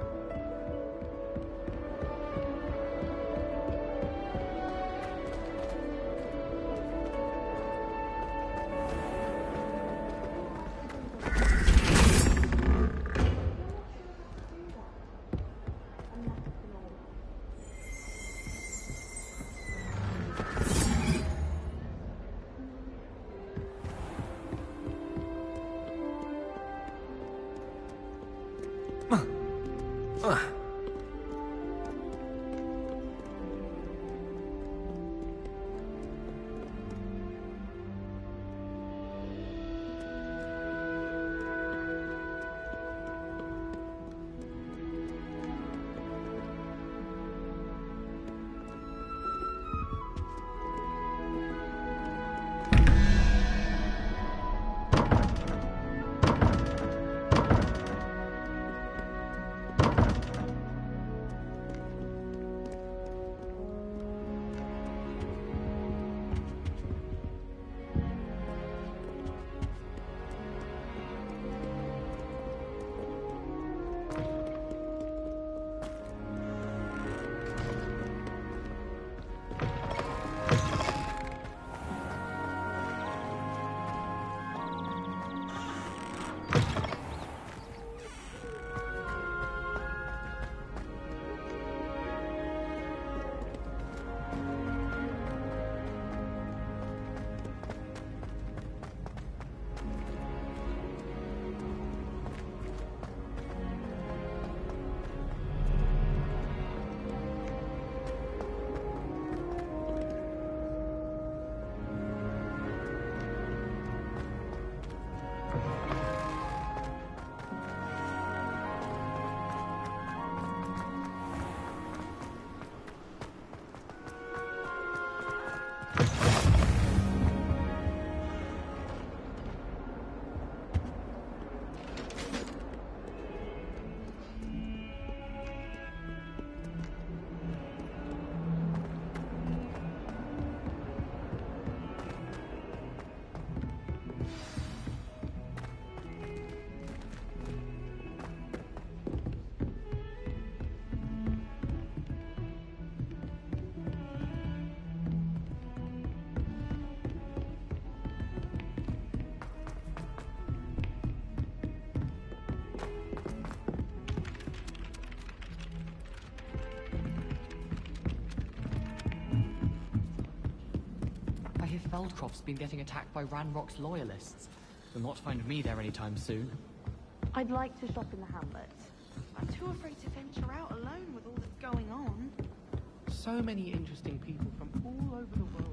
Feldcroft's been getting attacked by Ranrock's loyalists. You'll not find me there anytime soon. I'd like to shop in the hamlet. I'm too afraid to venture out alone with all that's going on. So many interesting people from all over the world.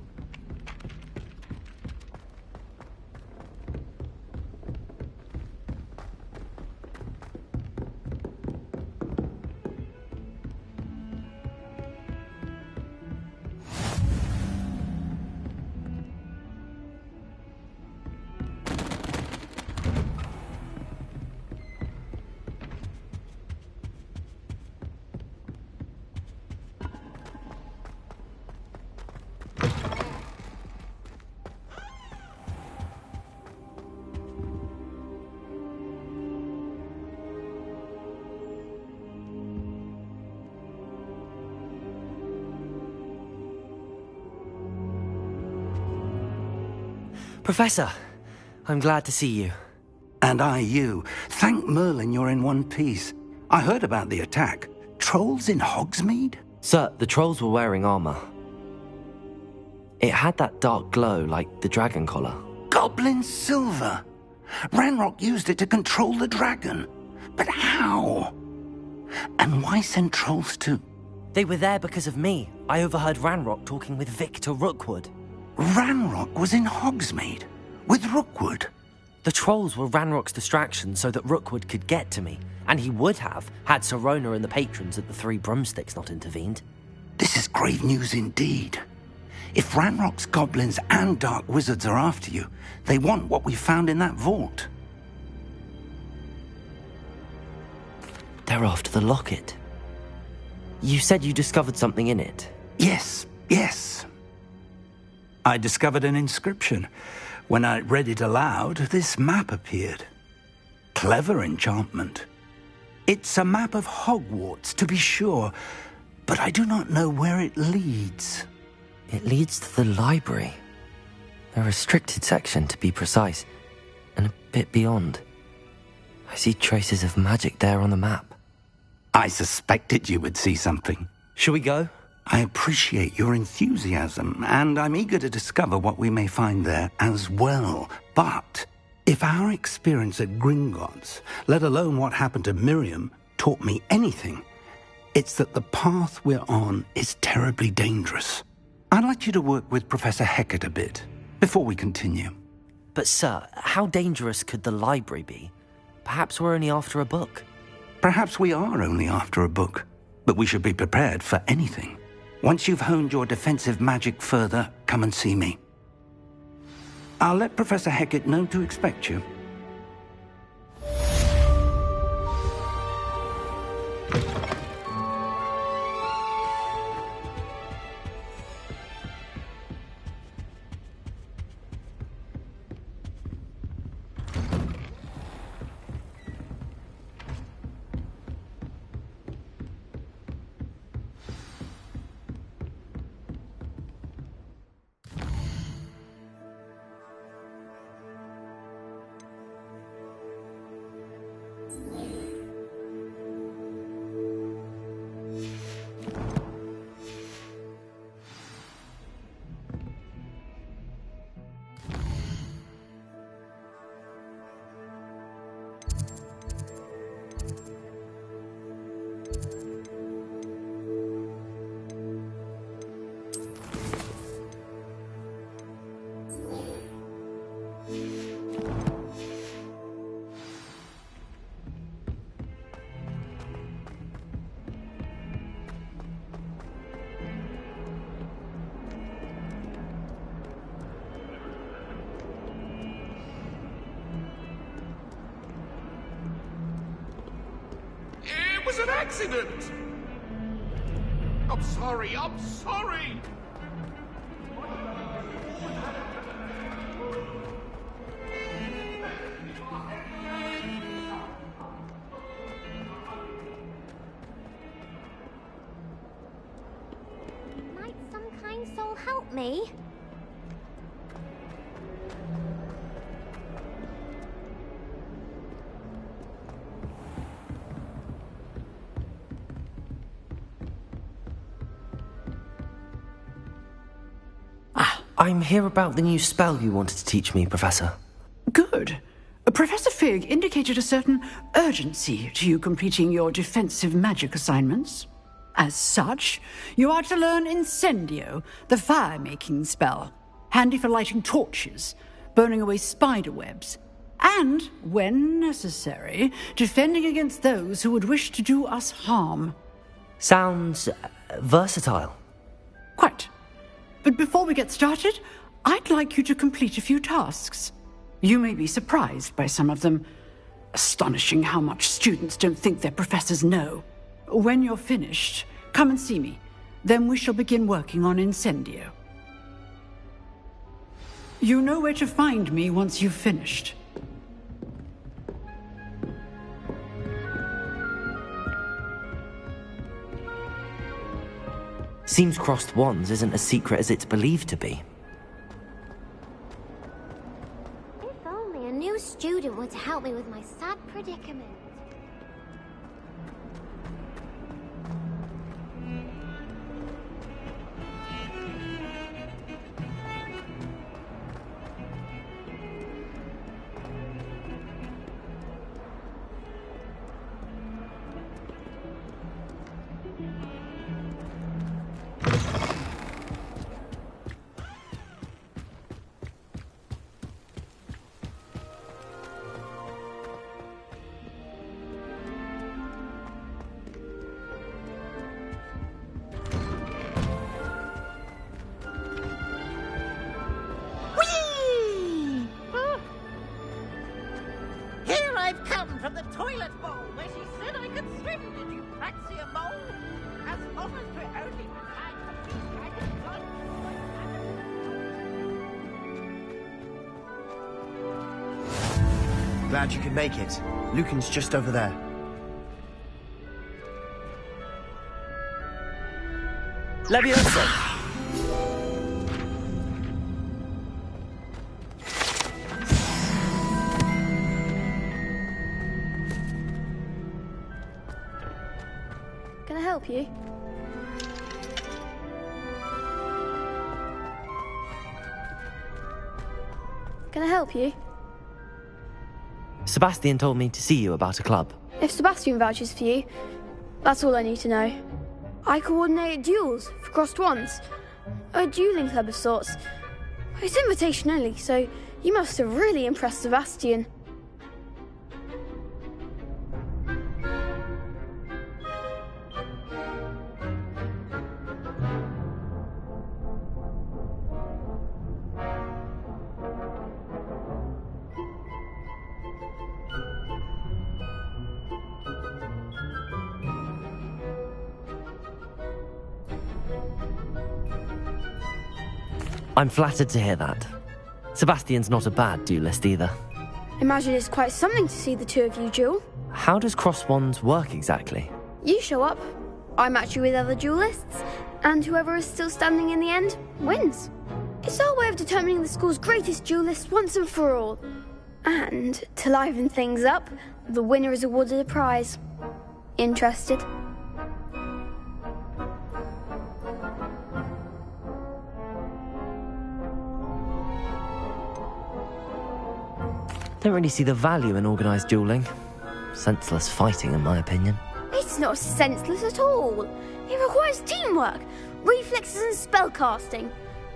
Professor, I'm glad to see you. And I you. Thank Merlin you're in one piece. I heard about the attack. Trolls in Hogsmeade? Sir, the trolls were wearing armor. It had that dark glow like the dragon collar. Goblin silver! Ranrock used it to control the dragon. But how? And why send trolls too? They were there because of me. I overheard Ranrock talking with Victor Rookwood. Ranrock was in Hogsmeade? With Rookwood? The trolls were Ranrock's distraction so that Rookwood could get to me. And he would have, had Sirona and the patrons at the Three Broomsticks not intervened. This is grave news indeed. If Ranrock's goblins and dark wizards are after you, they want what we found in that vault. They're after the locket. You said you discovered something in it. Yes. I discovered an inscription. When I read it aloud, this map appeared. Clever enchantment. It's a map of Hogwarts, to be sure, but I do not know where it leads. It leads to the library. A restricted section, to be precise, and a bit beyond. I see traces of magic there on the map. I suspected you would see something. Shall we go? I appreciate your enthusiasm, and I'm eager to discover what we may find there as well. But if our experience at Gringotts, let alone what happened to Miriam, taught me anything, it's that the path we're on is terribly dangerous. I'd like you to work with Professor Hecat a bit before we continue. But sir, how dangerous could the library be? Perhaps we're only after a book. Perhaps we are only after a book, but we should be prepared for anything. Once you've honed your defensive magic further, come and see me. I'll let Professor Hecat know to expect you. It was an accident! I'm sorry, I'm sorry! Might some kind soul help me? I'm here about the new spell you wanted to teach me, Professor. Good. Professor Fig indicated a certain urgency to you completing your defensive magic assignments. As such, you are to learn Incendio, the fire-making spell, handy for lighting torches, burning away spider webs, and, when necessary, defending against those who would wish to do us harm. Sounds versatile. Quite. But before we get started, I'd like you to complete a few tasks. You may be surprised by some of them. Astonishing how much students don't think their professors know. When you're finished, come and see me. Then we shall begin working on Incendio. You know where to find me once you've finished. Seems crossed wands isn't as secret as it's believed to be. If only a new student were to help me with my sad predicament. I've come from the toilet bowl where she said I could swim. Did you fancy a mole? As long as we're only behind the peak, I can Glad you could make it. Lucan's just over there. Levioso! Can I help you? Can I help you? Sebastian told me to see you about a club. If Sebastian vouches for you, that's all I need to know. I coordinate duels for crossed wands. A dueling club of sorts. It's invitation only, so you must have really impressed Sebastian. I'm flattered to hear that. Sebastian's not a bad duelist either. Imagine it's quite something to see the two of you duel. How does cross wands work exactly? You show up, I match you with other duelists, and whoever is still standing in the end wins. It's our way of determining the school's greatest duelist once and for all. And to liven things up, the winner is awarded a prize. Interested? Don't really see the value in organised duelling. Senseless fighting, in my opinion. It's not senseless at all. It requires teamwork, reflexes and spellcasting.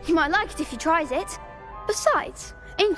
You might like it if he tries it. Besides, in